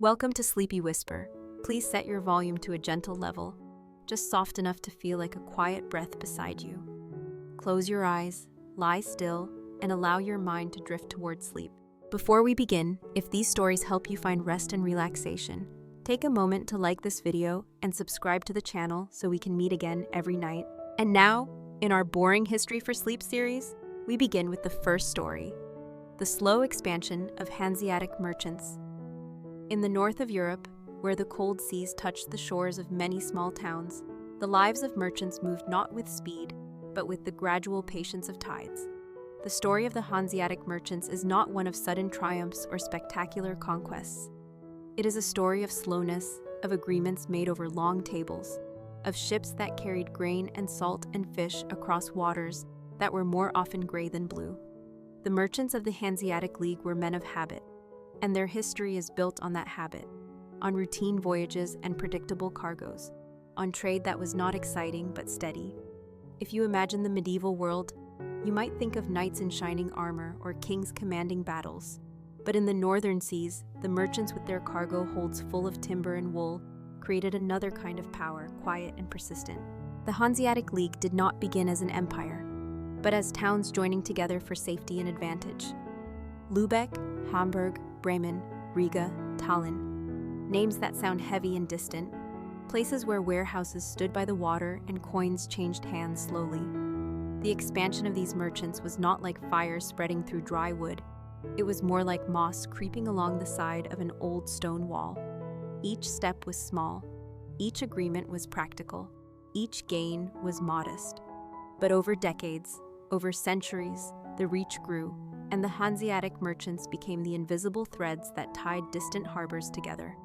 Welcome to Sleepy Whisper. Please set your volume to a gentle level, just soft enough to feel like a quiet breath beside you. Close your eyes, lie still, and allow your mind to drift toward sleep. Before we begin, if these stories help you find rest and relaxation, take a moment to like this video and subscribe to the channel so we can meet again every night. And now, in our Boring History for Sleep series, we begin with the first story, the slow expansion of Hanseatic merchants. In the north of Europe, where the cold seas touched the shores of many small towns, the lives of merchants moved not with speed, but with the gradual patience of tides. The story of the Hanseatic merchants is not one of sudden triumphs or spectacular conquests. It is a story of slowness, of agreements made over long tables, of ships that carried grain and salt and fish across waters that were more often gray than blue. The merchants of the Hanseatic League were men of habit, and their history is built on that habit, on routine voyages and predictable cargoes, on trade that was not exciting but steady. If you imagine the medieval world, you might think of knights in shining armor or kings commanding battles. But in the northern seas, the merchants with their cargo holds full of timber and wool created another kind of power, quiet and persistent. The Hanseatic League did not begin as an empire, but as towns joining together for safety and advantage. Lübeck, Hamburg, Bremen, Riga, Tallinn. Names that sound heavy and distant. Places where warehouses stood by the water and coins changed hands slowly. The expansion of these merchants was not like fire spreading through dry wood. It was more like moss creeping along the side of an old stone wall. Each step was small. Each agreement was practical. Each gain was modest. But over decades, over centuries, the reach grew, and the Hanseatic merchants became the invisible threads that tied distant harbors together.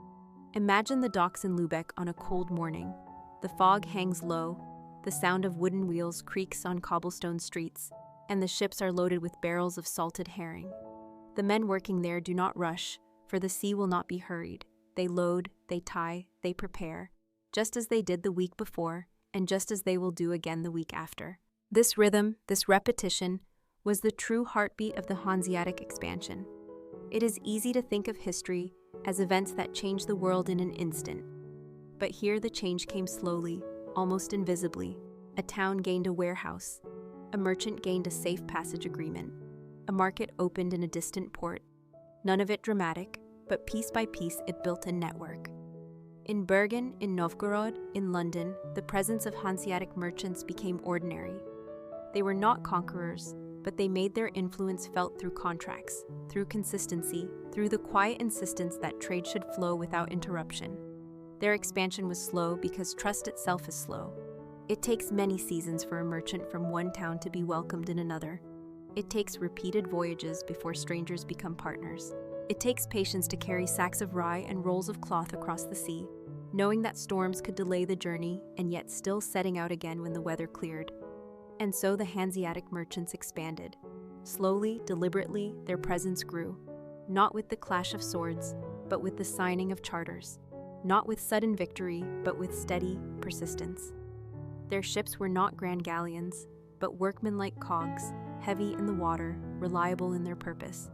Imagine the docks in Lübeck on a cold morning. The fog hangs low, the sound of wooden wheels creaks on cobblestone streets, and the ships are loaded with barrels of salted herring. The men working there do not rush, for the sea will not be hurried. They load, they tie, they prepare, just as they did the week before, and just as they will do again the week after. This rhythm, this repetition, was the true heartbeat of the Hanseatic expansion. It is easy to think of history as events that change the world in an instant. But here the change came slowly, almost invisibly. A town gained a warehouse. A merchant gained a safe passage agreement. A market opened in a distant port. None of it dramatic, but piece by piece it built a network. In Bergen, in Novgorod, in London, the presence of Hanseatic merchants became ordinary. They were not conquerors, but they made their influence felt through contracts, through consistency, through the quiet insistence that trade should flow without interruption. Their expansion was slow because trust itself is slow. It takes many seasons for a merchant from one town to be welcomed in another. It takes repeated voyages before strangers become partners. It takes patience to carry sacks of rye and rolls of cloth across the sea, knowing that storms could delay the journey and yet still setting out again when the weather cleared. And so the Hanseatic merchants expanded. Slowly, deliberately, their presence grew, not with the clash of swords, but with the signing of charters, not with sudden victory, but with steady persistence. Their ships were not grand galleons, but workmanlike cogs, heavy in the water, reliable in their purpose.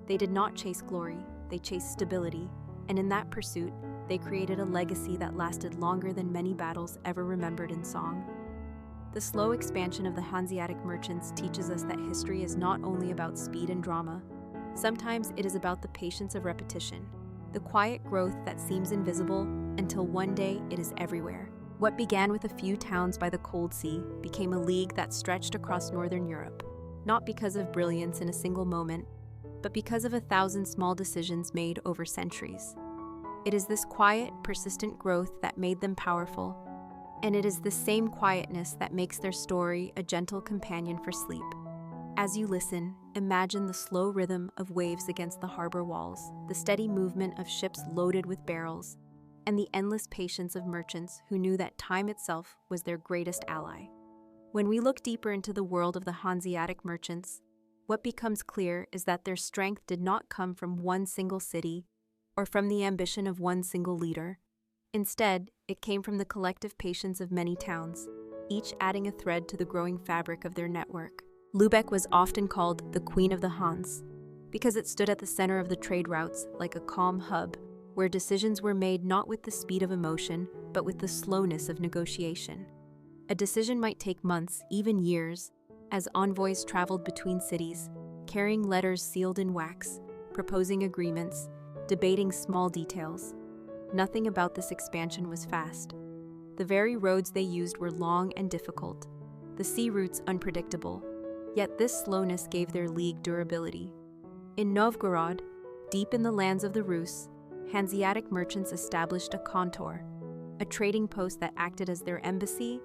They did not chase glory, they chased stability, and in that pursuit, they created a legacy that lasted longer than many battles ever remembered in song. The slow expansion of the Hanseatic merchants teaches us that history is not only about speed and drama. Sometimes it is about the patience of repetition, the quiet growth that seems invisible until one day it is everywhere. What began with a few towns by the cold sea became a league that stretched across northern Europe, not because of brilliance in a single moment, but because of 1,000 small decisions made over centuries. It is this quiet, persistent growth that made them powerful, and it is the same quietness that makes their story a gentle companion for sleep. As you listen, imagine the slow rhythm of waves against the harbor walls, the steady movement of ships loaded with barrels, and the endless patience of merchants who knew that time itself was their greatest ally. When we look deeper into the world of the Hanseatic merchants, what becomes clear is that their strength did not come from one single city or from the ambition of one single leader. Instead, it came from the collective patience of many towns, each adding a thread to the growing fabric of their network. Lübeck was often called the Queen of the Hanse, because it stood at the center of the trade routes like a calm hub, where decisions were made not with the speed of emotion, but with the slowness of negotiation. A decision might take months, even years, as envoys traveled between cities, carrying letters sealed in wax, proposing agreements, debating small details. Nothing about this expansion was fast. The very roads they used were long and difficult, the sea routes unpredictable, yet this slowness gave their league durability. In Novgorod, deep in the lands of the Rus, Hanseatic merchants established a kontor, a trading post that acted as their embassy,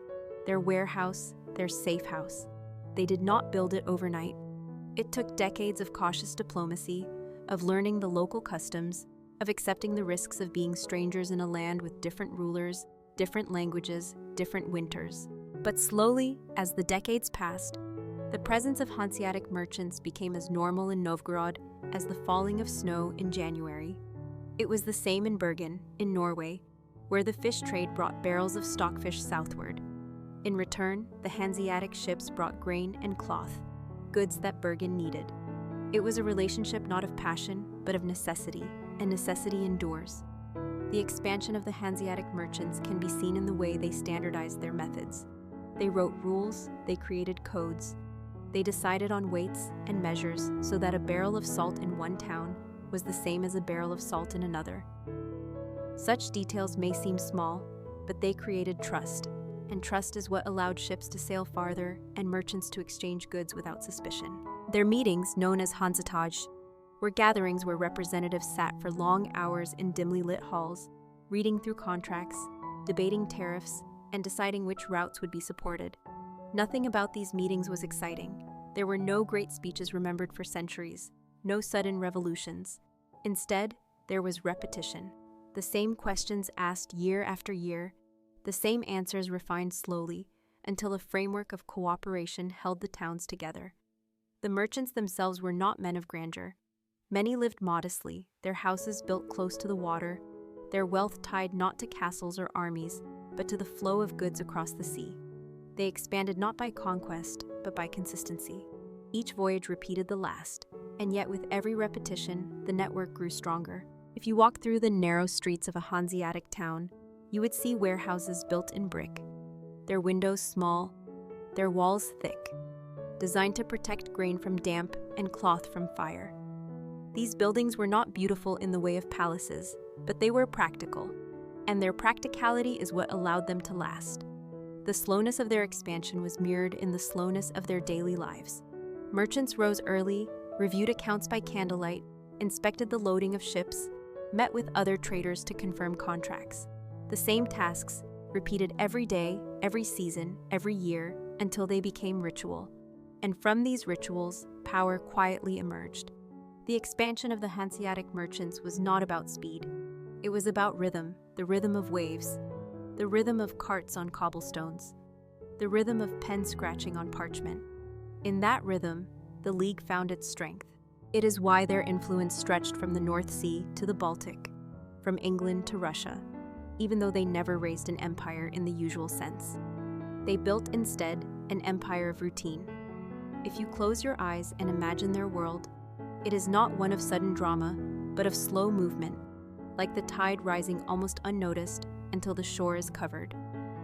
their warehouse, their safe house. They did not build it overnight. It took decades of cautious diplomacy, of learning the local customs, of accepting the risks of being strangers in a land with different rulers, different languages, different winters. But slowly, as the decades passed, the presence of Hanseatic merchants became as normal in Novgorod as the falling of snow in January. It was the same in Bergen, in Norway, where the fish trade brought barrels of stockfish southward. In return, the Hanseatic ships brought grain and cloth, goods that Bergen needed. It was a relationship not of passion, but of necessity, and necessity endures. The expansion of the Hanseatic merchants can be seen in the way they standardized their methods. They wrote rules, they created codes. They decided on weights and measures so that a barrel of salt in one town was the same as a barrel of salt in another. Such details may seem small, but they created trust, and trust is what allowed ships to sail farther and merchants to exchange goods without suspicion. Their meetings, known as Hansetage, were gatherings where representatives sat for long hours in dimly lit halls, reading through contracts, debating tariffs, and deciding which routes would be supported. Nothing about these meetings was exciting. There were no great speeches remembered for centuries, no sudden revolutions. Instead, there was repetition. The same questions asked year after year, the same answers refined slowly, until a framework of cooperation held the towns together. The merchants themselves were not men of grandeur. Many lived modestly, their houses built close to the water, their wealth tied not to castles or armies, but to the flow of goods across the sea. They expanded not by conquest, but by consistency. Each voyage repeated the last, and yet with every repetition, the network grew stronger. If you walk through the narrow streets of a Hanseatic town, you would see warehouses built in brick, their windows small, their walls thick, designed to protect grain from damp and cloth from fire. These buildings were not beautiful in the way of palaces, but they were practical, and their practicality is what allowed them to last. The slowness of their expansion was mirrored in the slowness of their daily lives. Merchants rose early, reviewed accounts by candlelight, inspected the loading of ships, met with other traders to confirm contracts. The same tasks, repeated every day, every season, every year, until they became ritual. And from these rituals, power quietly emerged. The expansion of the Hanseatic merchants was not about speed. It was about rhythm, the rhythm of waves, the rhythm of carts on cobblestones, the rhythm of pen scratching on parchment. In that rhythm, the League found its strength. It is why their influence stretched from the North Sea to the Baltic, from England to Russia, even though they never raised an empire in the usual sense. They built instead an empire of routine. If you close your eyes and imagine their world, it is not one of sudden drama, but of slow movement, like the tide rising almost unnoticed until the shore is covered.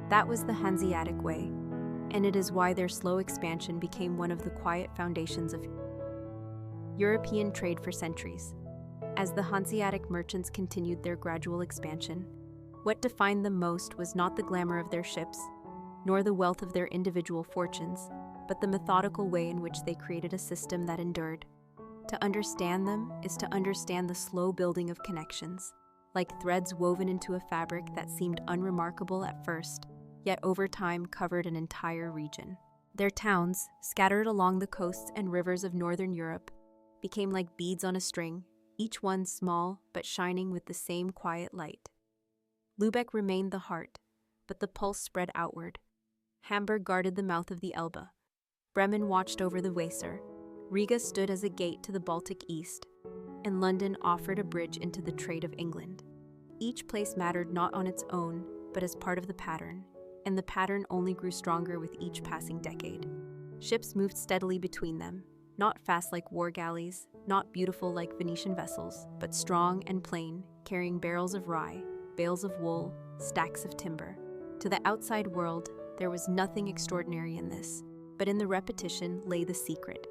That was the Hanseatic way, and it is why their slow expansion became one of the quiet foundations of European trade for centuries. As the Hanseatic merchants continued their gradual expansion, what defined them most was not the glamour of their ships, nor the wealth of their individual fortunes, but the methodical way in which they created a system that endured. To understand them is to understand the slow building of connections, like threads woven into a fabric that seemed unremarkable at first, yet over time covered an entire region. Their towns, scattered along the coasts and rivers of northern Europe, became like beads on a string, each one small but shining with the same quiet light. Lübeck remained the heart, but the pulse spread outward. Hamburg guarded the mouth of the Elbe. Bremen watched over the Weser. Riga stood as a gate to the Baltic East, and London offered a bridge into the trade of England. Each place mattered not on its own, but as part of the pattern, and the pattern only grew stronger with each passing decade. Ships moved steadily between them, not fast like war galleys, not beautiful like Venetian vessels, but strong and plain, carrying barrels of rye, bales of wool, stacks of timber. To the outside world, there was nothing extraordinary in this, but in the repetition lay the secret.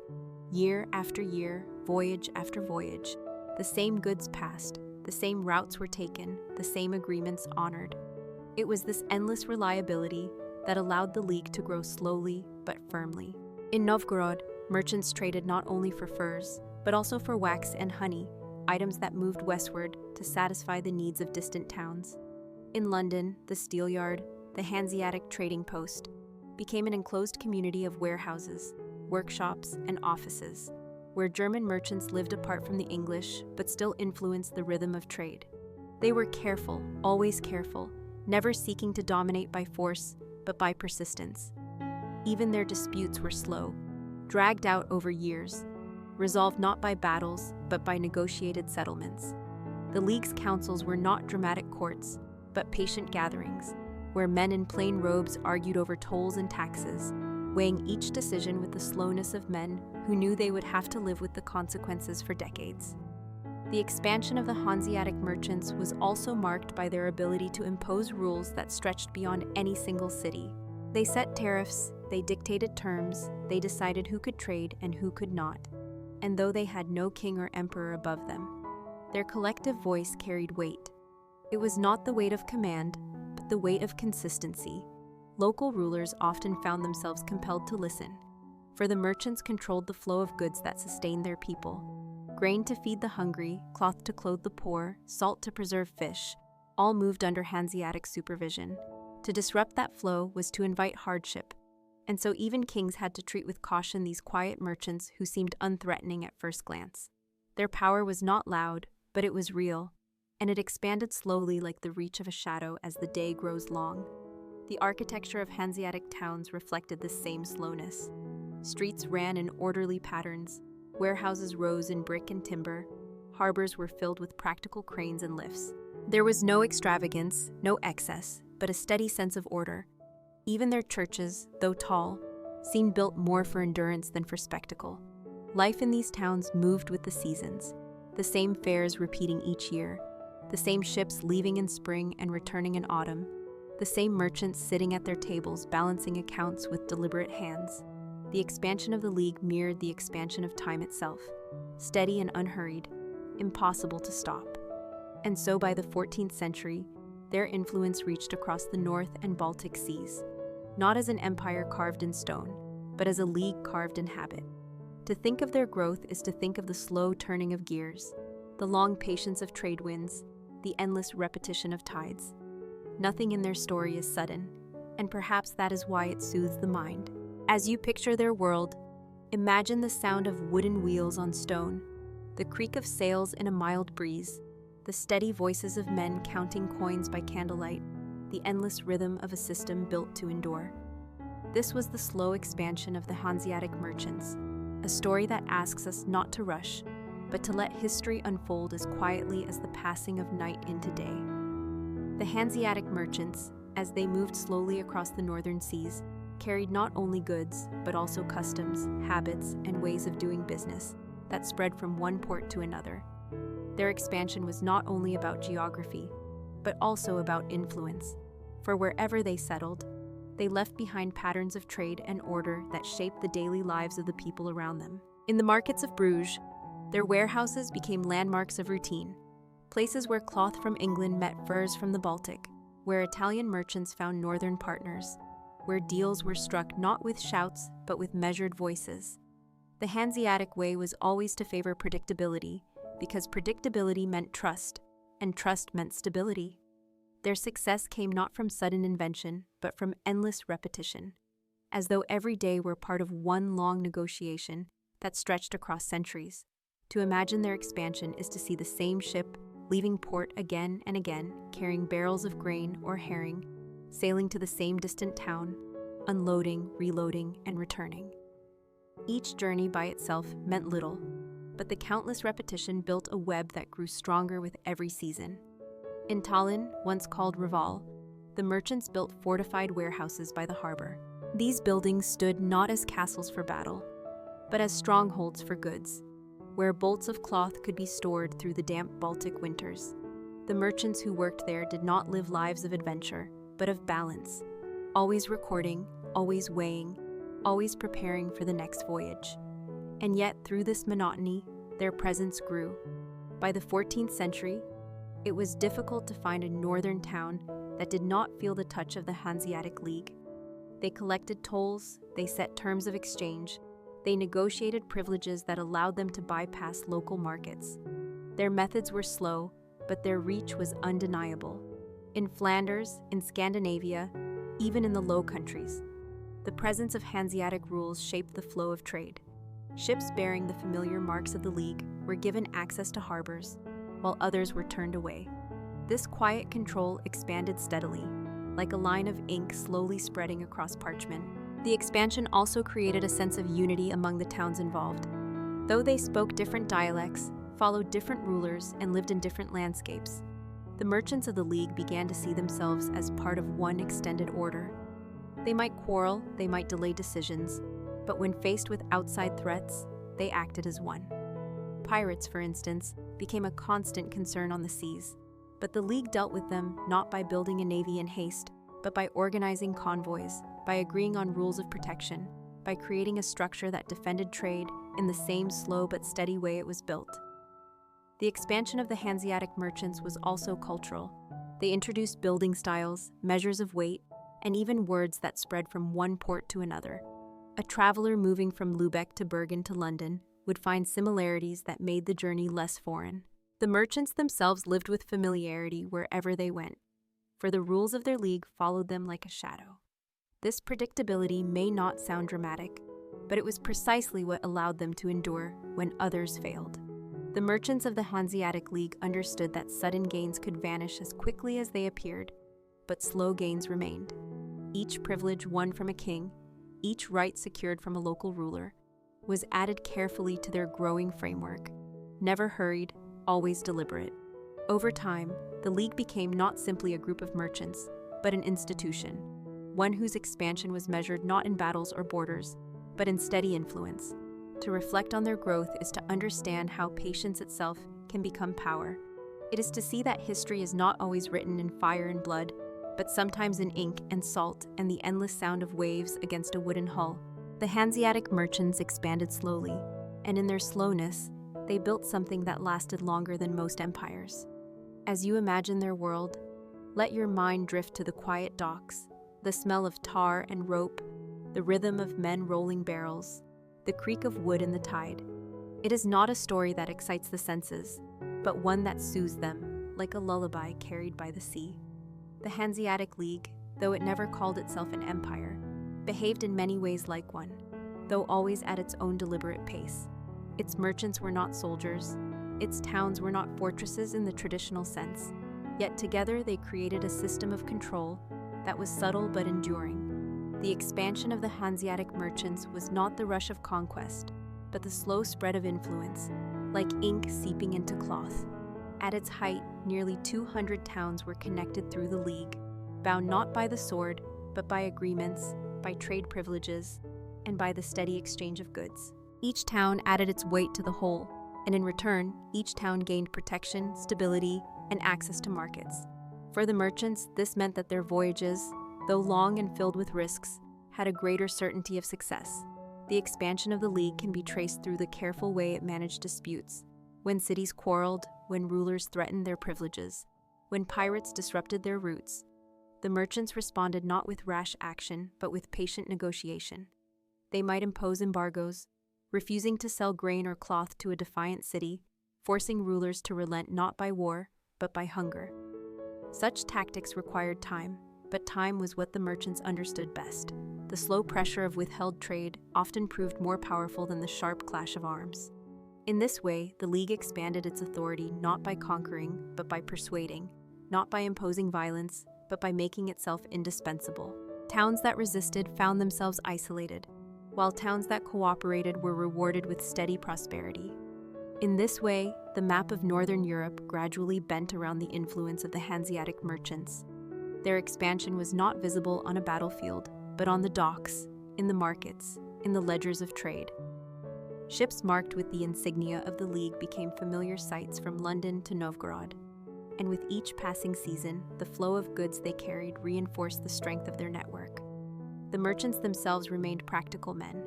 Year after year, voyage after voyage, the same goods passed, the same routes were taken, the same agreements honored. It was this endless reliability that allowed the league to grow slowly but firmly. In Novgorod, merchants traded not only for furs, but also for wax and honey, items that moved westward to satisfy the needs of distant towns. In London, the Steelyard, the Hanseatic trading post, became an enclosed community of warehouses, workshops, and offices, where German merchants lived apart from the English but still influenced the rhythm of trade. They were careful, always careful, never seeking to dominate by force, but by persistence. Even their disputes were slow, dragged out over years, resolved not by battles, but by negotiated settlements. The League's councils were not dramatic courts, but patient gatherings, where men in plain robes argued over tolls and taxes, weighing each decision with the slowness of men who knew they would have to live with the consequences for decades. The expansion of the Hanseatic merchants was also marked by their ability to impose rules that stretched beyond any single city. They set tariffs, they dictated terms, they decided who could trade and who could not. And though they had no king or emperor above them, their collective voice carried weight. It was not the weight of command, but the weight of consistency. Local rulers often found themselves compelled to listen, for the merchants controlled the flow of goods that sustained their people. Grain to feed the hungry, cloth to clothe the poor, salt to preserve fish, all moved under Hanseatic supervision. To disrupt that flow was to invite hardship, and so even kings had to treat with caution these quiet merchants who seemed unthreatening at first glance. Their power was not loud, but it was real, and it expanded slowly like the reach of a shadow as the day grows long. The architecture of Hanseatic towns reflected this same slowness. Streets ran in orderly patterns, warehouses rose in brick and timber, harbors were filled with practical cranes and lifts. There was no extravagance, no excess, but a steady sense of order. Even their churches, though tall, seemed built more for endurance than for spectacle. Life in these towns moved with the seasons, the same fairs repeating each year, the same ships leaving in spring and returning in autumn, the same merchants sitting at their tables balancing accounts with deliberate hands. The expansion of the League mirrored the expansion of time itself, steady and unhurried, impossible to stop. And so by the 14th century, their influence reached across the North and Baltic seas, not as an empire carved in stone, but as a league carved in habit. To think of their growth is to think of the slow turning of gears, the long patience of trade winds, the endless repetition of tides. Nothing in their story is sudden, and perhaps that is why it soothes the mind. As you picture their world, imagine the sound of wooden wheels on stone, the creak of sails in a mild breeze, the steady voices of men counting coins by candlelight, the endless rhythm of a system built to endure. This was the slow expansion of the Hanseatic merchants, a story that asks us not to rush, but to let history unfold as quietly as the passing of night into day. The Hanseatic merchants, as they moved slowly across the northern seas, carried not only goods, but also customs, habits, and ways of doing business that spread from one port to another. Their expansion was not only about geography, but also about influence, for wherever they settled, they left behind patterns of trade and order that shaped the daily lives of the people around them. In the markets of Bruges, their warehouses became landmarks of routine, places where cloth from England met furs from the Baltic, where Italian merchants found northern partners, where deals were struck not with shouts but with measured voices. The Hanseatic way was always to favor predictability, because predictability meant trust, and trust meant stability. Their success came not from sudden invention, but from endless repetition, as though every day were part of one long negotiation that stretched across centuries. To imagine their expansion is to see the same ship leaving port again and again, carrying barrels of grain or herring, sailing to the same distant town, unloading, reloading, and returning. Each journey by itself meant little, but the countless repetition built a web that grew stronger with every season. In Tallinn, once called Reval, the merchants built fortified warehouses by the harbor. These buildings stood not as castles for battle, but as strongholds for goods, where bolts of cloth could be stored through the damp Baltic winters. The merchants who worked there did not live lives of adventure, but of balance, always recording, always weighing, always preparing for the next voyage. And yet, through this monotony, their presence grew. By the 14th century, it was difficult to find a northern town that did not feel the touch of the Hanseatic League. They collected tolls, they set terms of exchange, they negotiated privileges that allowed them to bypass local markets. Their methods were slow, but their reach was undeniable. In Flanders, in Scandinavia, even in the Low Countries, the presence of Hanseatic rules shaped the flow of trade. Ships bearing the familiar marks of the League were given access to harbors, while others were turned away. This quiet control expanded steadily, like a line of ink slowly spreading across parchment. The expansion also created a sense of unity among the towns involved. Though they spoke different dialects, followed different rulers, and lived in different landscapes, the merchants of the League began to see themselves as part of one extended order. They might quarrel, they might delay decisions, but when faced with outside threats, they acted as one. Pirates, for instance, became a constant concern on the seas, but the League dealt with them not by building a navy in haste, but by organizing convoys, by agreeing on rules of protection, by creating a structure that defended trade in the same slow but steady way it was built. The expansion of the Hanseatic merchants was also cultural. They introduced building styles, measures of weight, and even words that spread from one port to another. A traveler moving from Lubeck to Bergen to London would find similarities that made the journey less foreign. The merchants themselves lived with familiarity wherever they went, for the rules of their league followed them like a shadow. This predictability may not sound dramatic, but it was precisely what allowed them to endure when others failed. The merchants of the Hanseatic League understood that sudden gains could vanish as quickly as they appeared, but slow gains remained. Each privilege won from a king, each right secured from a local ruler, was added carefully to their growing framework, never hurried, always deliberate. Over time, the League became not simply a group of merchants, but an institution, one whose expansion was measured not in battles or borders, but in steady influence. To reflect on their growth is to understand how patience itself can become power. It is to see that history is not always written in fire and blood, but sometimes in ink and salt and the endless sound of waves against a wooden hull. The Hanseatic merchants expanded slowly, and in their slowness, they built something that lasted longer than most empires. As you imagine their world, let your mind drift to the quiet docks, the smell of tar and rope, the rhythm of men rolling barrels, the creak of wood in the tide. It is not a story that excites the senses, but one that soothes them, like a lullaby carried by the sea. The Hanseatic League, though it never called itself an empire, behaved in many ways like one, though always at its own deliberate pace. Its merchants were not soldiers, its towns were not fortresses in the traditional sense, yet together they created a system of control that was subtle but enduring. The expansion of the Hanseatic merchants was not the rush of conquest, but the slow spread of influence, like ink seeping into cloth. At its height, nearly 200 towns were connected through the League, bound not by the sword, but by agreements, by trade privileges, and by the steady exchange of goods. Each town added its weight to the whole, and in return, each town gained protection, stability, and access to markets. For the merchants, this meant that their voyages, though long and filled with risks, had a greater certainty of success. The expansion of the League can be traced through the careful way it managed disputes. When cities quarreled, when rulers threatened their privileges, when pirates disrupted their routes, the merchants responded not with rash action, but with patient negotiation. They might impose embargoes, refusing to sell grain or cloth to a defiant city, forcing rulers to relent not by war, but by hunger. Such tactics required time, but time was what the merchants understood best. The slow pressure of withheld trade often proved more powerful than the sharp clash of arms. In this way, the League expanded its authority not by conquering, but by persuading, not by imposing violence, but by making itself indispensable. Towns that resisted found themselves isolated, while towns that cooperated were rewarded with steady prosperity. In this way, the map of Northern Europe gradually bent around the influence of the Hanseatic merchants. Their expansion was not visible on a battlefield, but on the docks, in the markets, in the ledgers of trade. Ships marked with the insignia of the League became familiar sights from London to Novgorod. and with each passing season, the flow of goods they carried reinforced the strength of their network. The merchants themselves remained practical men,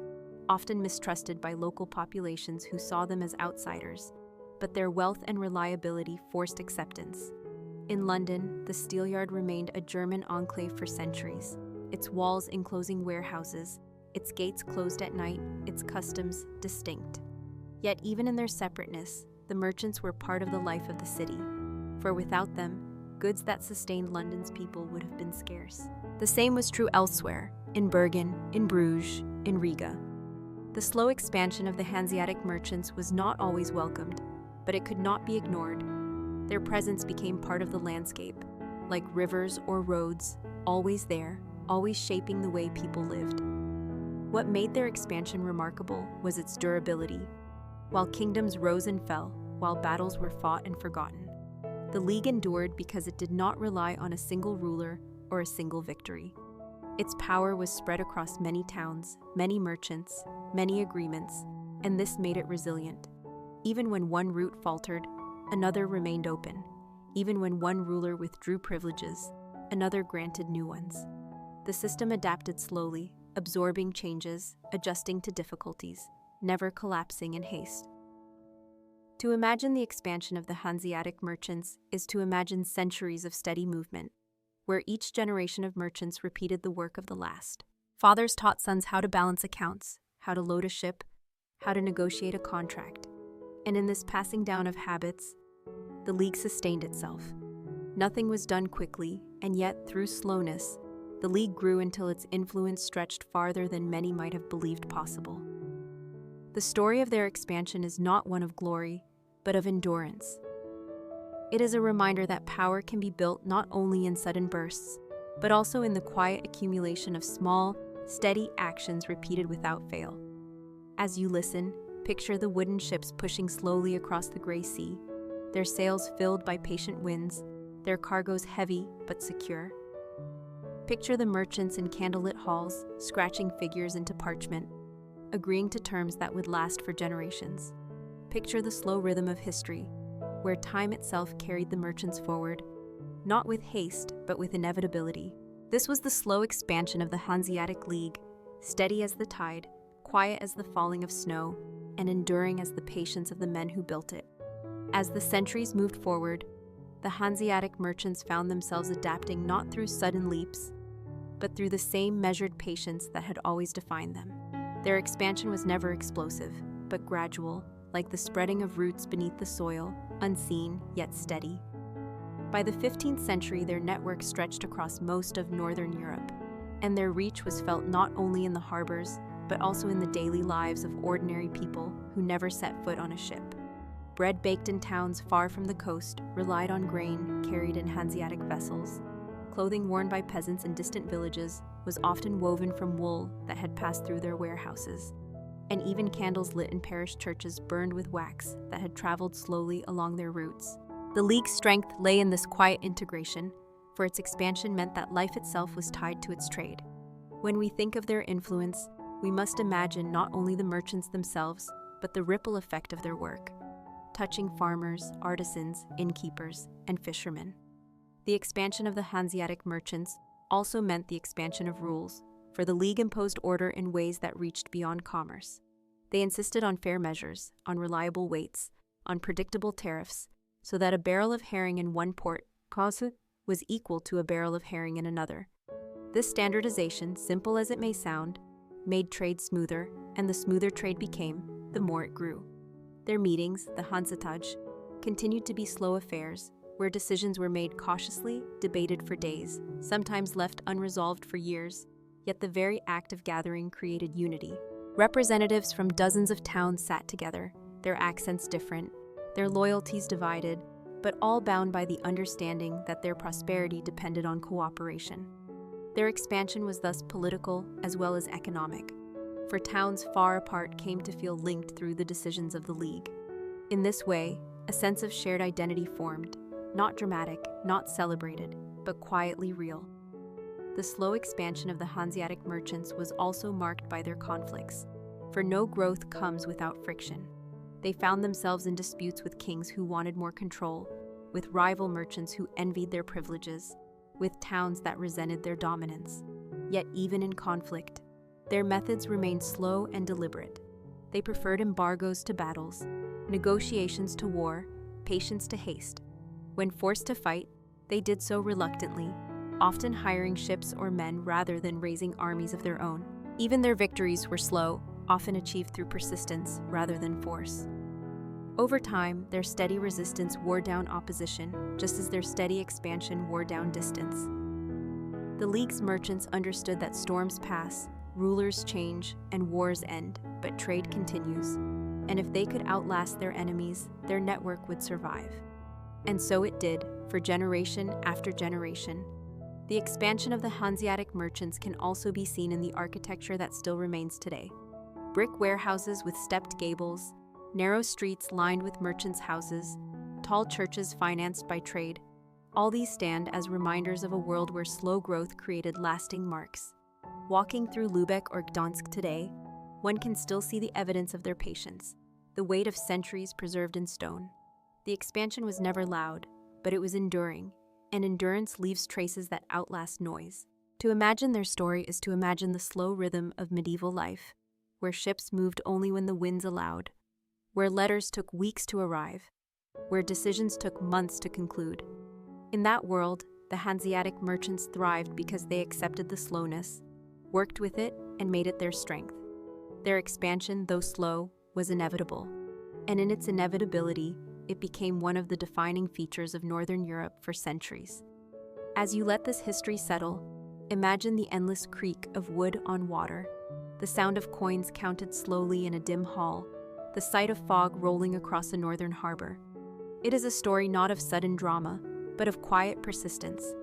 often mistrusted by local populations who saw them as outsiders, but their wealth and reliability forced acceptance. In London, the Steelyard remained a German enclave for centuries, its walls enclosing warehouses, its gates closed at night, its customs distinct. Yet even in their separateness, the merchants were part of the life of the city, for without them, goods that sustained London's people would have been scarce. The same was true elsewhere, in Bergen, in Bruges, in Riga. The slow expansion of the Hanseatic merchants was not always welcomed, but it could not be ignored. Their presence became part of the landscape, like rivers or roads, always there, always shaping the way people lived. What made their expansion remarkable was its durability. While kingdoms rose and fell, while battles were fought and forgotten, the League endured because it did not rely on a single ruler or a single victory. Its power was spread across many towns, many merchants, many agreements, and this made it resilient. Even when one route faltered, another remained open. Even when one ruler withdrew privileges, another granted new ones. The system adapted slowly, absorbing changes, adjusting to difficulties, never collapsing in haste. To imagine the expansion of the Hanseatic merchants is to imagine centuries of steady movement, where each generation of merchants repeated the work of the last. Fathers taught sons how to balance accounts, how to load a ship, how to negotiate a contract. And in this passing down of habits, the League sustained itself. Nothing was done quickly, and yet, through slowness, the League grew until its influence stretched farther than many might have believed possible. The story of their expansion is not one of glory, but of endurance. It is a reminder that power can be built not only in sudden bursts, but also in the quiet accumulation of small, steady actions repeated without fail. As you listen, picture the wooden ships pushing slowly across the gray sea, their sails filled by patient winds, their cargoes heavy but secure. Picture the merchants in candlelit halls, scratching figures into parchment, agreeing to terms that would last for generations. Picture the slow rhythm of history, where time itself carried the merchants forward, not with haste, but with inevitability. This was the slow expansion of the Hanseatic League, steady as the tide, quiet as the falling of snow, and enduring as the patience of the men who built it. As the centuries moved forward, the Hanseatic merchants found themselves adapting not through sudden leaps, but through the same measured patience that had always defined them. Their expansion was never explosive, but gradual, like the spreading of roots beneath the soil, unseen yet steady. By the 15th century, their network stretched across most of northern Europe, and their reach was felt not only in the harbors, but also in the daily lives of ordinary people who never set foot on a ship. Bread baked in towns far from the coast relied on grain carried in Hanseatic vessels. Clothing worn by peasants in distant villages was often woven from wool that had passed through their warehouses. And even candles lit in parish churches burned with wax that had traveled slowly along their routes. The League's strength lay in this quiet integration, for its expansion meant that life itself was tied to its trade. When we think of their influence, we must imagine not only the merchants themselves, but the ripple effect of their work, touching farmers, artisans, innkeepers, and fishermen. The expansion of the Hanseatic merchants also meant the expansion of rules, for the League imposed order in ways that reached beyond commerce. They insisted on fair measures, on reliable weights, on predictable tariffs, so that a barrel of herring in one port was equal to a barrel of herring in another. This standardization, simple as it may sound, made trade smoother, and the smoother trade became, the more it grew. Their meetings, the Hansetage, continued to be slow affairs, where decisions were made cautiously, debated for days, sometimes left unresolved for years, yet the very act of gathering created unity. Representatives from dozens of towns sat together, their accents different, their loyalties divided, but all bound by the understanding that their prosperity depended on cooperation. Their expansion was thus political as well as economic, for towns far apart came to feel linked through the decisions of the League. In this way, a sense of shared identity formed, not dramatic, not celebrated, but quietly real. The slow expansion of the Hanseatic merchants was also marked by their conflicts, for no growth comes without friction. They found themselves in disputes with kings who wanted more control, with rival merchants who envied their privileges, with towns that resented their dominance. Yet even in conflict, their methods remained slow and deliberate. They preferred embargoes to battles, negotiations to war, patience to haste. When forced to fight, they did so reluctantly, often hiring ships or men rather than raising armies of their own. Even their victories were slow, often achieved through persistence rather than force. Over time, their steady resistance wore down opposition, just as their steady expansion wore down distance. The League's merchants understood that storms pass, rulers change, and wars end, but trade continues. And if they could outlast their enemies, their network would survive. And so it did, for generation after generation. The expansion of the Hanseatic merchants can also be seen in the architecture that still remains today. Brick warehouses with stepped gables, narrow streets lined with merchants' houses, tall churches financed by trade, all these stand as reminders of a world where slow growth created lasting marks. Walking through Lübeck or Gdansk today, one can still see the evidence of their patience, the weight of centuries preserved in stone. The expansion was never loud, but it was enduring, and endurance leaves traces that outlast noise. To imagine their story is to imagine the slow rhythm of medieval life, where ships moved only when the winds allowed, where letters took weeks to arrive, where decisions took months to conclude. In that world, the Hanseatic merchants thrived because they accepted the slowness, worked with it, and made it their strength. Their expansion, though slow, was inevitable, and in its inevitability, it became one of the defining features of Northern Europe for centuries. As you let this history settle, imagine the endless creak of wood on water, the sound of coins counted slowly in a dim hall, the sight of fog rolling across a northern harbor. It is a story not of sudden drama, but of quiet persistence,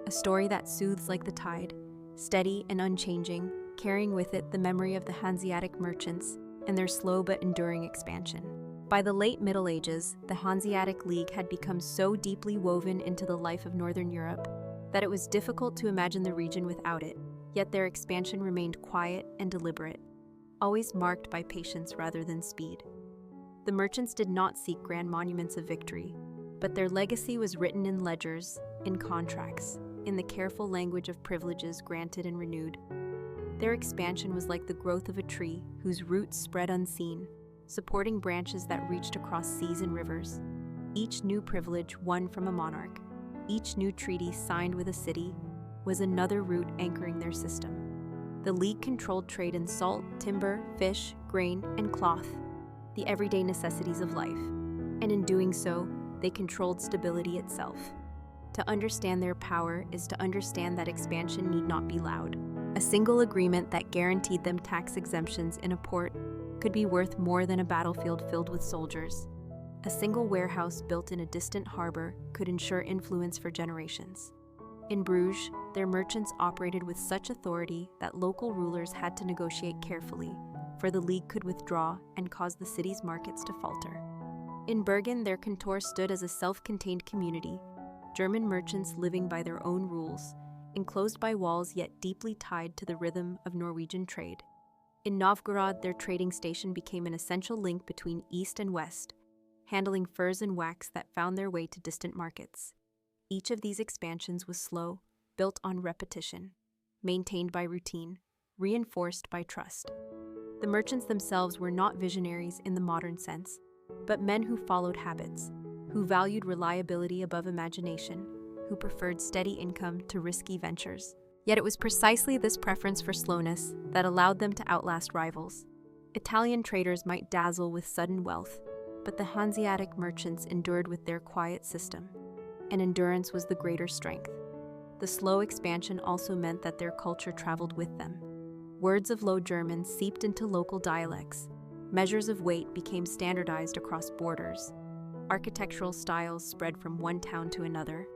a story that soothes like the tide, steady and unchanging, carrying with it the memory of the Hanseatic merchants and their slow but enduring expansion. By the late Middle Ages, the Hanseatic League had become so deeply woven into the life of Northern Europe that it was difficult to imagine the region without it, yet their expansion remained quiet and deliberate, always marked by patience rather than speed. The merchants did not seek grand monuments of victory, but their legacy was written in ledgers, in contracts, in the careful language of privileges granted and renewed. Their expansion was like the growth of a tree whose roots spread unseen, supporting branches that reached across seas and rivers. Each new privilege won from a monarch, each new treaty signed with a city, was another root anchoring their system. The League controlled trade in salt, timber, fish, grain, and cloth, the everyday necessities of life, and in doing so, they controlled stability itself. To understand their power is to understand that expansion need not be loud. A single agreement that guaranteed them tax exemptions in a port could be worth more than a battlefield filled with soldiers. A single warehouse built in a distant harbor could ensure influence for generations. In Bruges, their merchants operated with such authority that local rulers had to negotiate carefully, for the League could withdraw and cause the city's markets to falter. In Bergen, their kantor stood as a self-contained community, German merchants living by their own rules, enclosed by walls yet deeply tied to the rhythm of Norwegian trade. In Novgorod, their trading station became an essential link between East and West, handling furs and wax that found their way to distant markets. Each of these expansions was slow, built on repetition, maintained by routine, reinforced by trust. The merchants themselves were not visionaries in the modern sense, but men who followed habits, who valued reliability above imagination, who preferred steady income to risky ventures. Yet it was precisely this preference for slowness that allowed them to outlast rivals. Italian traders might dazzle with sudden wealth, but the Hanseatic merchants endured with their quiet system, and endurance was the greater strength. The slow expansion also meant that their culture traveled with them. Words of Low German seeped into local dialects. Measures of weight became standardized across borders. Architectural styles spread from one town to another.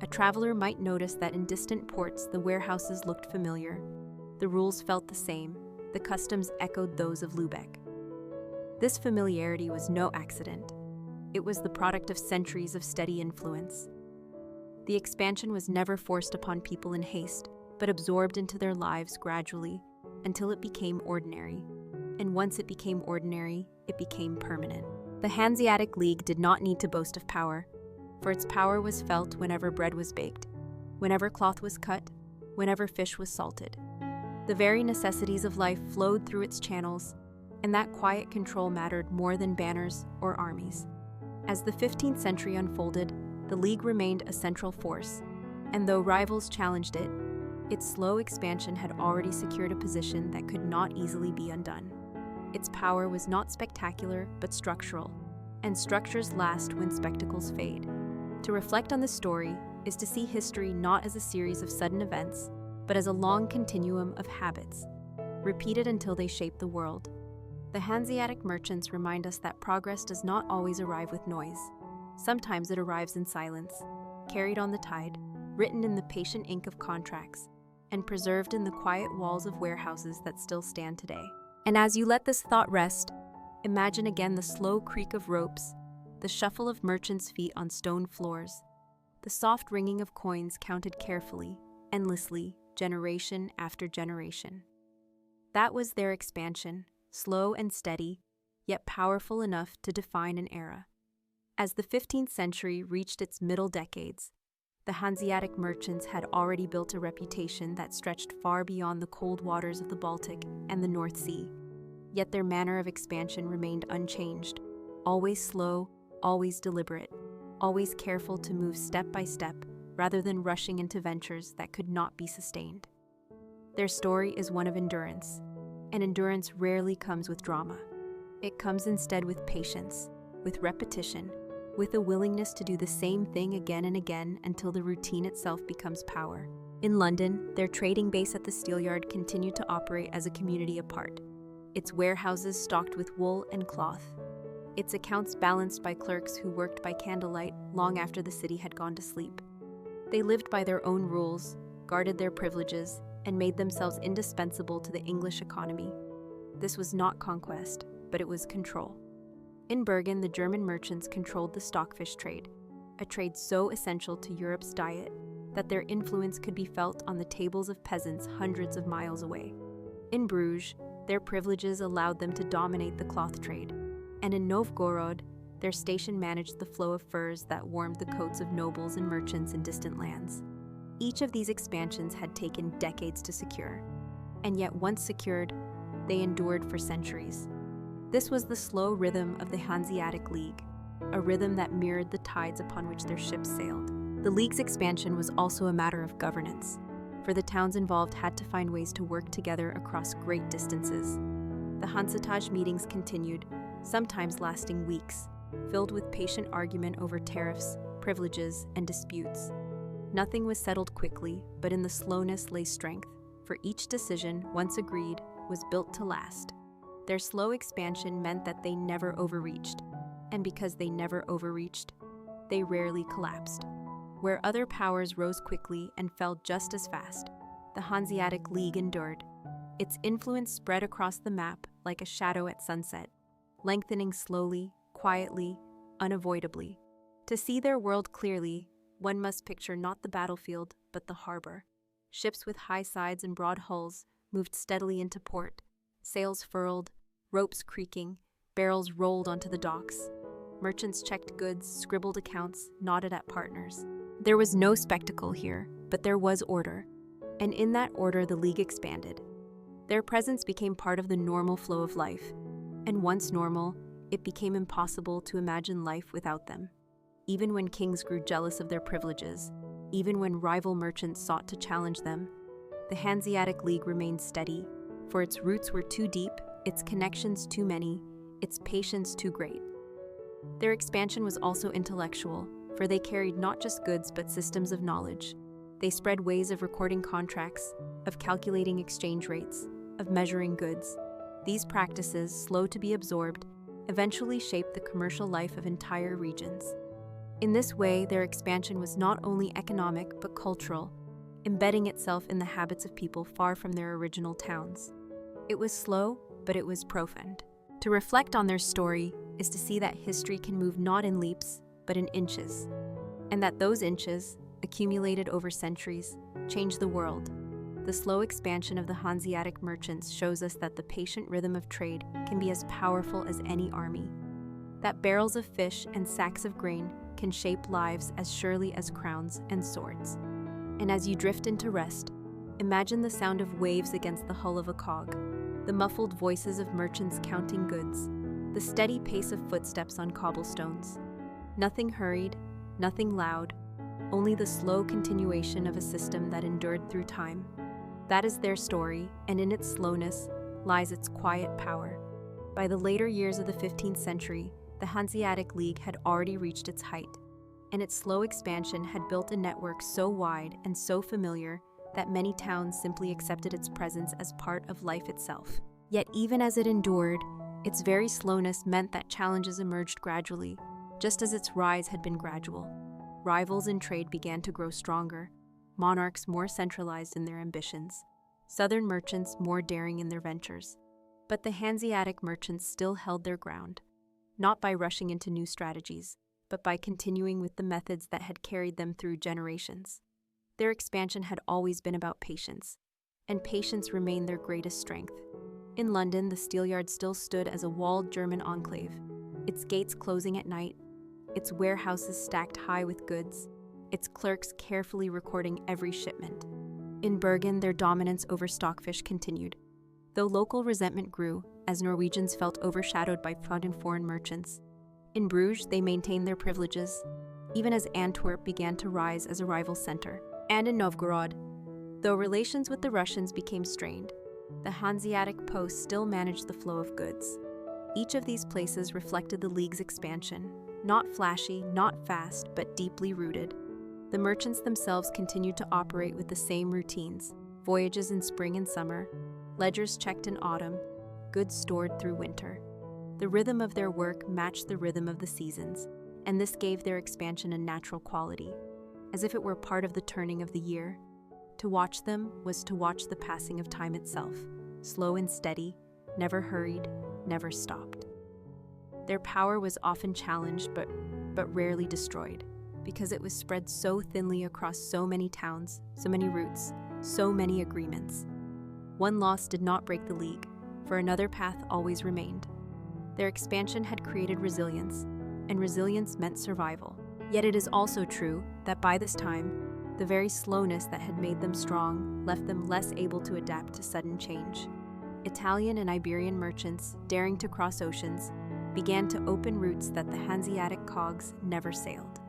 A traveler might notice that in distant ports the warehouses looked familiar. The rules felt the same. The customs echoed those of Lübeck. This familiarity was no accident. It was the product of centuries of steady influence. The expansion was never forced upon people in haste, but absorbed into their lives gradually until it became ordinary. And once it became ordinary, it became permanent. The Hanseatic League did not need to boast of power. for its power was felt whenever bread was baked, whenever cloth was cut, whenever fish was salted. The very necessities of life flowed through its channels, and that quiet control mattered more than banners or armies. As the 15th century unfolded, the League remained a central force, and though rivals challenged it, its slow expansion had already secured a position that could not easily be undone. Its power was not spectacular but structural, and structures last when spectacles fade. To reflect on this story is to see history not as a series of sudden events, but as a long continuum of habits, repeated until they shape the world. The Hanseatic merchants remind us that progress does not always arrive with noise. Sometimes it arrives in silence, carried on the tide, written in the patient ink of contracts, and preserved in the quiet walls of warehouses that still stand today. And as you let this thought rest, imagine again the slow creak of ropes, the shuffle of merchants' feet on stone floors, the soft ringing of coins counted carefully, endlessly, generation after generation. That was their expansion, slow and steady, yet powerful enough to define an era. As the 15th century reached its middle decades, the Hanseatic merchants had already built a reputation that stretched far beyond the cold waters of the Baltic and the North Sea. Yet their manner of expansion remained unchanged, always slow, always deliberate, always careful to move step by step rather than rushing into ventures that could not be sustained. Their story is one of endurance, and endurance rarely comes with drama. It comes instead with patience, with repetition, with a willingness to do the same thing again and again until the routine itself becomes power. In London, their trading base at the Steelyard continued to operate as a community apart, its warehouses stocked with wool and cloth, its accounts balanced by clerks who worked by candlelight long after the city had gone to sleep. They lived by their own rules, guarded their privileges, and made themselves indispensable to the English economy. This was not conquest, but it was control. In Bergen, the German merchants controlled the stockfish trade, a trade so essential to Europe's diet that their influence could be felt on the tables of peasants hundreds of miles away. In Bruges, their privileges allowed them to dominate the cloth trade, and in Novgorod, their station managed the flow of furs that warmed the coats of nobles and merchants in distant lands. Each of these expansions had taken decades to secure, and yet once secured, they endured for centuries. This was the slow rhythm of the Hanseatic League, a rhythm that mirrored the tides upon which their ships sailed. The League's expansion was also a matter of governance, for the towns involved had to find ways to work together across great distances. The Hanseatage meetings continued, sometimes lasting weeks, filled with patient argument over tariffs, privileges, and disputes. Nothing was settled quickly, but in the slowness lay strength, for each decision, once agreed, was built to last. Their slow expansion meant that they never overreached, and because they never overreached, they rarely collapsed. Where other powers rose quickly and fell just as fast, the Hanseatic League endured. Its influence spread across the map like a shadow at sunset, lengthening slowly, quietly, unavoidably. To see their world clearly, one must picture not the battlefield, but the harbor. Ships with high sides and broad hulls moved steadily into port, sails furled, ropes creaking, barrels rolled onto the docks. Merchants checked goods, scribbled accounts, nodded at partners. There was no spectacle here, but there was order, and in that order the League expanded. Their presence became part of the normal flow of life, and once normal, it became impossible to imagine life without them. Even when kings grew jealous of their privileges, even when rival merchants sought to challenge them, the Hanseatic League remained steady, for its roots were too deep, its connections too many, its patience too great. Their expansion was also intellectual, for they carried not just goods but systems of knowledge. They spread ways of recording contracts, of calculating exchange rates, of measuring goods. These practices, slow to be absorbed, eventually shaped the commercial life of entire regions. In this way, their expansion was not only economic but cultural, embedding itself in the habits of people far from their original towns. It was slow, but it was profound. To reflect on their story is to see that history can move not in leaps, but in inches, and that those inches, accumulated over centuries, change the world. The slow expansion of the Hanseatic merchants shows us that the patient rhythm of trade can be as powerful as any army, that barrels of fish and sacks of grain can shape lives as surely as crowns and swords. And as you drift into rest, imagine the sound of waves against the hull of a cog, the muffled voices of merchants counting goods, the steady pace of footsteps on cobblestones. Nothing hurried, nothing loud, only the slow continuation of a system that endured through time. That is their story, and in its slowness lies its quiet power. By the later years of the 15th century, the Hanseatic League had already reached its height, and its slow expansion had built a network so wide and so familiar that many towns simply accepted its presence as part of life itself. Yet even as it endured, its very slowness meant that challenges emerged gradually, just as its rise had been gradual. Rivals in trade began to grow stronger, monarchs more centralized in their ambitions, southern merchants more daring in their ventures. But the Hanseatic merchants still held their ground, not by rushing into new strategies, but by continuing with the methods that had carried them through generations. Their expansion had always been about patience, and patience remained their greatest strength. In London, the Steelyard still stood as a walled German enclave, its gates closing at night, its warehouses stacked high with goods, its clerks carefully recording every shipment. In Bergen, their dominance over stockfish continued, though local resentment grew as Norwegians felt overshadowed by foreign merchants. In Bruges, they maintained their privileges, even as Antwerp began to rise as a rival center. And in Novgorod, though relations with the Russians became strained, the Hanseatic post still managed the flow of goods. Each of these places reflected the League's expansion, not flashy, not fast, but deeply rooted. The merchants themselves continued to operate with the same routines: voyages in spring and summer, ledgers checked in autumn, goods stored through winter. The rhythm of their work matched the rhythm of the seasons, and this gave their expansion a natural quality, as if it were part of the turning of the year. To watch them was to watch the passing of time itself, slow and steady, never hurried, never stopped. Their power was often challenged but rarely destroyed, because it was spread so thinly across so many towns, so many routes, so many agreements. One loss did not break the League, for another path always remained. Their expansion had created resilience, and resilience meant survival. Yet it is also true that by this time, the very slowness that had made them strong left them less able to adapt to sudden change. Italian and Iberian merchants, daring to cross oceans, began to open routes that the Hanseatic cogs never sailed.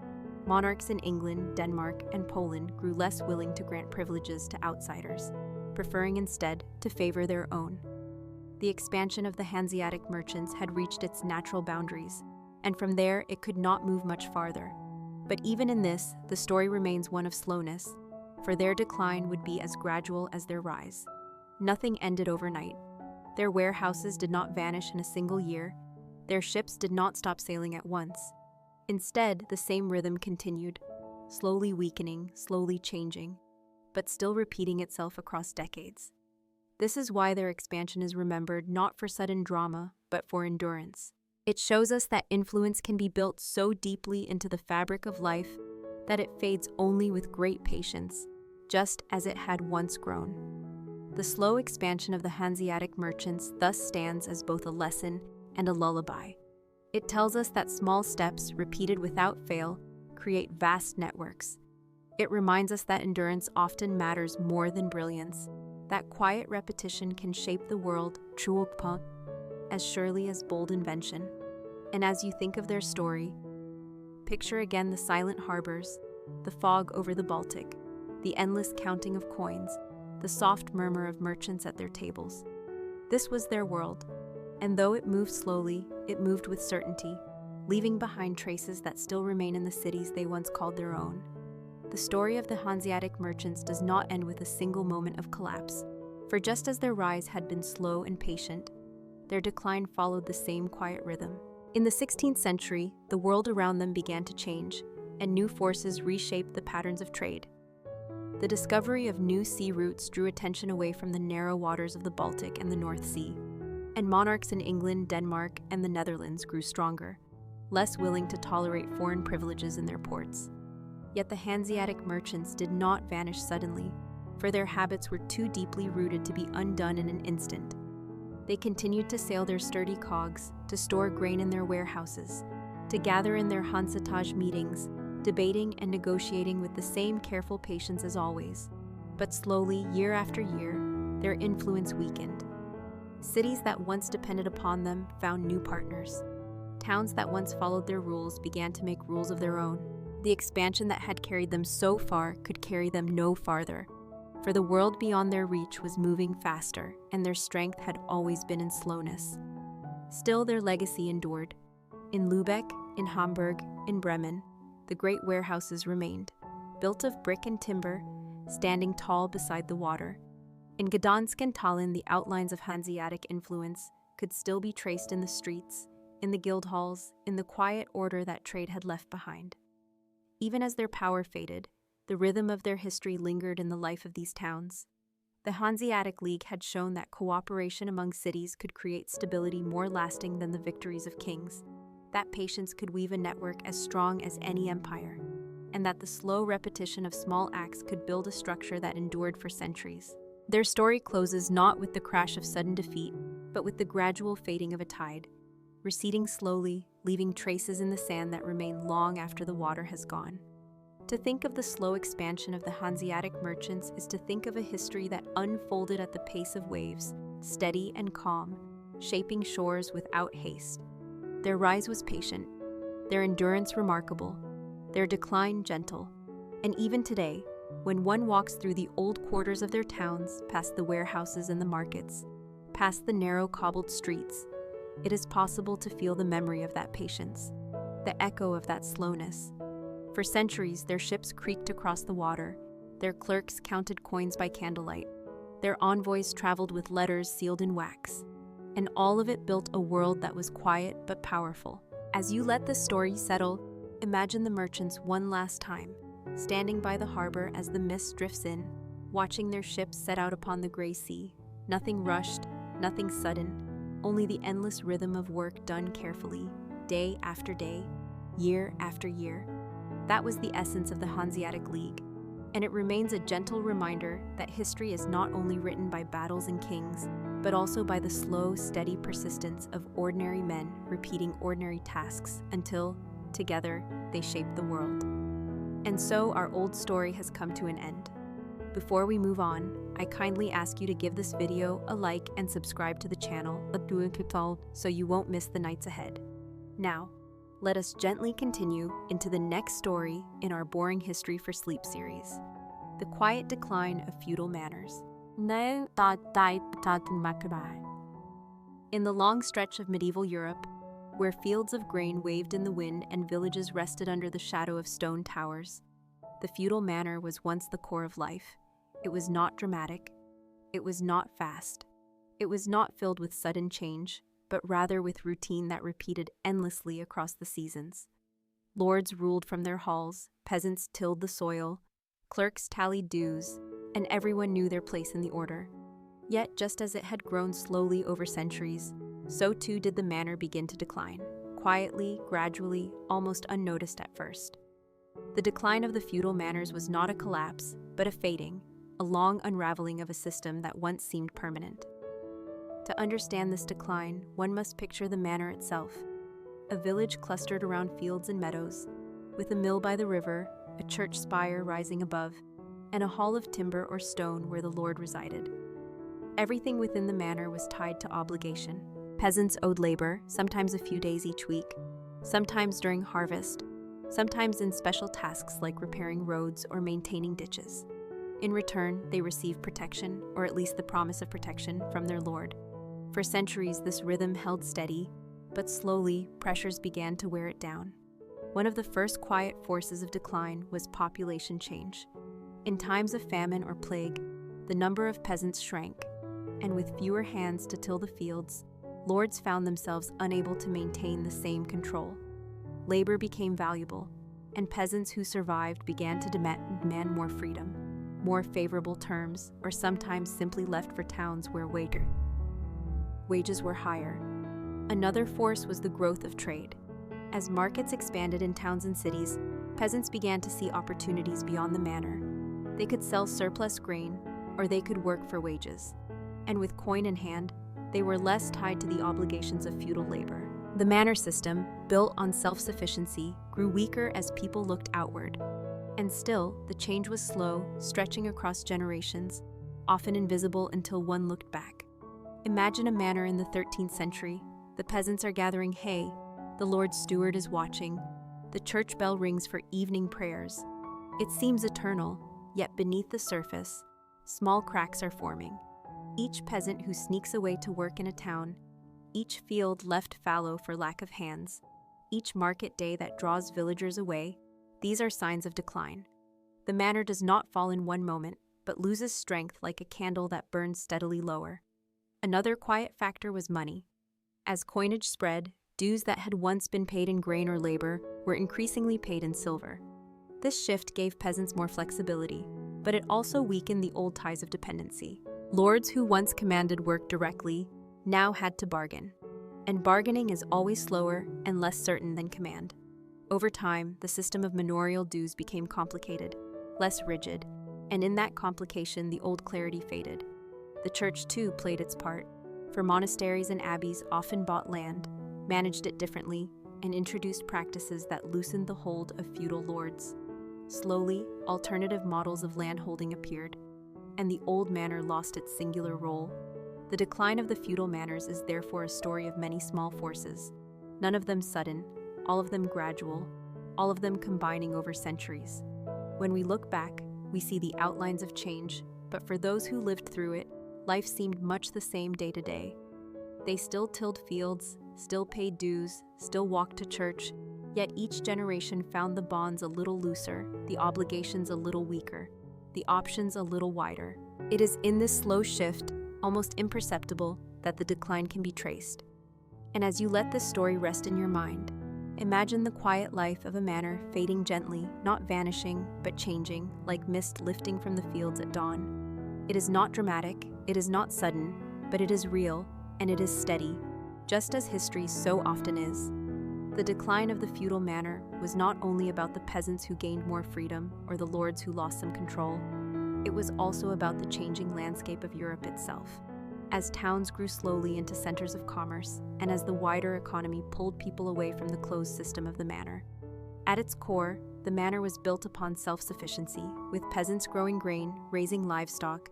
Monarchs in England, Denmark, and Poland grew less willing to grant privileges to outsiders, preferring instead to favor their own. The expansion of the Hanseatic merchants had reached its natural boundaries, and from there it could not move much farther. But even in this, the story remains one of slowness, for their decline would be as gradual as their rise. Nothing ended overnight. Their warehouses did not vanish in a single year. Their ships did not stop sailing at once. Instead, the same rhythm continued, slowly weakening, slowly changing, but still repeating itself across decades. This is why their expansion is remembered not for sudden drama, but for endurance. It shows us that influence can be built so deeply into the fabric of life that it fades only with great patience, just as it had once grown. The slow expansion of the Hanseatic merchants thus stands as both a lesson and a lullaby. It tells us that small steps, repeated without fail, create vast networks. It reminds us that endurance often matters more than brilliance, that quiet repetition can shape the world as surely as bold invention. And as you think of their story, picture again the silent harbors, the fog over the Baltic, the endless counting of coins, the soft murmur of merchants at their tables. This was their world, and though it moved slowly, it moved with certainty, leaving behind traces that still remain in the cities they once called their own. The story of the Hanseatic merchants does not end with a single moment of collapse, for just as their rise had been slow and patient, their decline followed the same quiet rhythm. In the 16th century, the world around them began to change, and new forces reshaped the patterns of trade. The discovery of new sea routes drew attention away from the narrow waters of the Baltic and the North Sea, and monarchs in England, Denmark, and the Netherlands grew stronger, less willing to tolerate foreign privileges in their ports. Yet the Hanseatic merchants did not vanish suddenly, for their habits were too deeply rooted to be undone in an instant. They continued to sail their sturdy cogs, to store grain in their warehouses, to gather in their Hansatage meetings, debating and negotiating with the same careful patience as always. But slowly, year after year, their influence weakened. Cities that once depended upon them found new partners. Towns that once followed their rules began to make rules of their own. The expansion that had carried them so far could carry them no farther, for the world beyond their reach was moving faster, and their strength had always been in slowness. Still, their legacy endured. In Lübeck, in Hamburg, in Bremen, the great warehouses remained, built of brick and timber, standing tall beside the water. In Gdansk and Tallinn, the outlines of Hanseatic influence could still be traced in the streets, in the guild halls, in the quiet order that trade had left behind. Even as their power faded, the rhythm of their history lingered in the life of these towns. The Hanseatic League had shown that cooperation among cities could create stability more lasting than the victories of kings, that patience could weave a network as strong as any empire, and that the slow repetition of small acts could build a structure that endured for centuries. Their story closes not with the crash of sudden defeat, but with the gradual fading of a tide, receding slowly, leaving traces in the sand that remain long after the water has gone. To think of the slow expansion of the Hanseatic merchants is to think of a history that unfolded at the pace of waves, steady and calm, shaping shores without haste. Their rise was patient, their endurance remarkable, their decline gentle, and even today, when one walks through the old quarters of their towns, past the warehouses and the markets, past the narrow cobbled streets, it is possible to feel the memory of that patience, the echo of that slowness. For centuries, their ships creaked across the water, their clerks counted coins by candlelight, their envoys traveled with letters sealed in wax, and all of it built a world that was quiet but powerful. As you let the story settle, imagine the merchants one last time, standing by the harbor as the mist drifts in, watching their ships set out upon the gray sea. Nothing rushed, nothing sudden, only the endless rhythm of work done carefully, day after day, year after year. That was the essence of the Hanseatic League, and it remains a gentle reminder that history is not only written by battles and kings, but also by the slow, steady persistence of ordinary men repeating ordinary tasks until, together, they shape the world. And so our old story has come to an end. Before we move on, I kindly ask you to give this video a like and subscribe to the channel so you won't miss the nights ahead. Now, let us gently continue into the next story in our Boring History for Sleep series, The Quiet Decline of Feudal Manners. In the long stretch of medieval Europe, where fields of grain waved in the wind and villages rested under the shadow of stone towers, the feudal manor was once the core of life. It was not dramatic. It was not fast. It was not filled with sudden change, but rather with routine that repeated endlessly across the seasons. Lords ruled from their halls, peasants tilled the soil, clerks tallied dues, and everyone knew their place in the order. Yet, just as it had grown slowly over centuries, so too did the manor begin to decline, quietly, gradually, almost unnoticed at first. The decline of the feudal manors was not a collapse, but a fading, a long unraveling of a system that once seemed permanent. To understand this decline, one must picture the manor itself, a village clustered around fields and meadows, with a mill by the river, a church spire rising above, and a hall of timber or stone where the lord resided. Everything within the manor was tied to obligation. Peasants owed labor, sometimes a few days each week, sometimes during harvest, sometimes in special tasks like repairing roads or maintaining ditches. In return, they received protection, or at least the promise of protection, from their lord. For centuries, this rhythm held steady, but slowly, pressures began to wear it down. One of the first quiet forces of decline was population change. In times of famine or plague, the number of peasants shrank, and with fewer hands to till the fields, lords found themselves unable to maintain the same control. Labor became valuable, and peasants who survived began to demand more freedom, more favorable terms, or sometimes simply left for towns where wages were higher. Another force was the growth of trade. As markets expanded in towns and cities, peasants began to see opportunities beyond the manor. They could sell surplus grain, or they could work for wages. And with coin in hand, they were less tied to the obligations of feudal labor. The manor system, built on self-sufficiency, grew weaker as people looked outward. And still, the change was slow, stretching across generations, often invisible until one looked back. Imagine a manor in the 13th century. The peasants are gathering hay, the Lord's steward is watching, the church bell rings for evening prayers. It seems eternal, yet beneath the surface, small cracks are forming. Each peasant who sneaks away to work in a town, each field left fallow for lack of hands, each market day that draws villagers away, these are signs of decline. The manor does not fall in one moment, but loses strength like a candle that burns steadily lower. Another quiet factor was money. As coinage spread, dues that had once been paid in grain or labor were increasingly paid in silver. This shift gave peasants more flexibility, but it also weakened the old ties of dependency. Lords who once commanded work directly now had to bargain. And bargaining is always slower and less certain than command. Over time, the system of manorial dues became complicated, less rigid, and in that complication, the old clarity faded. The church, too, played its part, for monasteries and abbeys often bought land, managed it differently, and introduced practices that loosened the hold of feudal lords. Slowly, alternative models of landholding appeared, and the old manor lost its singular role. The decline of the feudal manors is therefore a story of many small forces, none of them sudden, all of them gradual, all of them combining over centuries. When we look back, we see the outlines of change, but for those who lived through it, life seemed much the same day to day. They still tilled fields, still paid dues, still walked to church, yet each generation found the bonds a little looser, the obligations a little weaker, the options a little wider. It is in this slow shift, almost imperceptible, that the decline can be traced. And as you let this story rest in your mind, imagine the quiet life of a manor fading gently, not vanishing, but changing, like mist lifting from the fields at dawn. It is not dramatic, it is not sudden, but it is real, and it is steady, just as history so often is. The decline of the feudal manor was not only about the peasants who gained more freedom or the lords who lost some control. It was also about the changing landscape of Europe itself. As towns grew slowly into centers of commerce, and as the wider economy pulled people away from the closed system of the manor. At its core, the manor was built upon self-sufficiency, with peasants growing grain, raising livestock,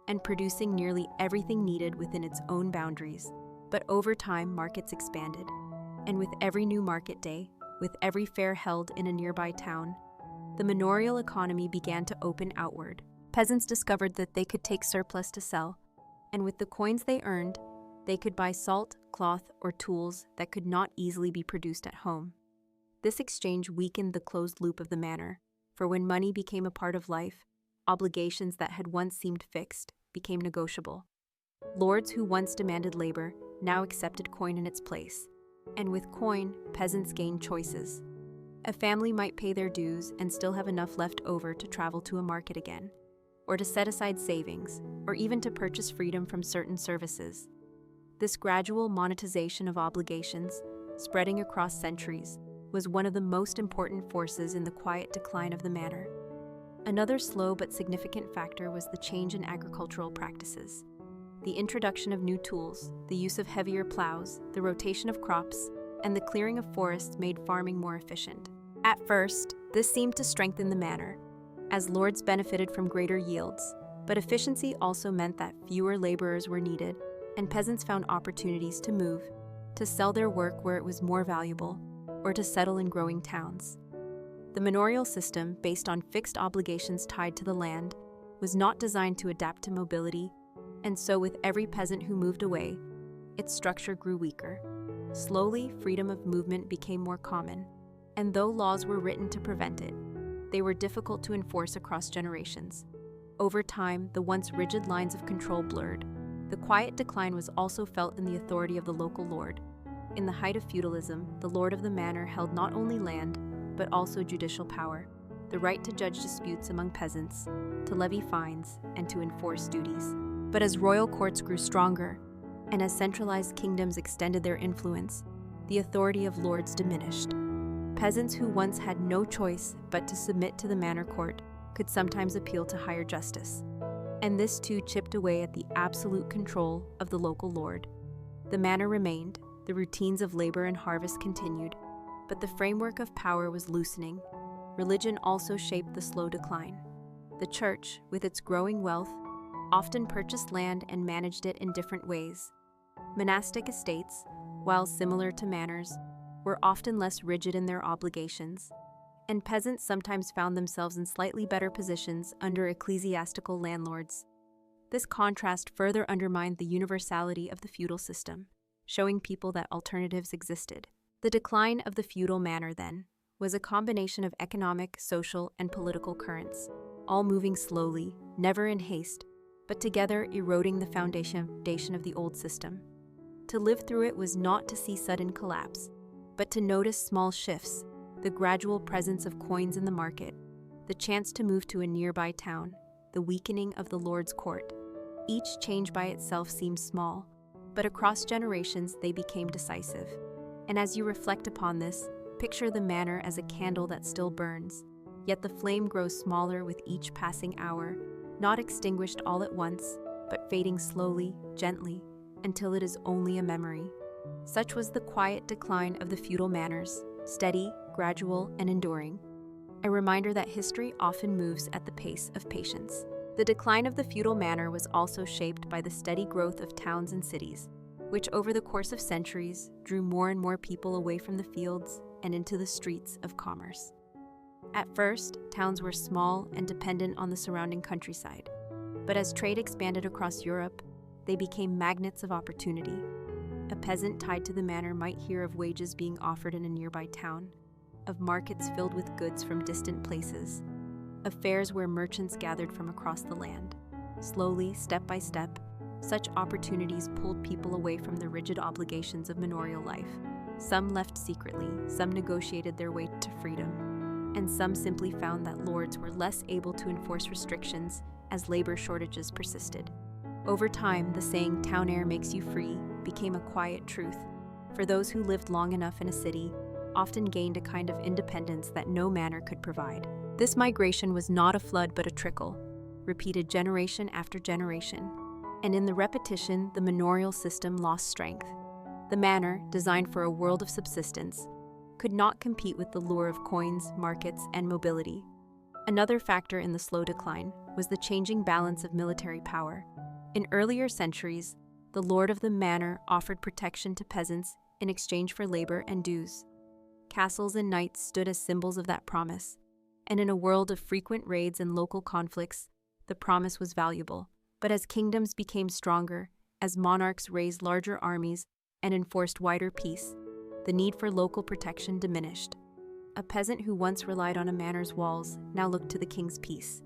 and producing nearly everything needed within its own boundaries. But over time, markets expanded. And with every new market day, with every fair held in a nearby town, the manorial economy began to open outward. Peasants discovered that they could take surplus to sell, and with the coins they earned, they could buy salt, cloth, or tools that could not easily be produced at home. This exchange weakened the closed loop of the manor, for when money became a part of life, obligations that had once seemed fixed became negotiable. Lords who once demanded labor now accepted coin in its place, and with coin, peasants gained choices. A family might pay their dues and still have enough left over to travel to a market again, or to set aside savings, or even to purchase freedom from certain services. This gradual monetization of obligations, spreading across centuries, was one of the most important forces in the quiet decline of the manor. Another slow but significant factor was the change in agricultural practices. The introduction of new tools, the use of heavier plows, the rotation of crops, and the clearing of forests made farming more efficient. At first, this seemed to strengthen the manor, as lords benefited from greater yields, but efficiency also meant that fewer laborers were needed, and peasants found opportunities to move, to sell their work where it was more valuable, or to settle in growing towns. The manorial system, based on fixed obligations tied to the land, was not designed to adapt to mobility, and so with every peasant who moved away, its structure grew weaker. Slowly, freedom of movement became more common, and though laws were written to prevent it, they were difficult to enforce across generations. Over time, the once rigid lines of control blurred. The quiet decline was also felt in the authority of the local lord. In the height of feudalism, the lord of the manor held not only land, but also judicial power, the right to judge disputes among peasants, to levy fines, and to enforce duties. But as royal courts grew stronger, and as centralized kingdoms extended their influence, the authority of lords diminished. Peasants who once had no choice but to submit to the manor court could sometimes appeal to higher justice. And this too chipped away at the absolute control of the local lord. The manor remained, The routines of labor and harvest continued, but the framework of power was loosening. Religion also shaped the slow decline. The church, with its growing wealth, often purchased land and managed it in different ways. Monastic estates, while similar to manors, were often less rigid in their obligations, and peasants sometimes found themselves in slightly better positions under ecclesiastical landlords. This contrast further undermined the universality of the feudal system, showing people that alternatives existed. The decline of the feudal manor, then, was a combination of economic, social, and political currents, all moving slowly, never in haste, but together eroding the foundation of the old system. To live through it was not to see sudden collapse, but to notice small shifts, the gradual presence of coins in the market, the chance to move to a nearby town, the weakening of the Lord's court. Each change by itself seemed small, but across generations they became decisive. And as you reflect upon this, picture the manor as a candle that still burns, yet the flame grows smaller with each passing hour, not extinguished all at once, but fading slowly, gently, until it is only a memory. Such was the quiet decline of the feudal manors, steady, gradual, and enduring. A reminder that history often moves at the pace of patience. The decline of the feudal manor was also shaped by the steady growth of towns and cities, which over the course of centuries drew more and more people away from the fields and into the streets of commerce. At first, towns were small and dependent on the surrounding countryside, but as trade expanded across Europe, they became magnets of opportunity. A peasant tied to the manor might hear of wages being offered in a nearby town, of markets filled with goods from distant places, of fairs where merchants gathered from across the land. Slowly, step by step, such opportunities pulled people away from the rigid obligations of manorial life. Some left secretly, some negotiated their way to freedom, and some simply found that lords were less able to enforce restrictions as labor shortages persisted. Over time, the saying, "town air makes you free," became a quiet truth, for those who lived long enough in a city often gained a kind of independence that no manor could provide. This migration was not a flood but a trickle, repeated generation after generation, and in the repetition, the manorial system lost strength. The manor, designed for a world of subsistence, could not compete with the lure of coins, markets, and mobility. Another factor in the slow decline was the changing balance of military power. In earlier centuries, the lord of the manor offered protection to peasants in exchange for labor and dues. Castles and knights stood as symbols of that promise, and in a world of frequent raids and local conflicts, the promise was valuable. But as kingdoms became stronger, as monarchs raised larger armies and enforced wider peace, the need for local protection diminished. A peasant who once relied on a manor's walls now looked to the king's peace,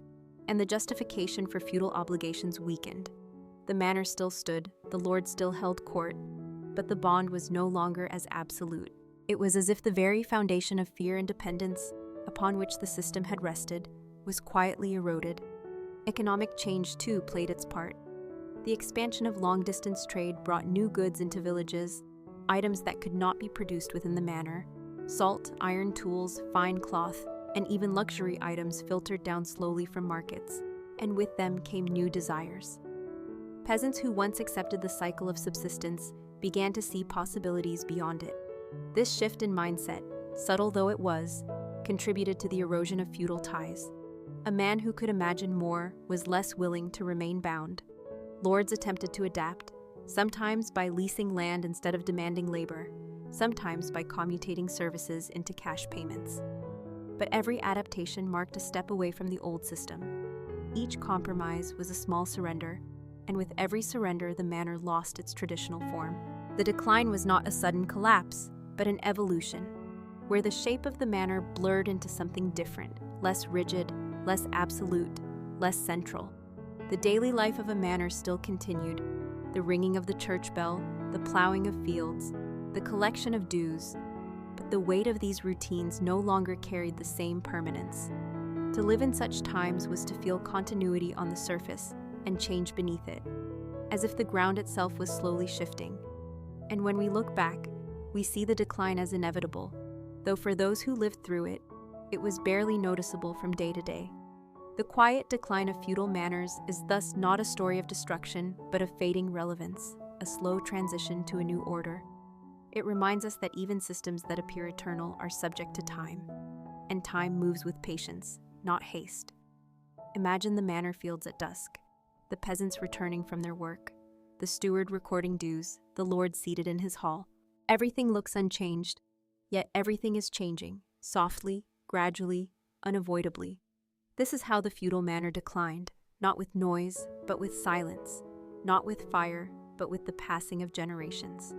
and the justification for feudal obligations weakened. The manor still stood, the lord still held court, but the bond was no longer as absolute. It was as if the very foundation of fear and dependence, upon which the system had rested, was quietly eroded. Economic change, too, played its part. The expansion of long-distance trade brought new goods into villages, items that could not be produced within the manor. Salt, iron tools, fine cloth, and even luxury items filtered down slowly from markets, and with them came new desires. Peasants who once accepted the cycle of subsistence began to see possibilities beyond it. This shift in mindset, subtle though it was, contributed to the erosion of feudal ties. A man who could imagine more was less willing to remain bound. Lords attempted to adapt, sometimes by leasing land instead of demanding labor, sometimes by commutating services into cash payments. But every adaptation marked a step away from the old system. Each compromise was a small surrender, and with every surrender the manor lost its traditional form. The decline was not a sudden collapse, but an evolution, where the shape of the manor blurred into something different, less rigid, less absolute, less central. The daily life of a manor still continued, the ringing of the church bell, the plowing of fields, the collection of dues, but the weight of these routines no longer carried the same permanence. To live in such times was to feel continuity on the surface and change beneath it, as if the ground itself was slowly shifting. And when we look back, we see the decline as inevitable, though for those who lived through it, it was barely noticeable from day to day. The quiet decline of feudal manors is thus not a story of destruction, but of fading relevance, a slow transition to a new order. It reminds us that even systems that appear eternal are subject to time, and time moves with patience, not haste. Imagine the manor fields at dusk, the peasants returning from their work, the steward recording dues, the lord seated in his hall. Everything looks unchanged, yet everything is changing, softly, gradually, unavoidably. This is how the feudal manor declined, not with noise, but with silence, not with fire, but with the passing of generations.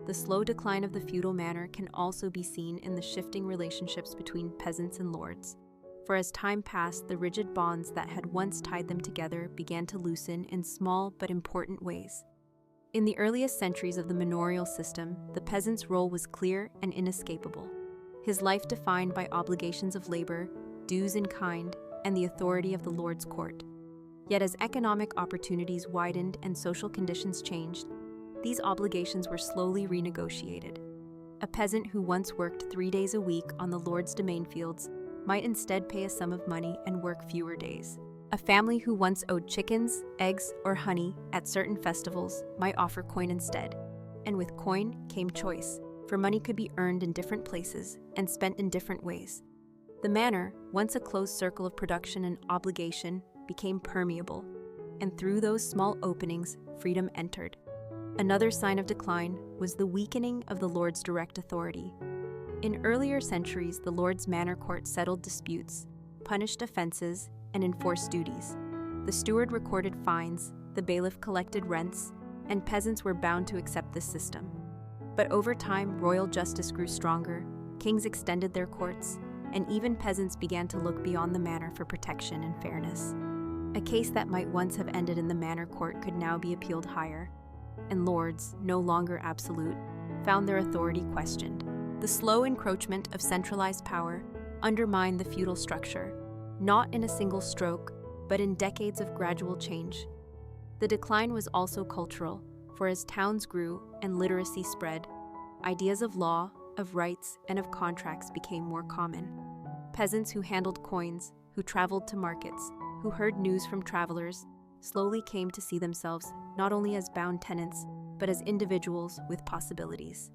The slow decline of the feudal manor can also be seen in the shifting relationships between peasants and lords. For as time passed, the rigid bonds that had once tied them together began to loosen in small but important ways. In the earliest centuries of the manorial system, the peasant's role was clear and inescapable. His life defined by obligations of labor, dues in kind, and the authority of the lord's court. Yet as economic opportunities widened and social conditions changed, these obligations were slowly renegotiated. A peasant who once worked 3 days a week on the lord's domain fields might instead pay a sum of money and work fewer days. A family who once owed chickens, eggs, or honey at certain festivals might offer coin instead. And with coin came choice, for money could be earned in different places and spent in different ways. The manor, once a closed circle of production and obligation, became permeable, and through those small openings, freedom entered. Another sign of decline was the weakening of the lord's direct authority. In earlier centuries, the lord's manor court settled disputes, punished offenses, and enforced duties. The steward recorded fines, the bailiff collected rents, and peasants were bound to accept this system. But over time, royal justice grew stronger, kings extended their courts, and even peasants began to look beyond the manor for protection and fairness. A case that might once have ended in the manor court could now be appealed higher, and lords, no longer absolute, found their authority questioned. The slow encroachment of centralized power undermined the feudal structure, not in a single stroke, but in decades of gradual change. The decline was also cultural, for as towns grew and literacy spread, ideas of law, of rights, and of contracts became more common. Peasants who handled coins, who traveled to markets, who heard news from travelers, slowly came to see themselves not only as bound tenants, but as individuals with possibilities.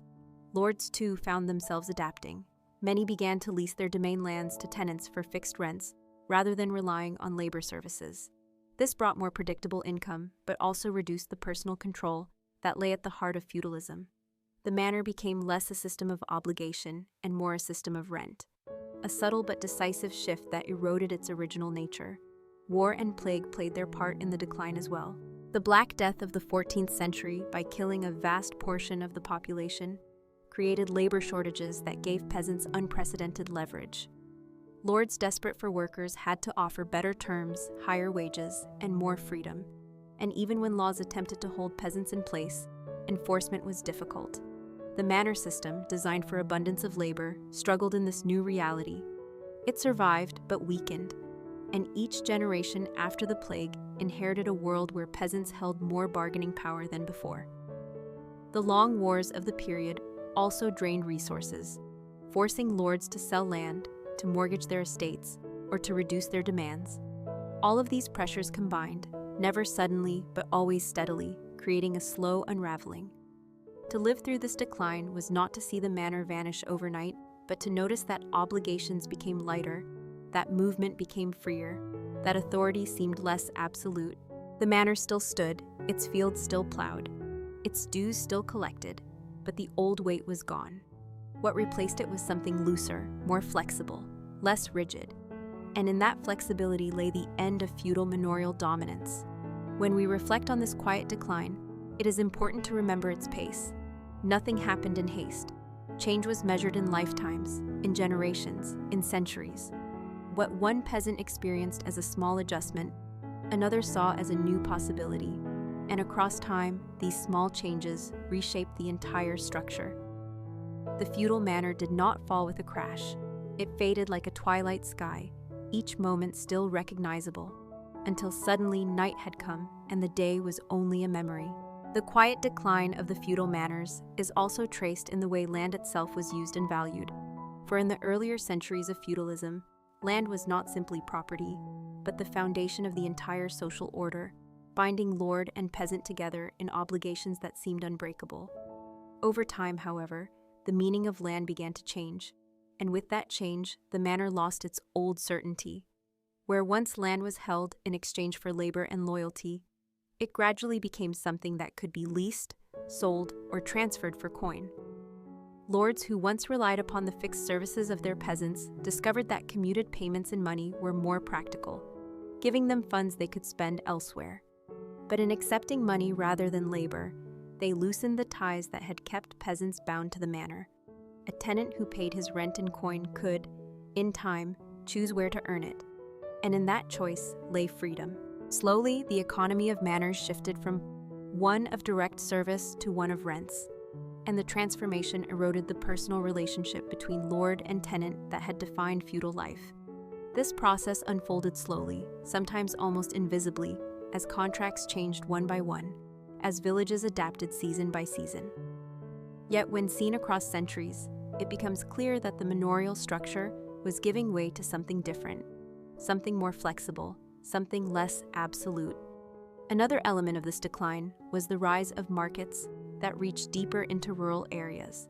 Lords, too, found themselves adapting. Many began to lease their domain lands to tenants for fixed rents, rather than relying on labor services. This brought more predictable income, but also reduced the personal control that lay at the heart of feudalism. The manor became less a system of obligation and more a system of rent, a subtle but decisive shift that eroded its original nature. War and plague played their part in the decline as well. The Black Death of the 14th century, by killing a vast portion of the population, created labor shortages that gave peasants unprecedented leverage. Lords desperate for workers had to offer better terms, higher wages, and more freedom. And even when laws attempted to hold peasants in place, enforcement was difficult. The manor system, designed for abundance of labor, struggled in this new reality. It survived, but weakened, and each generation after the plague inherited a world where peasants held more bargaining power than before. The long wars of the period also drained resources, forcing lords to sell land, to mortgage their estates, or to reduce their demands. All of these pressures combined, never suddenly but always steadily, creating a slow unraveling. To live through this decline was not to see the manor vanish overnight, but to notice that obligations became lighter, that movement became freer, that authority seemed less absolute. The manor still stood, its fields still plowed, its dues still collected, but the old weight was gone. What replaced it was something looser, more flexible, less rigid. And in that flexibility lay the end of feudal manorial dominance. When we reflect on this quiet decline, it is important to remember its pace. Nothing happened in haste. Change was measured in lifetimes, in generations, in centuries. What one peasant experienced as a small adjustment, another saw as a new possibility. And across time, these small changes reshaped the entire structure. The feudal manor did not fall with a crash. It faded like a twilight sky, each moment still recognizable, until suddenly night had come and the day was only a memory. The quiet decline of the feudal manors is also traced in the way land itself was used and valued. For in the earlier centuries of feudalism, land was not simply property, but the foundation of the entire social order, binding lord and peasant together in obligations that seemed unbreakable. Over time, however, the meaning of land began to change, and with that change, the manor lost its old certainty. Where once land was held in exchange for labor and loyalty, it gradually became something that could be leased, sold, or transferred for coin. Lords who once relied upon the fixed services of their peasants discovered that commuted payments in money were more practical, giving them funds they could spend elsewhere. But in accepting money rather than labor, they loosened the ties that had kept peasants bound to the manor. A tenant who paid his rent in coin could, in time, choose where to earn it. And in that choice lay freedom. Slowly, the economy of manors shifted from one of direct service to one of rents, and the transformation eroded the personal relationship between lord and tenant that had defined feudal life. This process unfolded slowly, sometimes almost invisibly, as contracts changed one by one, as villages adapted season by season. Yet when seen across centuries, it becomes clear that the manorial structure was giving way to something different, something more flexible, something less absolute. Another element of this decline was the rise of markets that reached deeper into rural areas.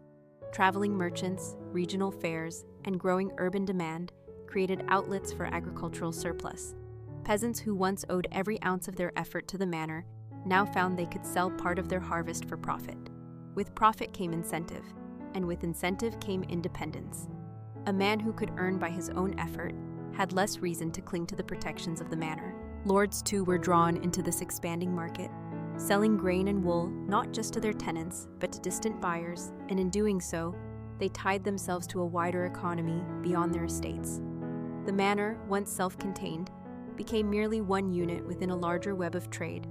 Traveling merchants, regional fairs, and growing urban demand created outlets for agricultural surplus. Peasants who once owed every ounce of their effort to the manor now found they could sell part of their harvest for profit. With profit came incentive, and with incentive came independence. A man who could earn by his own effort had less reason to cling to the protections of the manor. Lords, too, were drawn into this expanding market, selling grain and wool not just to their tenants, but to distant buyers, and in doing so, they tied themselves to a wider economy beyond their estates. The manor, once self-contained, became merely one unit within a larger web of trade,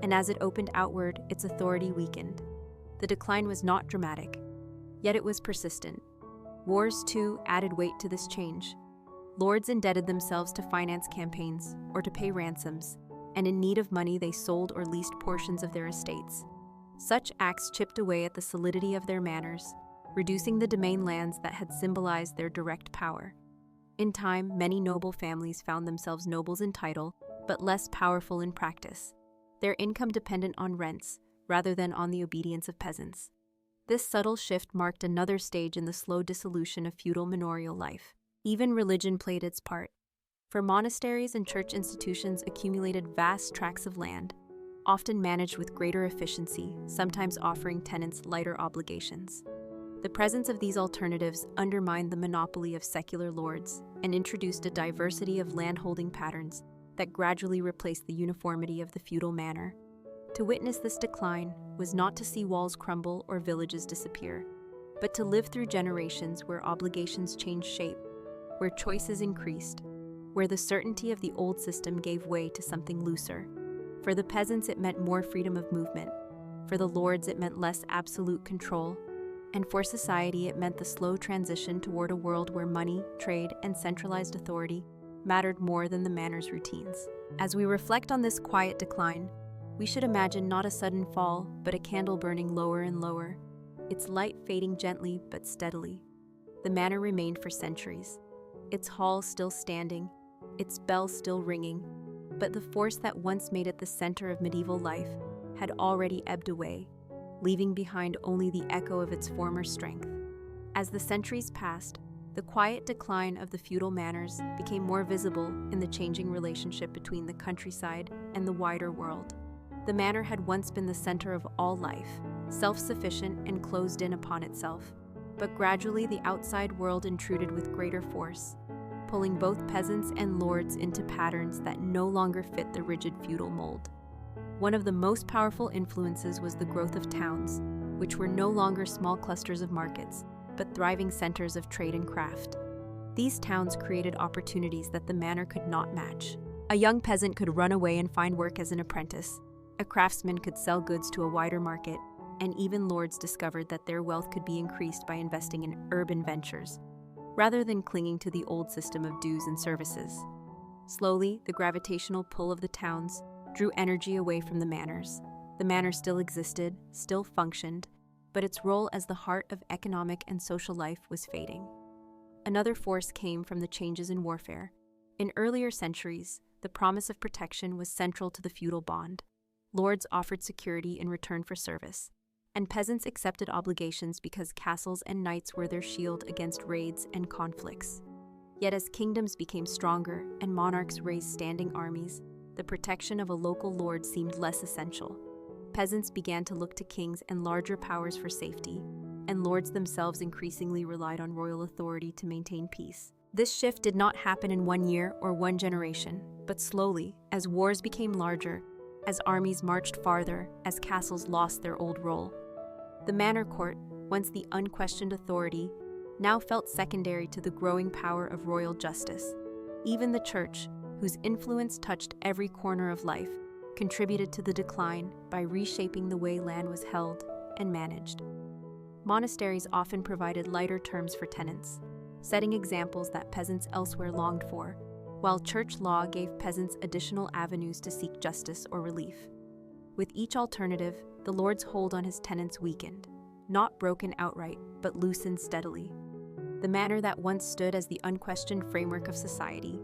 and as it opened outward, its authority weakened. The decline was not dramatic, yet it was persistent. Wars, too, added weight to this change. Lords indebted themselves to finance campaigns or to pay ransoms, and in need of money they sold or leased portions of their estates. Such acts chipped away at the solidity of their manors, reducing the domain lands that had symbolized their direct power. In time, many noble families found themselves nobles in title, but less powerful in practice, their income dependent on rents rather than on the obedience of peasants. This subtle shift marked another stage in the slow dissolution of feudal manorial life. Even religion played its part, for monasteries and church institutions accumulated vast tracts of land, often managed with greater efficiency, sometimes offering tenants lighter obligations. The presence of these alternatives undermined the monopoly of secular lords and introduced a diversity of landholding patterns that gradually replaced the uniformity of the feudal manor. To witness this decline was not to see walls crumble or villages disappear, but to live through generations where obligations changed shape, where choices increased, where the certainty of the old system gave way to something looser. For the peasants, it meant more freedom of movement. For the lords, it meant less absolute control. And for society, it meant the slow transition toward a world where money, trade, and centralized authority mattered more than the manor's routines. As we reflect on this quiet decline, we should imagine not a sudden fall, but a candle burning lower and lower, its light fading gently but steadily. The manor remained for centuries, its halls still standing, its bells still ringing, but the force that once made it the center of medieval life had already ebbed away, leaving behind only the echo of its former strength. As the centuries passed, the quiet decline of the feudal manors became more visible in the changing relationship between the countryside and the wider world. The manor had once been the center of all life, self-sufficient and closed in upon itself, but gradually the outside world intruded with greater force, pulling both peasants and lords into patterns that no longer fit the rigid feudal mold. One of the most powerful influences was the growth of towns, which were no longer small clusters of markets, but thriving centers of trade and craft. These towns created opportunities that the manor could not match. A young peasant could run away and find work as an apprentice. A craftsman could sell goods to a wider market, and even lords discovered that their wealth could be increased by investing in urban ventures, rather than clinging to the old system of dues and services. Slowly, the gravitational pull of the towns drew energy away from the manors. The manor still existed, still functioned, but its role as the heart of economic and social life was fading. Another force came from the changes in warfare. In earlier centuries, the promise of protection was central to the feudal bond. Lords offered security in return for service, and peasants accepted obligations because castles and knights were their shield against raids and conflicts. Yet as kingdoms became stronger and monarchs raised standing armies, the protection of a local lord seemed less essential. Peasants began to look to kings and larger powers for safety, and lords themselves increasingly relied on royal authority to maintain peace. This shift did not happen in 1 year or 1 generation, but slowly, as wars became larger, as armies marched farther, as castles lost their old role. The manor court, once the unquestioned authority, now felt secondary to the growing power of royal justice. Even the church, whose influence touched every corner of life, contributed to the decline by reshaping the way land was held and managed. Monasteries often provided lighter terms for tenants, setting examples that peasants elsewhere longed for, while church law gave peasants additional avenues to seek justice or relief. With each alternative, the lord's hold on his tenants weakened, not broken outright, but loosened steadily. The manor that once stood as the unquestioned framework of society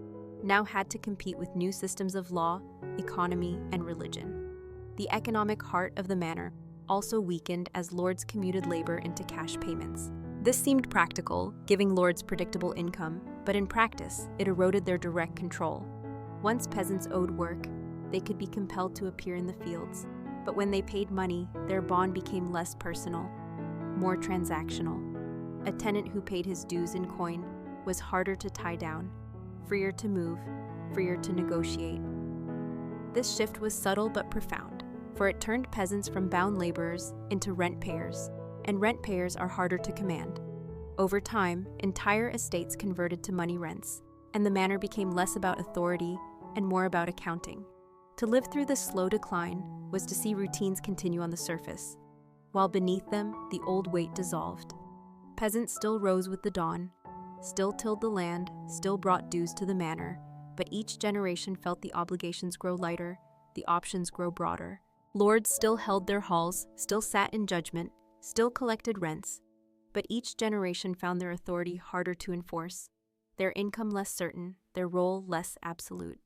now had to compete with new systems of law, economy, and religion. The economic heart of the manor also weakened as lords commuted labor into cash payments. This seemed practical, giving lords predictable income, but in practice, it eroded their direct control. Once peasants owed work, they could be compelled to appear in the fields, but when they paid money, their bond became less personal, more transactional. A tenant who paid his dues in coin was harder to tie down, freer to move, freer to negotiate. This shift was subtle but profound, for it turned peasants from bound laborers into rent payers, and rent payers are harder to command. Over time, entire estates converted to money rents, and the manor became less about authority and more about accounting. To live through this slow decline was to see routines continue on the surface, while beneath them, the old weight dissolved. Peasants still rose with the dawn, still tilled the land, still brought dues to the manor, but each generation felt the obligations grow lighter, the options grow broader. Lords still held their halls, still sat in judgment, still collected rents, but each generation found their authority harder to enforce, their income less certain, their role less absolute.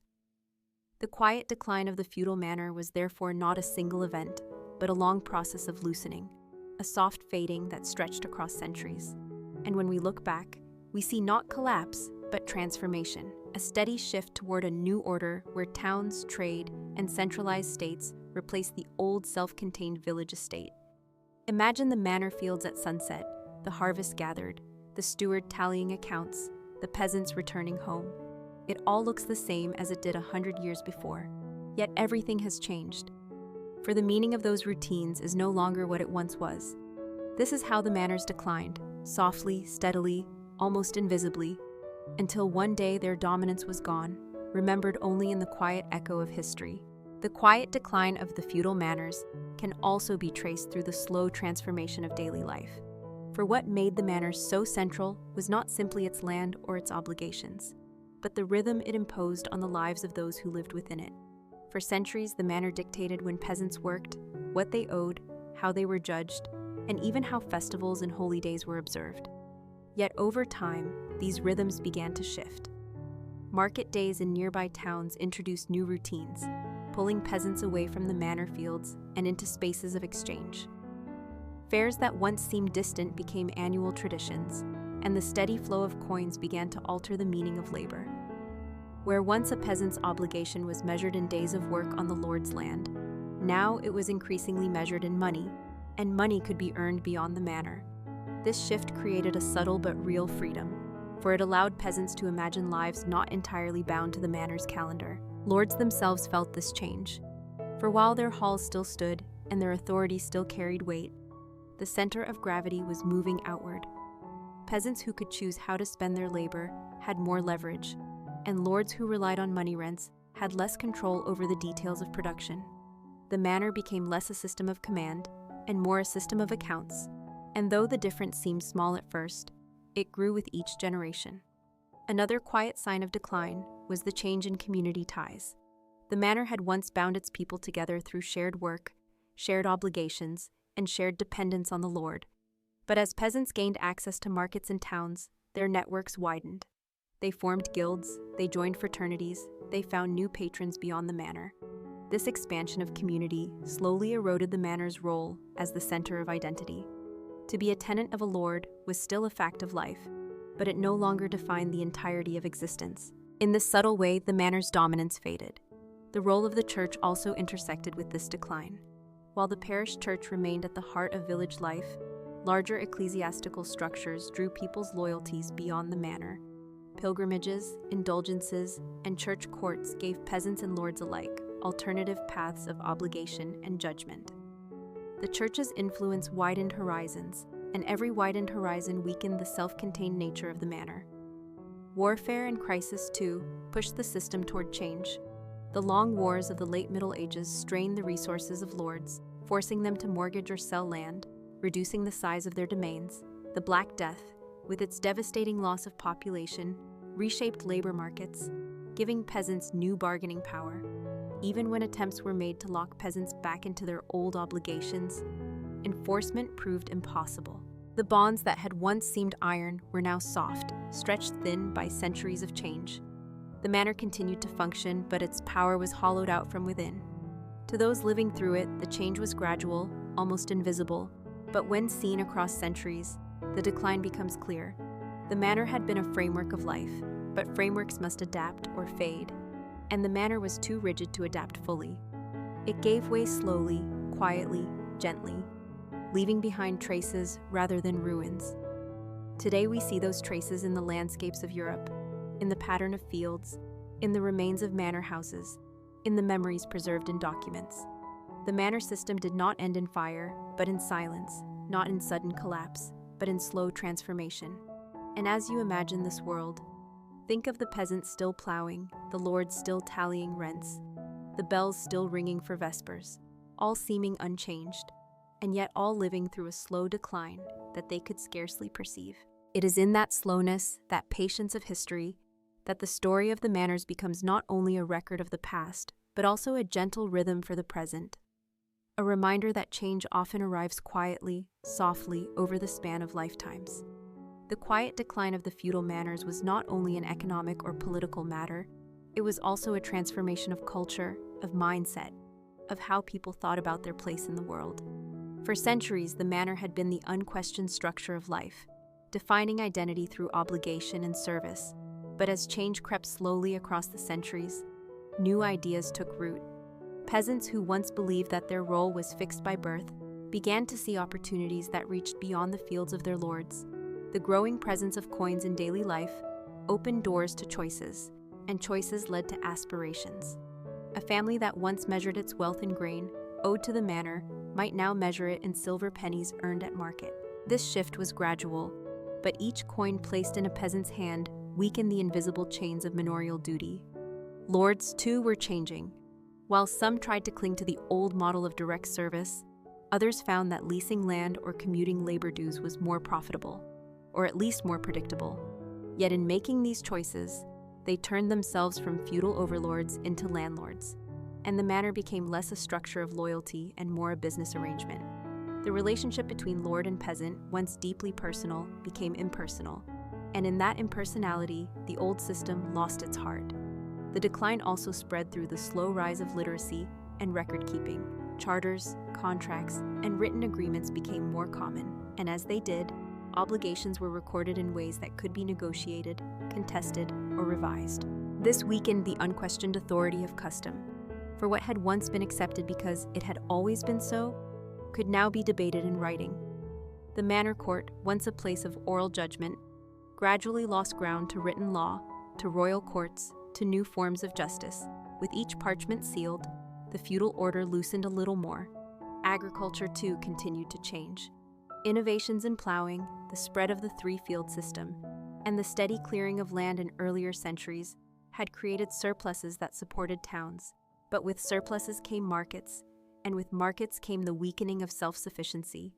The quiet decline of the feudal manor was therefore not a single event, but a long process of loosening, a soft fading that stretched across centuries. And when we look back, we see not collapse, but transformation, a steady shift toward a new order where towns, trade, and centralized states replaced the old self-contained village estate. Imagine the manor fields at sunset, the harvest gathered, the steward tallying accounts, the peasants returning home. It all looks the same as it did 100 years before, yet everything has changed. For the meaning of those routines is no longer what it once was. This is how the manors declined, softly, steadily, almost invisibly, until one day their dominance was gone, remembered only in the quiet echo of history. The quiet decline of the feudal manors can also be traced through the slow transformation of daily life. For what made the manors so central was not simply its land or its obligations, but the rhythm it imposed on the lives of those who lived within it. For centuries, the manor dictated when peasants worked, what they owed, how they were judged, and even how festivals and holy days were observed. Yet over time, these rhythms began to shift. Market days in nearby towns introduced new routines, pulling peasants away from the manor fields and into spaces of exchange. Fairs that once seemed distant became annual traditions, and the steady flow of coins began to alter the meaning of labor. Where once a peasant's obligation was measured in days of work on the lord's land, now it was increasingly measured in money, and money could be earned beyond the manor. This shift created a subtle but real freedom, for it allowed peasants to imagine lives not entirely bound to the manor's calendar. Lords themselves felt this change, for while their halls still stood and their authority still carried weight, the center of gravity was moving outward. Peasants who could choose how to spend their labor had more leverage, and lords who relied on money rents had less control over the details of production. The manor became less a system of command and more a system of accounts, and though the difference seemed small at first, it grew with each generation. Another quiet sign of decline was the change in community ties. The manor had once bound its people together through shared work, shared obligations, and shared dependence on the lord. But as peasants gained access to markets and towns, their networks widened. They formed guilds, they joined fraternities, they found new patrons beyond the manor. This expansion of community slowly eroded the manor's role as the center of identity. To be a tenant of a lord was still a fact of life, but it no longer defined the entirety of existence. In this subtle way, the manor's dominance faded. The role of the church also intersected with this decline. While the parish church remained at the heart of village life, larger ecclesiastical structures drew people's loyalties beyond the manor. Pilgrimages, indulgences, and church courts gave peasants and lords alike alternative paths of obligation and judgment. The church's influence widened horizons, and every widened horizon weakened the self-contained nature of the manor. Warfare and crisis, too, pushed the system toward change. The long wars of the late Middle Ages strained the resources of lords, forcing them to mortgage or sell land, reducing the size of their domains. The Black Death, with its devastating loss of population, reshaped labor markets, giving peasants new bargaining power. Even when attempts were made to lock peasants back into their old obligations, enforcement proved impossible. The bonds that had once seemed iron were now soft, stretched thin by centuries of change. The manor continued to function, but its power was hollowed out from within. To those living through it, the change was gradual, almost invisible, but when seen across centuries, the decline becomes clear. The manor had been a framework of life, but frameworks must adapt or fade, and the manor was too rigid to adapt fully. It gave way slowly, quietly, gently, leaving behind traces rather than ruins. Today we see those traces in the landscapes of Europe, in the pattern of fields, in the remains of manor houses, in the memories preserved in documents. The manor system did not end in fire, but in silence, not in sudden collapse, but in slow transformation. And as you imagine this world, think of the peasants still plowing, the lords still tallying rents, the bells still ringing for vespers, all seeming unchanged, and yet all living through a slow decline that they could scarcely perceive. It is in that slowness, that patience of history, that the story of the manors becomes not only a record of the past, but also a gentle rhythm for the present. A reminder that change often arrives quietly, softly, over the span of lifetimes. The quiet decline of the feudal manors was not only an economic or political matter, it was also a transformation of culture, of mindset, of how people thought about their place in the world. For centuries, the manor had been the unquestioned structure of life, defining identity through obligation and service. But as change crept slowly across the centuries, new ideas took root. Peasants who once believed that their role was fixed by birth began to see opportunities that reached beyond the fields of their lords. The growing presence of coins in daily life opened doors to choices, and choices led to aspirations. A family that once measured its wealth in grain, owed to the manor, might now measure it in silver pennies earned at market. This shift was gradual, but each coin placed in a peasant's hand weakened the invisible chains of manorial duty. Lords, too, were changing. While some tried to cling to the old model of direct service, others found that leasing land or commuting labor dues was more profitable, or at least more predictable. Yet in making these choices, they turned themselves from feudal overlords into landlords, and the manor became less a structure of loyalty and more a business arrangement. The relationship between lord and peasant, once deeply personal, became impersonal, and in that impersonality, the old system lost its heart. The decline also spread through the slow rise of literacy and record-keeping. Charters, contracts, and written agreements became more common, and as they did, obligations were recorded in ways that could be negotiated, contested, or revised. This weakened the unquestioned authority of custom, for what had once been accepted because it had always been so, could now be debated in writing. The manor court, once a place of oral judgment, gradually lost ground to written law, to royal courts, to new forms of justice. With each parchment sealed, the feudal order loosened a little more. Agriculture, too, continued to change. Innovations in plowing, the spread of the three-field system, and the steady clearing of land in earlier centuries had created surpluses that supported towns. But with surpluses came markets, and with markets came the weakening of self-sufficiency.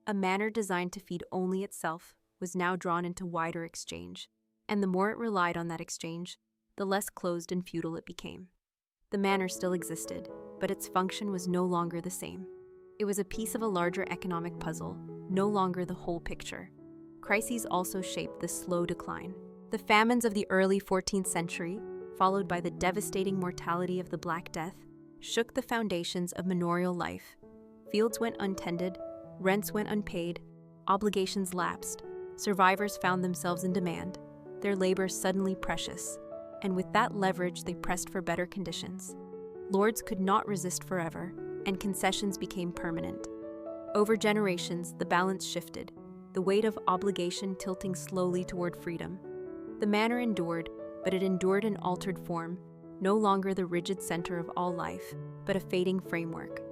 A manor designed to feed only itself was now drawn into wider exchange, and the more it relied on that exchange, the less closed and feudal it became. The manor still existed, but its function was no longer the same. It was a piece of a larger economic puzzle, no longer the whole picture. Crises also shaped this slow decline. The famines of the early 14th century, followed by the devastating mortality of the Black Death, shook the foundations of manorial life. Fields went untended, rents went unpaid, obligations lapsed, survivors found themselves in demand, their labor suddenly precious, and with that leverage they pressed for better conditions. Lords could not resist forever, and concessions became permanent. Over generations, the balance shifted, the weight of obligation tilting slowly toward freedom. The manor endured, but it endured in altered form, no longer the rigid center of all life, but a fading framework.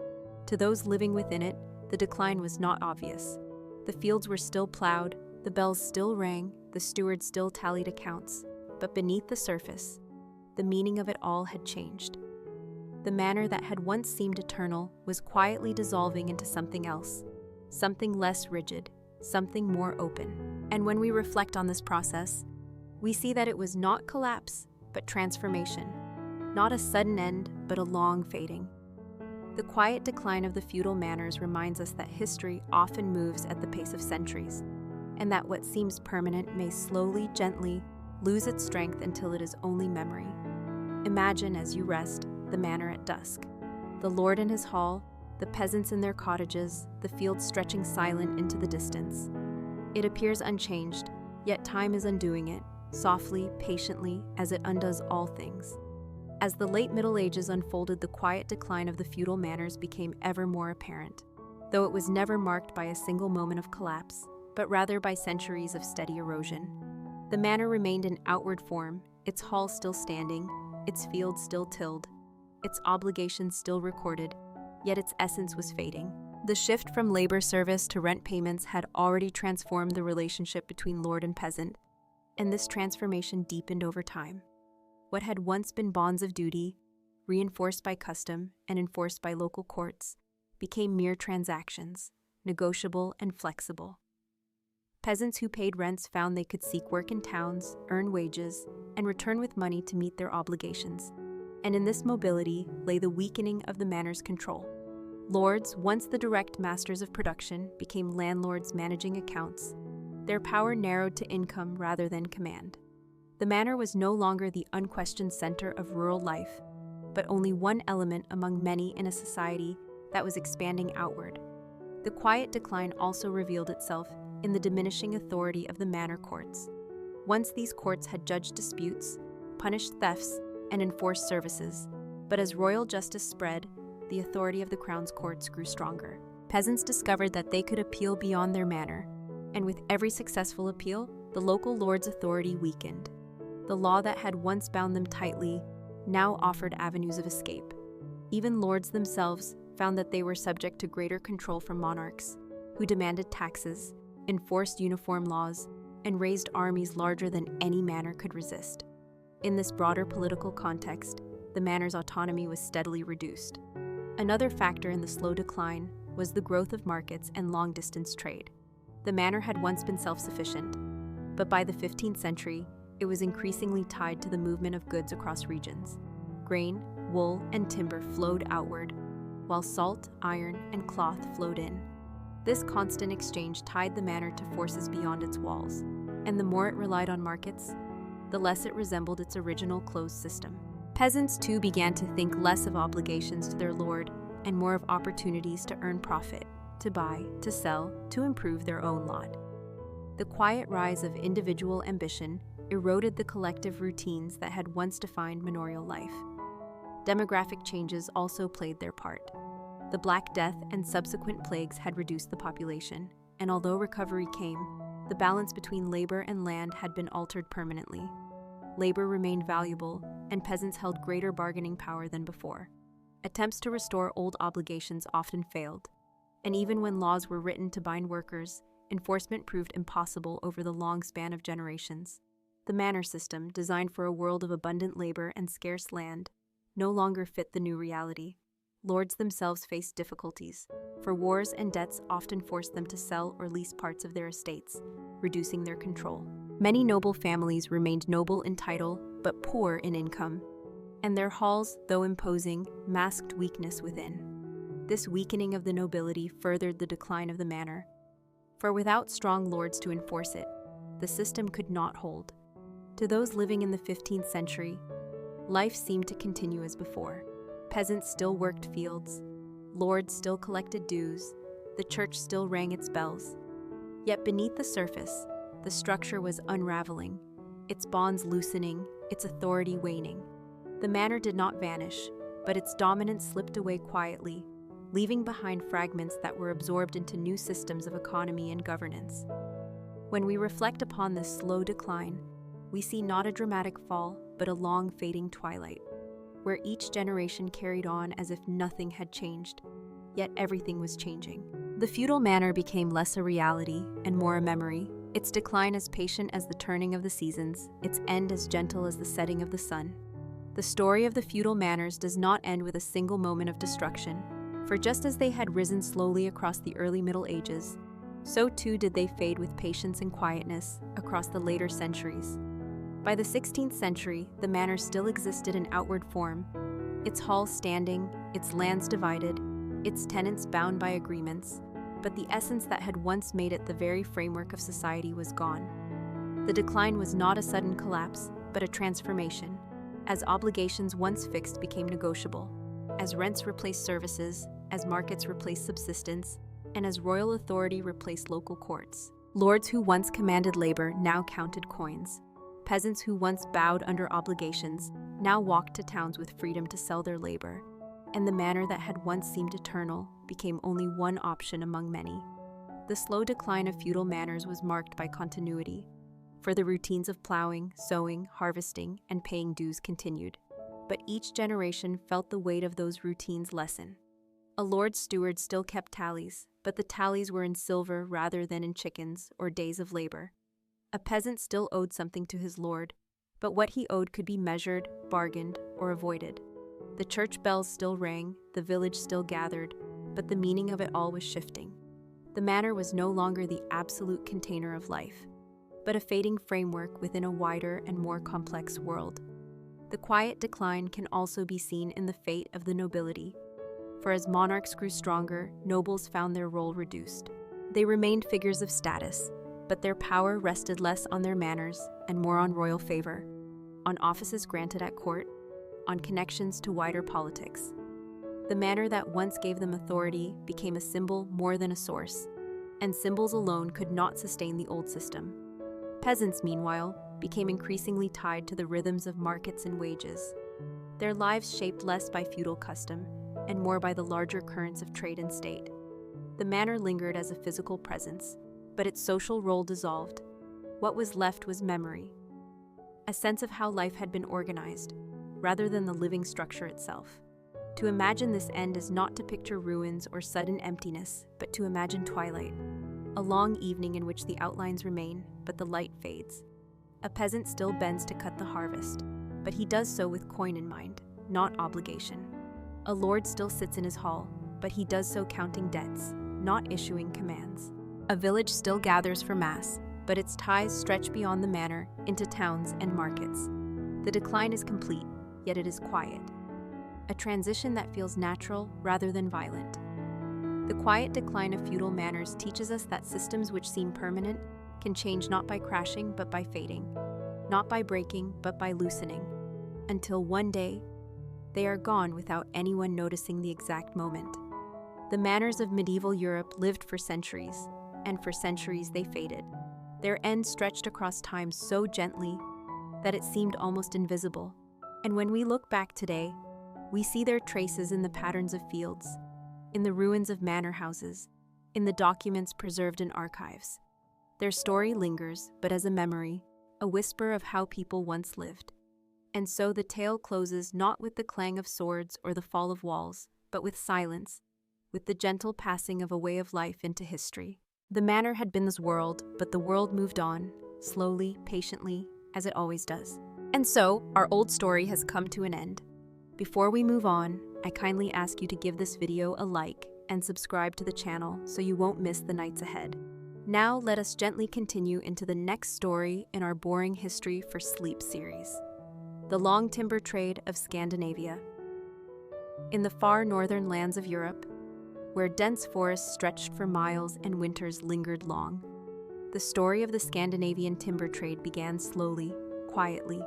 To those living within it, the decline was not obvious. The fields were still plowed, the bells still rang, the steward still tallied accounts, but beneath the surface, the meaning of it all had changed. The manor that had once seemed eternal was quietly dissolving into something else, something less rigid, something more open. And when we reflect on this process, we see that it was not collapse, but transformation. Not a sudden end, but a long fading. The quiet decline of the feudal manors reminds us that history often moves at the pace of centuries, and that what seems permanent may slowly, gently, lose its strength until it is only memory. Imagine, as you rest, the manor at dusk. The lord in his hall, the peasants in their cottages, the fields stretching silent into the distance. It appears unchanged, yet time is undoing it, softly, patiently, as it undoes all things. As the late Middle Ages unfolded, the quiet decline of the feudal manors became ever more apparent, though it was never marked by a single moment of collapse, but rather by centuries of steady erosion. The manor remained in outward form, its hall still standing, its fields still tilled, its obligations still recorded, yet its essence was fading. The shift from labor service to rent payments had already transformed the relationship between lord and peasant, and this transformation deepened over time. What had once been bonds of duty, reinforced by custom and enforced by local courts, became mere transactions, negotiable and flexible. Peasants who paid rents found they could seek work in towns, earn wages, and return with money to meet their obligations. And in this mobility lay the weakening of the manor's control. Lords, once the direct masters of production, became landlords managing accounts. Their power narrowed to income rather than command. The manor was no longer the unquestioned center of rural life, but only one element among many in a society that was expanding outward. The quiet decline also revealed itself in the diminishing authority of the manor courts. Once these courts had judged disputes, punished thefts, and enforced services, but as royal justice spread, the authority of the crown's courts grew stronger. Peasants discovered that they could appeal beyond their manor, and with every successful appeal, the local lord's authority weakened. The law that had once bound them tightly now offered avenues of escape. Even lords themselves found that they were subject to greater control from monarchs, who demanded taxes, enforced uniform laws, and raised armies larger than any manor could resist. In this broader political context, the manor's autonomy was steadily reduced. Another factor in the slow decline was the growth of markets and long-distance trade. The manor had once been self-sufficient, but by the 15th century, it was increasingly tied to the movement of goods across regions. Grain, wool, and timber flowed outward, while salt, iron, and cloth flowed in. This constant exchange tied the manor to forces beyond its walls, and the more it relied on markets, the less it resembled its original closed system. Peasants too began to think less of obligations to their lord and more of opportunities to earn profit, to buy, to sell, to improve their own lot. The quiet rise of individual ambition eroded the collective routines that had once defined manorial life. Demographic changes also played their part. The Black Death and subsequent plagues had reduced the population, and although recovery came, the balance between labor and land had been altered permanently. Labor remained valuable, and peasants held greater bargaining power than before. Attempts to restore old obligations often failed, and even when laws were written to bind workers, enforcement proved impossible over the long span of generations. The manor system, designed for a world of abundant labor and scarce land, no longer fit the new reality. Lords themselves faced difficulties, for wars and debts often forced them to sell or lease parts of their estates, reducing their control. Many noble families remained noble in title, but poor in income, and their halls, though imposing, masked weakness within. This weakening of the nobility furthered the decline of the manor, for without strong lords to enforce it, the system could not hold. To those living in the 15th century, life seemed to continue as before. Peasants still worked fields, lords still collected dues, the church still rang its bells. Yet beneath the surface, the structure was unraveling, its bonds loosening, its authority waning. The manor did not vanish, but its dominance slipped away quietly, leaving behind fragments that were absorbed into new systems of economy and governance. When we reflect upon this slow decline, we see not a dramatic fall, but a long fading twilight, where each generation carried on as if nothing had changed, yet everything was changing. The feudal manor became less a reality and more a memory, its decline as patient as the turning of the seasons, its end as gentle as the setting of the sun. The story of the feudal manors does not end with a single moment of destruction, for just as they had risen slowly across the early Middle Ages, so too did they fade with patience and quietness across the later centuries. By the 16th century, the manor still existed in outward form, its halls standing, its lands divided, its tenants bound by agreements, but the essence that had once made it the very framework of society was gone. The decline was not a sudden collapse, but a transformation, as obligations once fixed became negotiable, as rents replaced services, as markets replaced subsistence, and as royal authority replaced local courts. Lords who once commanded labor now counted coins. Peasants who once bowed under obligations now walked to towns with freedom to sell their labor, and the manor that had once seemed eternal became only one option among many. The slow decline of feudal manors was marked by continuity, for the routines of plowing, sowing, harvesting, and paying dues continued. But each generation felt the weight of those routines lessen. A lord's steward still kept tallies, but the tallies were in silver rather than in chickens or days of labor. A peasant still owed something to his lord, but what he owed could be measured, bargained, or avoided. The church bells still rang, the village still gathered, but the meaning of it all was shifting. The manor was no longer the absolute container of life, but a fading framework within a wider and more complex world. The quiet decline can also be seen in the fate of the nobility, for as monarchs grew stronger, nobles found their role reduced. They remained figures of status, but their power rested less on their manners and more on royal favor, on offices granted at court, on connections to wider politics. The manor that once gave them authority became a symbol more than a source, and symbols alone could not sustain the old system. Peasants, meanwhile, became increasingly tied to the rhythms of markets and wages, their lives shaped less by feudal custom and more by the larger currents of trade and state. The manor lingered as a physical presence, but its social role dissolved. What was left was memory, a sense of how life had been organized, rather than the living structure itself. To imagine this end is not to picture ruins or sudden emptiness, but to imagine twilight, a long evening in which the outlines remain, but the light fades. A peasant still bends to cut the harvest, but he does so with coin in mind, not obligation. A lord still sits in his hall, but he does so counting debts, not issuing commands. A village still gathers for mass, but its ties stretch beyond the manor into towns and markets. The decline is complete, yet it is quiet. A transition that feels natural rather than violent. The quiet decline of feudal manors teaches us that systems which seem permanent can change not by crashing but by fading, not by breaking but by loosening, until one day they are gone without anyone noticing the exact moment. The manors of medieval Europe lived for centuries, and for centuries they faded. Their end stretched across time so gently that it seemed almost invisible. And when we look back today, we see their traces in the patterns of fields, in the ruins of manor houses, in the documents preserved in archives. Their story lingers, but as a memory, a whisper of how people once lived. And so the tale closes not with the clang of swords or the fall of walls, but with silence, with the gentle passing of a way of life into history. The manor had been this world, but the world moved on, slowly, patiently, as it always does. And so, our old story has come to an end. Before we move on, I kindly ask you to give this video a like and subscribe to the channel so you won't miss the nights ahead. Now let us gently continue into the next story in our Boring History for Sleep series. The long timber trade of Scandinavia. In the far northern lands of Europe, where dense forests stretched for miles and winters lingered long, the story of the Scandinavian timber trade began slowly, quietly,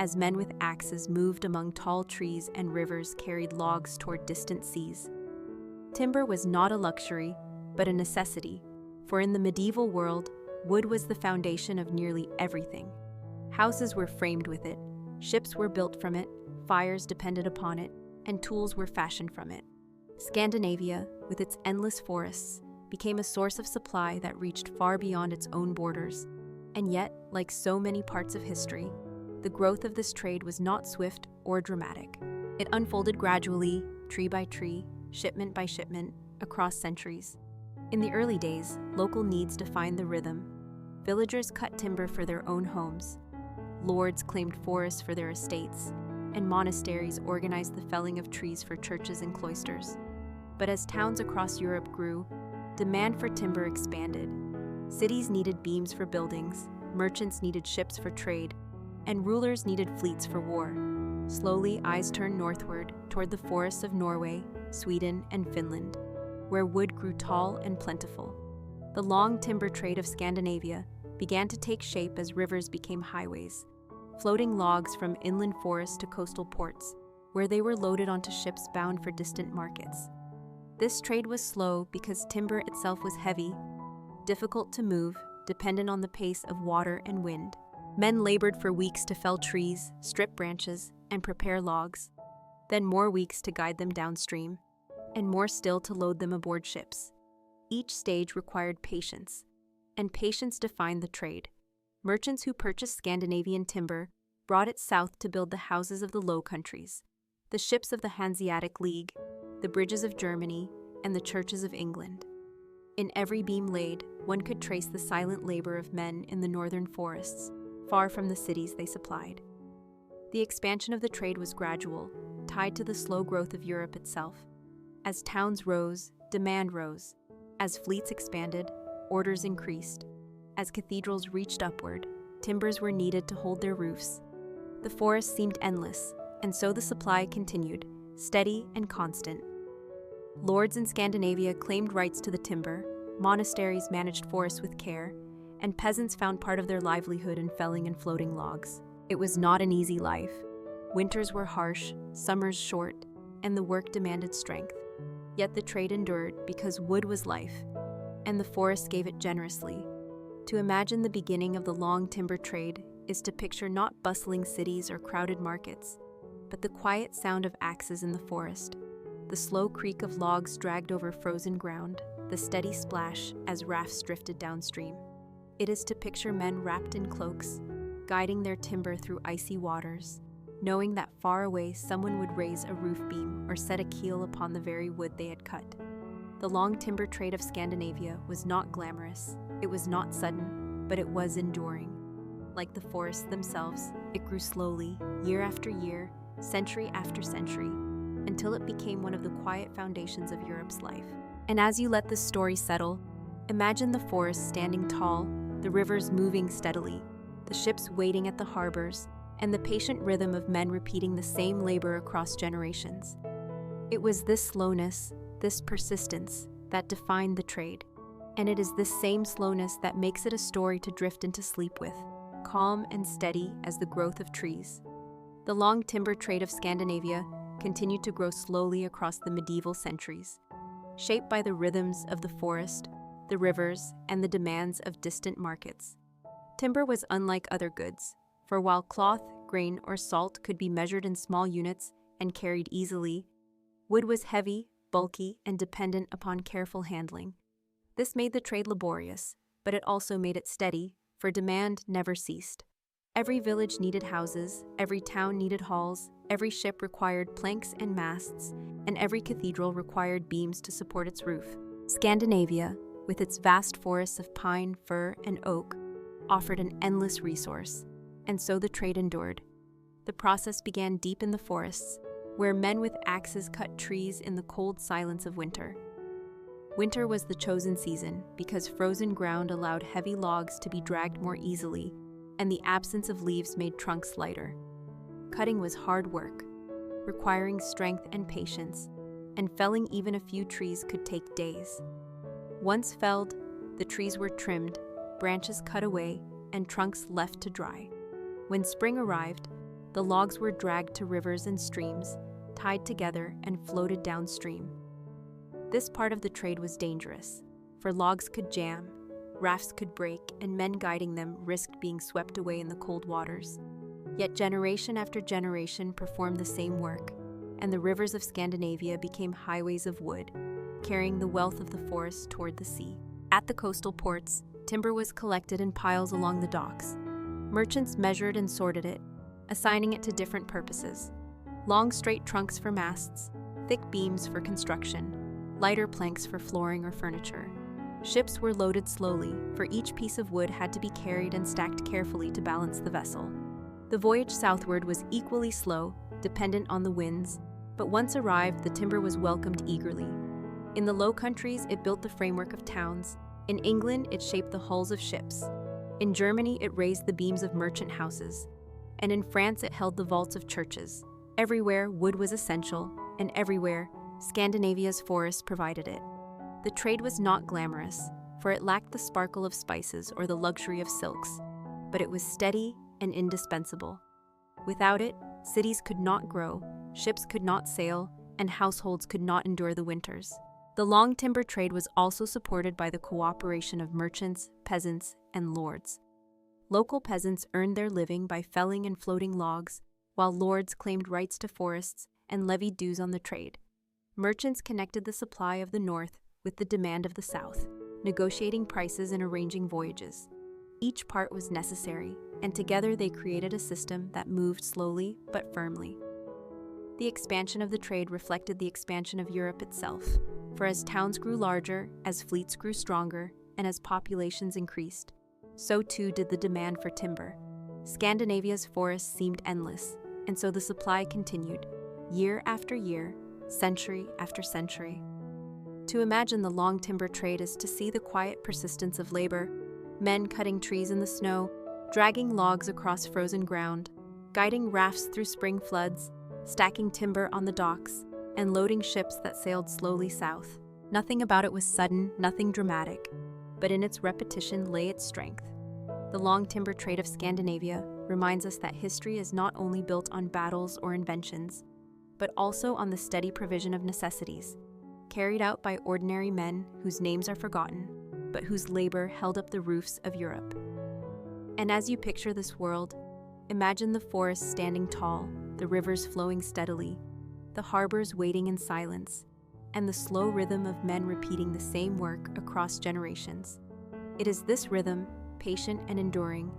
as men with axes moved among tall trees and rivers carried logs toward distant seas. Timber was not a luxury, but a necessity, for in the medieval world, wood was the foundation of nearly everything. Houses were framed with it, ships were built from it, fires depended upon it, and tools were fashioned from it. Scandinavia, with its endless forests, became a source of supply that reached far beyond its own borders. And yet, like so many parts of history, the growth of this trade was not swift or dramatic. It unfolded gradually, tree by tree, shipment by shipment, across centuries. In the early days, local needs defined the rhythm. Villagers cut timber for their own homes. Lords claimed forests for their estates, and monasteries organized the felling of trees for churches and cloisters. But as towns across Europe grew, demand for timber expanded. Cities needed beams for buildings, merchants needed ships for trade, and rulers needed fleets for war. Slowly, eyes turned northward, toward the forests of Norway, Sweden, and Finland, where wood grew tall and plentiful. The long timber trade of Scandinavia began to take shape as rivers became highways, floating logs from inland forests to coastal ports, where they were loaded onto ships bound for distant markets. This trade was slow because timber itself was heavy, difficult to move, dependent on the pace of water and wind. Men labored for weeks to fell trees, strip branches, and prepare logs, then more weeks to guide them downstream, and more still to load them aboard ships. Each stage required patience, and patience defined the trade. Merchants who purchased Scandinavian timber brought it south to build the houses of the Low Countries, the ships of the Hanseatic League, the bridges of Germany, and the churches of England. In every beam laid, one could trace the silent labor of men in the northern forests, far from the cities they supplied. The expansion of the trade was gradual, tied to the slow growth of Europe itself. As towns rose, demand rose. As fleets expanded, orders increased. As cathedrals reached upward, timbers were needed to hold their roofs. The forest seemed endless, and so the supply continued, steady and constant. Lords in Scandinavia claimed rights to the timber, monasteries managed forests with care, and peasants found part of their livelihood in felling and floating logs. It was not an easy life. Winters were harsh, summers short, and the work demanded strength. Yet the trade endured because wood was life, and the forest gave it generously. To imagine the beginning of the long timber trade is to picture not bustling cities or crowded markets, but the quiet sound of axes in the forest, the slow creak of logs dragged over frozen ground, the steady splash as rafts drifted downstream. It is to picture men wrapped in cloaks, guiding their timber through icy waters, knowing that far away someone would raise a roof beam or set a keel upon the very wood they had cut. The long timber trade of Scandinavia was not glamorous, it was not sudden, but it was enduring. Like the forests themselves, it grew slowly, year after year, century after century, until it became one of the quiet foundations of Europe's life. And as you let this story settle, imagine the forests standing tall, the rivers moving steadily, the ships waiting at the harbors, and the patient rhythm of men repeating the same labor across generations. It was this slowness, this persistence, that defined the trade, and it is this same slowness that makes it a story to drift into sleep with, calm and steady as the growth of trees. The long timber trade of Scandinavia continued to grow slowly across the medieval centuries, shaped by the rhythms of the forest, the rivers, and the demands of distant markets. Timber was unlike other goods, for while cloth, grain, or salt could be measured in small units and carried easily, wood was heavy, bulky, and dependent upon careful handling. This made the trade laborious, but it also made it steady, for demand never ceased. Every village needed houses, every town needed halls, every ship required planks and masts, and every cathedral required beams to support its roof. Scandinavia, with its vast forests of pine, fir, and oak, offered an endless resource, and so the trade endured. The process began deep in the forests, where men with axes cut trees in the cold silence of winter. Winter was the chosen season because frozen ground allowed heavy logs to be dragged more easily, and the absence of leaves made trunks lighter. Cutting was hard work, requiring strength and patience, and felling even a few trees could take days. Once felled, the trees were trimmed, branches cut away, and trunks left to dry. When spring arrived, The logs were dragged to rivers and streams, tied together, and floated downstream. This part of the trade was dangerous, for logs could jam, rafts could break, and men guiding them risked being swept away in the cold waters. Yet generation after generation performed the same work, and the rivers of Scandinavia became highways of wood, carrying the wealth of the forest toward the sea. At the coastal ports, timber was collected in piles along the docks. Merchants measured and sorted it, assigning it to different purposes: long straight trunks for masts, thick beams for construction, lighter planks for flooring or furniture. Ships were loaded slowly, for each piece of wood had to be carried and stacked carefully to balance the vessel. The voyage southward was equally slow, dependent on the winds, but once arrived, the timber was welcomed eagerly. In the Low Countries, it built the framework of towns. In England, it shaped the hulls of ships. In Germany, it raised the beams of merchant houses. And in France, it held the vaults of churches. Everywhere, wood was essential, and everywhere, Scandinavia's forests provided it. The trade was not glamorous, for it lacked the sparkle of spices or the luxury of silks, but it was steady and indispensable. Without it, cities could not grow, ships could not sail, and households could not endure the winters. The long timber trade was also supported by the cooperation of merchants, peasants, and lords. Local peasants earned their living by felling and floating logs, while lords claimed rights to forests and levied dues on the trade. Merchants connected the supply of the north with the demand of the south, negotiating prices and arranging voyages. Each part was necessary, and together they created a system that moved slowly but firmly. The expansion of the trade reflected the expansion of Europe itself, for as towns grew larger, as fleets grew stronger, and as populations increased, so too did the demand for timber. Scandinavia's forests seemed endless, and so the supply continued, year after year, century after century. To imagine the long timber trade is to see the quiet persistence of labor, men cutting trees in the snow, dragging logs across frozen ground, guiding rafts through spring floods, stacking timber on the docks, and loading ships that sailed slowly south. Nothing about it was sudden, nothing dramatic, but in its repetition lay its strength. The long timber trade of Scandinavia reminds us that history is not only built on battles or inventions, but also on the steady provision of necessities, carried out by ordinary men whose names are forgotten, but whose labor held up the roofs of Europe. And as you picture this world, imagine the forests standing tall, the rivers flowing steadily, the harbors waiting in silence, and the slow rhythm of men repeating the same work across generations. It is this rhythm, patient and enduring,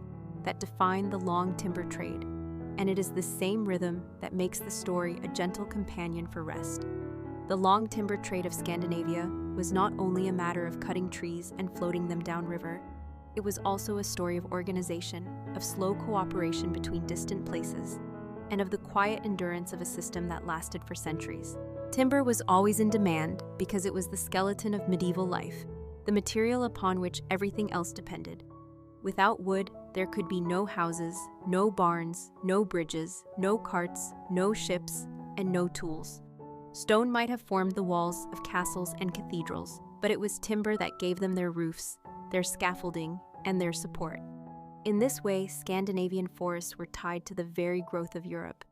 that defined the long timber trade, and it is the same rhythm that makes the story a gentle companion for rest. The long timber trade of Scandinavia was not only a matter of cutting trees and floating them downriver, it was also a story of organization, of slow cooperation between distant places, and of the quiet endurance of a system that lasted for centuries. Timber was always in demand because it was the skeleton of medieval life, the material upon which everything else depended. Without wood, there could be no houses, no barns, no bridges, no carts, no ships, and no tools. Stone might have formed the walls of castles and cathedrals, but it was timber that gave them their roofs, their scaffolding, and their support. In this way, Scandinavian forests were tied to the very growth of Europe,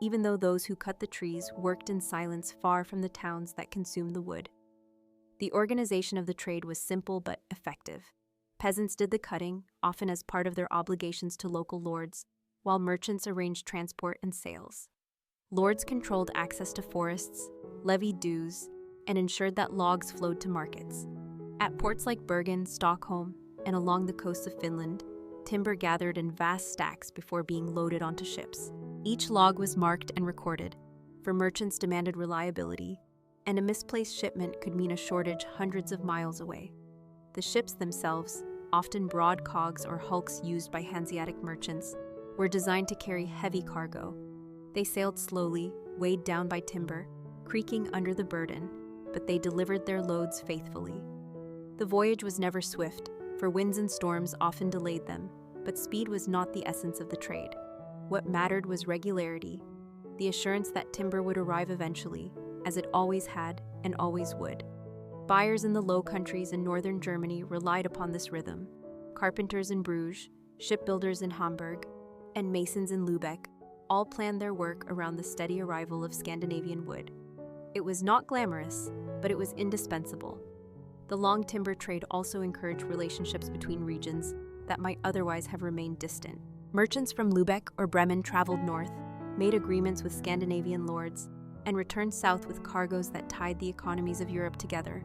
even though those who cut the trees worked in silence far from the towns that consumed the wood. The organization of the trade was simple but effective. Peasants did the cutting, often as part of their obligations to local lords, while merchants arranged transport and sales. Lords controlled access to forests, levied dues, and ensured that logs flowed to markets. At ports like Bergen, Stockholm, and along the coasts of Finland, timber gathered in vast stacks before being loaded onto ships. Each log was marked and recorded, for merchants demanded reliability, and a misplaced shipment could mean a shortage hundreds of miles away. The ships themselves, often broad cogs or hulks used by Hanseatic merchants, were designed to carry heavy cargo. They sailed slowly, weighed down by timber, creaking under the burden, but they delivered their loads faithfully. The voyage was never swift, for winds and storms often delayed them, but speed was not the essence of the trade. What mattered was regularity, the assurance that timber would arrive eventually, as it always had and always would. Buyers in the Low Countries and northern Germany relied upon this rhythm. Carpenters in Bruges, shipbuilders in Hamburg, and masons in Lübeck all planned their work around the steady arrival of Scandinavian wood. It was not glamorous, but it was indispensable. The long timber trade also encouraged relationships between regions that might otherwise have remained distant. Merchants from Lübeck or Bremen traveled north, made agreements with Scandinavian lords, and returned south with cargoes that tied the economies of Europe together.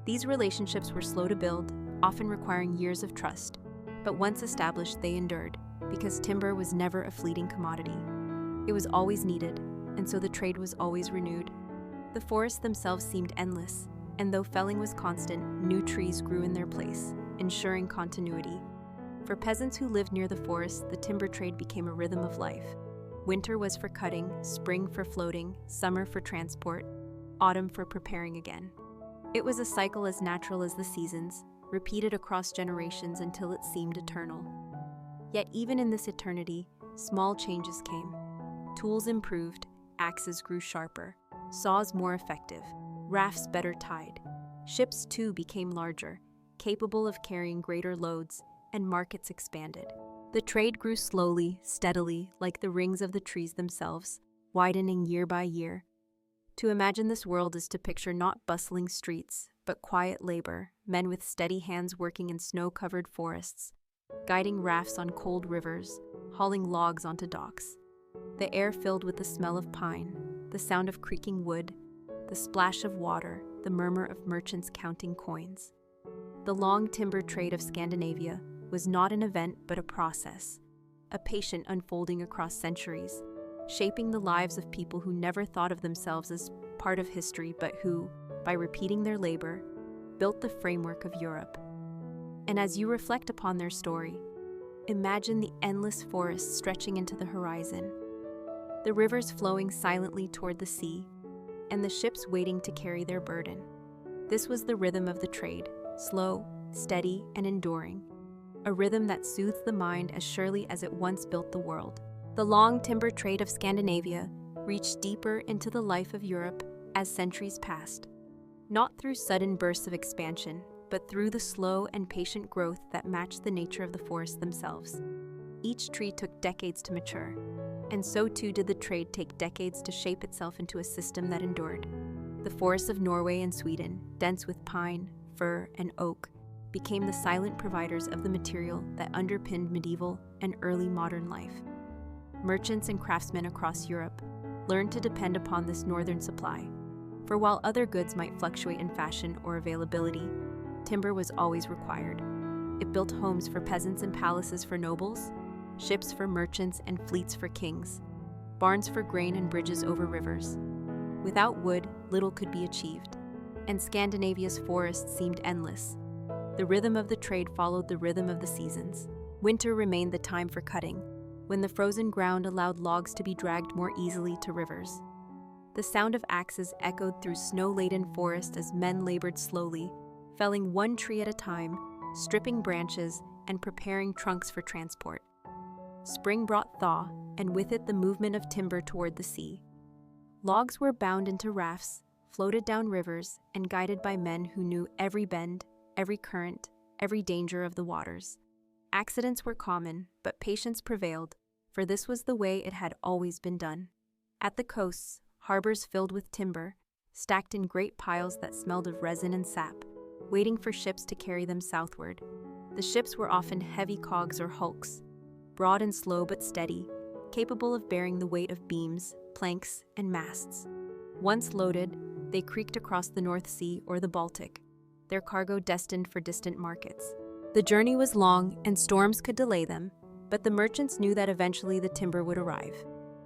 These relationships were slow to build, often requiring years of trust, but once established, they endured, because timber was never a fleeting commodity. It was always needed, and so the trade was always renewed. The forests themselves seemed endless, and though felling was constant, new trees grew in their place, ensuring continuity. For peasants who lived near the forest, the timber trade became a rhythm of life. Winter was for cutting, spring for floating, summer for transport, autumn for preparing again. It was a cycle as natural as the seasons, repeated across generations until it seemed eternal. Yet even in this eternity, small changes came. Tools improved, axes grew sharper, saws more effective, rafts better tied. Ships too became larger, capable of carrying greater loads, and markets expanded. The trade grew slowly, steadily, like the rings of the trees themselves, widening year by year. To imagine this world is to picture not bustling streets, but quiet labor, men with steady hands working in snow-covered forests, guiding rafts on cold rivers, hauling logs onto docks. The air filled with the smell of pine, the sound of creaking wood, the splash of water, the murmur of merchants counting coins. The long timber trade of Scandinavia was not an event but a process, a patient unfolding across centuries, shaping the lives of people who never thought of themselves as part of history but who, by repeating their labor, built the framework of Europe. And as you reflect upon their story, imagine the endless forests stretching into the horizon, the rivers flowing silently toward the sea, and the ships waiting to carry their burden. This was the rhythm of the trade, slow, steady, and enduring, a rhythm that soothes the mind as surely as it once built the world. The long timber trade of Scandinavia reached deeper into the life of Europe as centuries passed, not through sudden bursts of expansion, but through the slow and patient growth that matched the nature of the forests themselves. Each tree took decades to mature, and so too did the trade take decades to shape itself into a system that endured. The forests of Norway and Sweden, dense with pine, fir, and oak, became the silent providers of the material that underpinned medieval and early modern life. Merchants and craftsmen across Europe learned to depend upon this northern supply, for while other goods might fluctuate in fashion or availability, timber was always required. It built homes for peasants and palaces for nobles, ships for merchants and fleets for kings, barns for grain and bridges over rivers. Without wood, little could be achieved, and Scandinavia's forests seemed endless. The rhythm of the trade followed the rhythm of the seasons. Winter remained the time for cutting, when the frozen ground allowed logs to be dragged more easily to rivers. The sound of axes echoed through snow-laden forest as men labored slowly, felling one tree at a time, stripping branches, and preparing trunks for transport. Spring brought thaw, and with it the movement of timber toward the sea. Logs were bound into rafts, floated down rivers, and guided by men who knew every bend, every current, every danger of the waters. Accidents were common, but patience prevailed, for this was the way it had always been done. At the coasts, harbors filled with timber, stacked in great piles that smelled of resin and sap, waiting for ships to carry them southward. The ships were often heavy cogs or hulks, broad and slow but steady, capable of bearing the weight of beams, planks, and masts. Once loaded, they creaked across the North Sea or the Baltic, their cargo destined for distant markets. The journey was long, and storms could delay them, but the merchants knew that eventually the timber would arrive.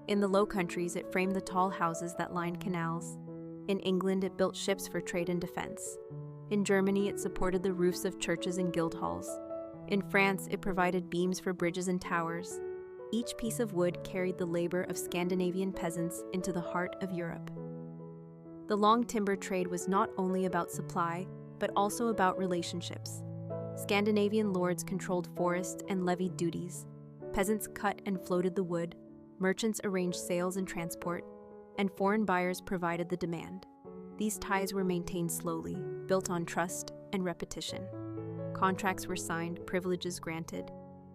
In the Low Countries, it framed the tall houses that lined canals. In England, it built ships for trade and defense. In Germany, it supported the roofs of churches and guild halls. In France, it provided beams for bridges and towers. Each piece of wood carried the labor of Scandinavian peasants into the heart of Europe. The long timber trade was not only about supply, but also about relationships. Scandinavian lords controlled forests and levied duties. Peasants cut and floated the wood, merchants arranged sales and transport, and foreign buyers provided the demand. These ties were maintained slowly, built on trust and repetition. Contracts were signed, privileges granted,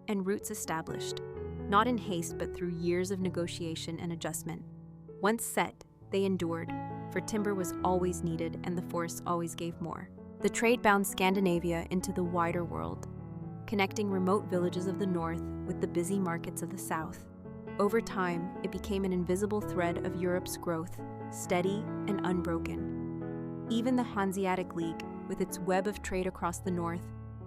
and routes established. not in haste but through years of negotiation and adjustment. Once set, they endured, for timber was always needed and the forests always gave more. The trade bound Scandinavia into the wider world, connecting remote villages of the north with the busy markets of the south. Over time, it became an invisible thread of Europe's growth, steady and unbroken. Even the Hanseatic League, with its web of trade across the north,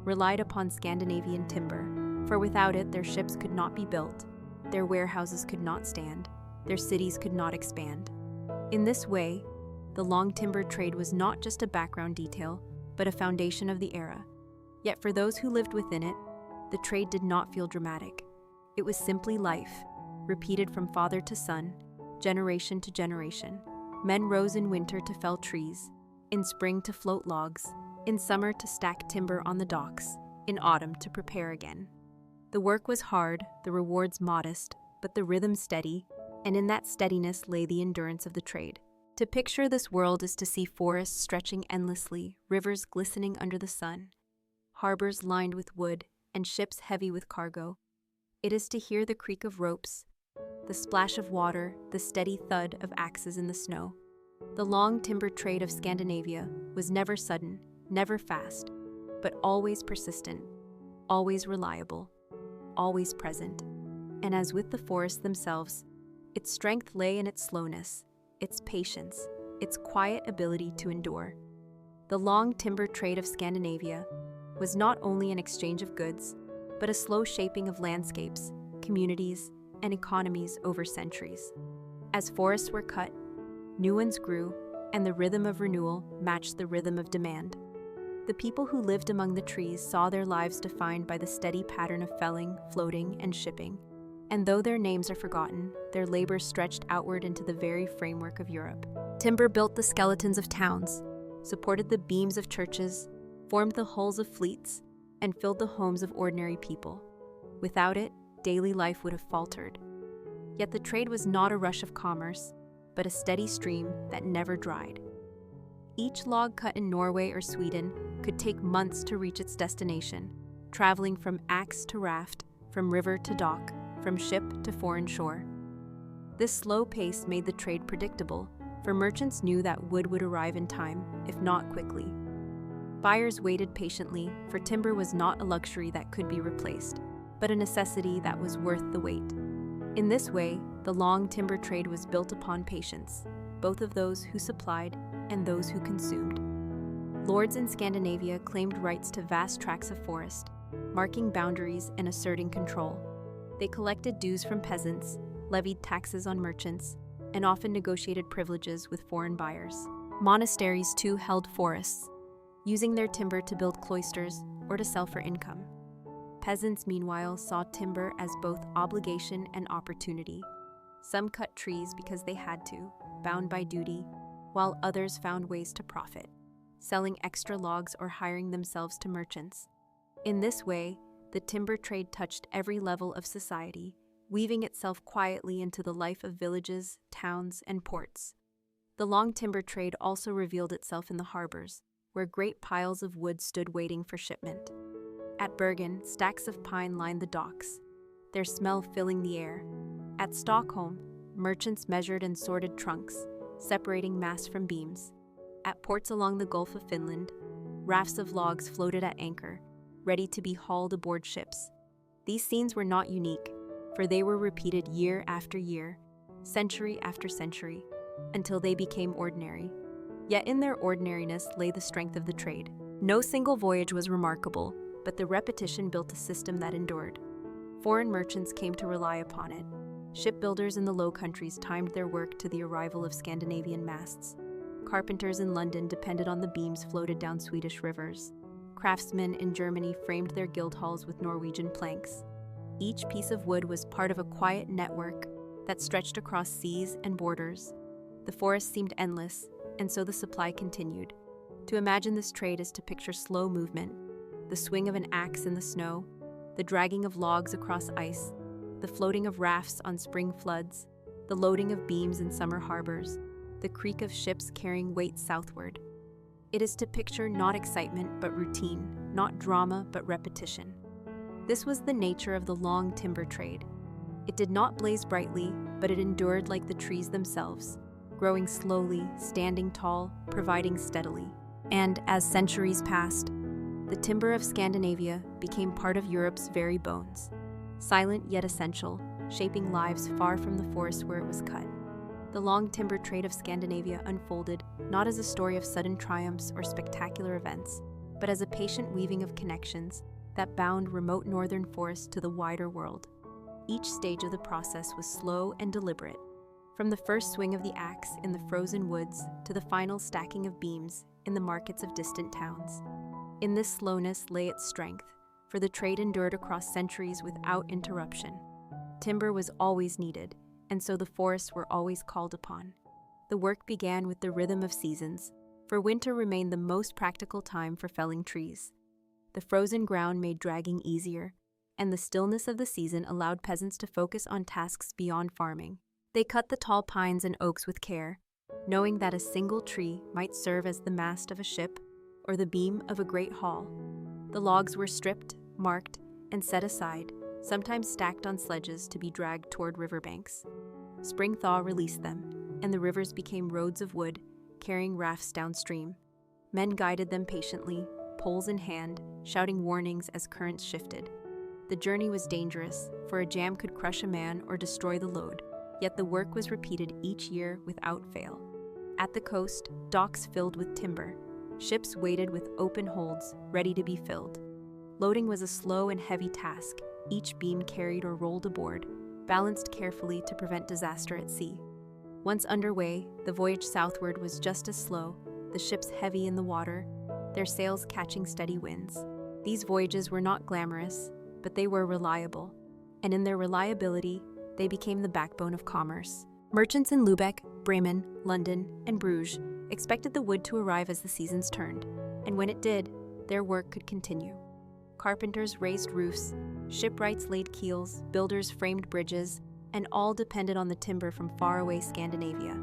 relied upon Scandinavian timber, for without it their ships could not be built, their warehouses could not stand, their cities could not expand. In this way, the long timber trade was not just a background detail, but a foundation of the era. Yet for those who lived within it, the trade did not feel dramatic. It was simply life, repeated from father to son, generation to generation. Men rose in winter to fell trees, in spring to float logs, in summer to stack timber on the docks, in autumn to prepare again. The work was hard, the rewards modest, but the rhythm steady, and in that steadiness lay the endurance of the trade. To picture this world is to see forests stretching endlessly, rivers glistening under the sun, harbors lined with wood, and ships heavy with cargo. It is to hear the creak of ropes, the splash of water, the steady thud of axes in the snow. The long timber trade of Scandinavia was never sudden, never fast, but always persistent, always reliable, always present. And as with the forests themselves, its strength lay in its slowness, its patience, its quiet ability to endure. The long timber trade of Scandinavia was not only an exchange of goods, but a slow shaping of landscapes, communities, and economies over centuries. As forests were cut, new ones grew, and the rhythm of renewal matched the rhythm of demand. The people who lived among the trees saw their lives defined by the steady pattern of felling, floating, and shipping. And though their names are forgotten, their labor stretched outward into the very framework of Europe. Timber built the skeletons of towns, supported the beams of churches, formed the hulls of fleets, and filled the homes of ordinary people. Without it, daily life would have faltered. Yet the trade was not a rush of commerce, but a steady stream that never dried. Each log cut in Norway or Sweden could take months to reach its destination, traveling from axe to raft, from river to dock, from ship to foreign shore. This slow pace made the trade predictable, for merchants knew that wood would arrive in time, if not quickly. Buyers waited patiently, for timber was not a luxury that could be replaced, but a necessity that was worth the wait. In this way, the long timber trade was built upon patience, both of those who supplied and those who consumed. Lords in Scandinavia claimed rights to vast tracts of forest, marking boundaries and asserting control. They collected dues from peasants, levied taxes on merchants, and often negotiated privileges with foreign buyers. Monasteries, too, held forests, using their timber to build cloisters or to sell for income. Peasants, meanwhile, saw timber as both obligation and opportunity. Some cut trees because they had to, bound by duty, while others found ways to profit, selling extra logs or hiring themselves to merchants. In this way, the timber trade touched every level of society, weaving itself quietly into the life of villages, towns, and ports. The long timber trade also revealed itself in the harbors, where great piles of wood stood waiting for shipment. At Bergen, stacks of pine lined the docks, their smell filling the air. At Stockholm, merchants measured and sorted trunks, separating masts from beams. At ports along the Gulf of Finland, rafts of logs floated at anchor, ready to be hauled aboard ships. These scenes were not unique, for they were repeated year after year, century after century, until they became ordinary. Yet in their ordinariness lay the strength of the trade. No single voyage was remarkable, but the repetition built a system that endured. Foreign merchants came to rely upon it. Shipbuilders in the Low Countries timed their work to the arrival of Scandinavian masts. Carpenters in London depended on the beams floated down Swedish rivers. Craftsmen in Germany framed their guild halls with Norwegian planks. Each piece of wood was part of a quiet network that stretched across seas and borders. The forest seemed endless, and so the supply continued. To imagine this trade is to picture slow movement, the swing of an axe in the snow, the dragging of logs across ice, the floating of rafts on spring floods, the loading of beams in summer harbors, the creak of ships carrying weight southward. It is to picture not excitement but routine, not drama but repetition. This was the nature of the long timber trade. It did not blaze brightly, but it endured like the trees themselves, growing slowly, standing tall, providing steadily. And as centuries passed, the timber of Scandinavia became part of Europe's very bones, silent yet essential, shaping lives far from the forest where it was cut. The long timber trade of Scandinavia unfolded not as a story of sudden triumphs or spectacular events, but as a patient weaving of connections that bound remote northern forests to the wider world. Each stage of the process was slow and deliberate, from the first swing of the axe in the frozen woods to the final stacking of beams in the markets of distant towns. In this slowness lay its strength, for the trade endured across centuries without interruption. Timber was always needed, and so the forests were always called upon. The work began with the rhythm of seasons, for winter remained the most practical time for felling trees. The frozen ground made dragging easier, and the stillness of the season allowed peasants to focus on tasks beyond farming. They cut the tall pines and oaks with care, knowing that a single tree might serve as the mast of a ship or the beam of a great hall. The logs were stripped, marked, and set aside, sometimes stacked on sledges to be dragged toward riverbanks. Spring thaw released them, and the rivers became roads of wood, carrying rafts downstream. Men guided them patiently, poles in hand, shouting warnings as currents shifted. The journey was dangerous, for a jam could crush a man or destroy the load, yet the work was repeated each year without fail. At the coast, docks filled with timber. Ships waited with open holds, ready to be filled. Loading was a slow and heavy task, each beam carried or rolled aboard, balanced carefully to prevent disaster at sea. Once underway, the voyage southward was just as slow, the ships heavy in the water, their sails catching steady winds. These voyages were not glamorous, but they were reliable, and in their reliability, they became the backbone of commerce. Merchants in Lubeck, Bremen, London, and Bruges expected the wood to arrive as the seasons turned, and when it did, their work could continue. Carpenters raised roofs, shipwrights laid keels, builders framed bridges, and all depended on the timber from faraway Scandinavia.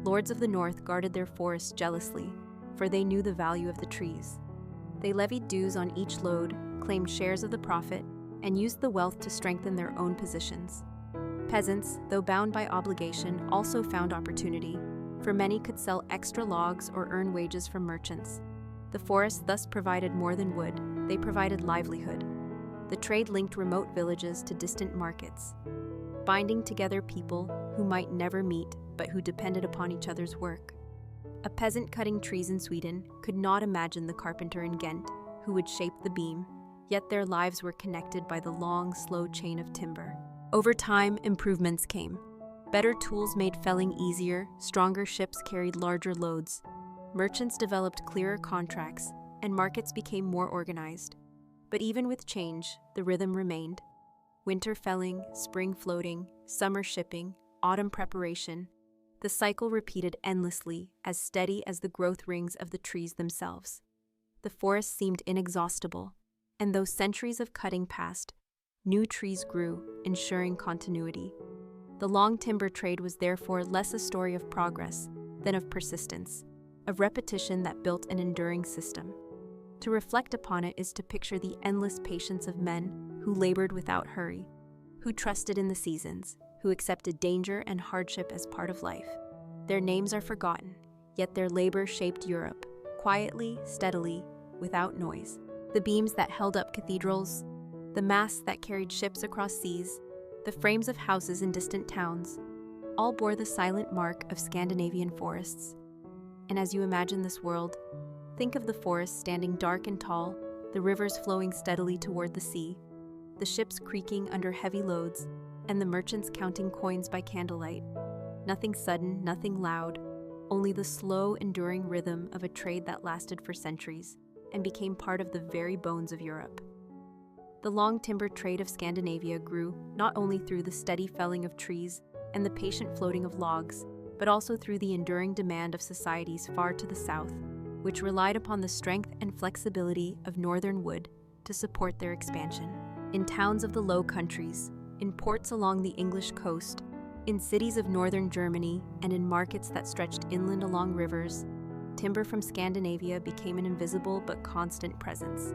Lords of the north guarded their forests jealously, for they knew the value of the trees. They levied dues on each load, claimed shares of the profit, and used the wealth to strengthen their own positions. Peasants, though bound by obligation, also found opportunity, for many could sell extra logs or earn wages from merchants. The forests thus provided more than wood, they provided livelihood. The trade linked remote villages to distant markets, binding together people who might never meet but who depended upon each other's work. A peasant cutting trees in Sweden could not imagine the carpenter in Ghent who would shape the beam, yet their lives were connected by the long, slow chain of timber. Over time, improvements came. Better tools made felling easier, stronger ships carried larger loads. Merchants developed clearer contracts, and markets became more organized. But even with change, the rhythm remained. Winter felling, spring floating, summer shipping, autumn preparation. The cycle repeated endlessly, as steady as the growth rings of the trees themselves. The forest seemed inexhaustible, and though centuries of cutting passed, new trees grew, ensuring continuity. The long timber trade was therefore less a story of progress than of persistence, of repetition that built an enduring system. To reflect upon it is to picture the endless patience of men who labored without hurry, who trusted in the seasons, who accepted danger and hardship as part of life. Their names are forgotten, yet their labor shaped Europe, quietly, steadily, without noise. The beams that held up cathedrals, the masts that carried ships across seas, the frames of houses in distant towns, all bore the silent mark of Scandinavian forests. And as you imagine this world, think of the forests standing dark and tall, the rivers flowing steadily toward the sea, the ships creaking under heavy loads, and the merchants counting coins by candlelight. Nothing sudden, nothing loud, only the slow, enduring rhythm of a trade that lasted for centuries and became part of the very bones of Europe. The long timber trade of Scandinavia grew not only through the steady felling of trees and the patient floating of logs, but also through the enduring demand of societies far to the south, which relied upon the strength and flexibility of northern wood to support their expansion. In towns of the Low Countries, in ports along the English coast, in cities of northern Germany, and in markets that stretched inland along rivers, timber from Scandinavia became an invisible but constant presence.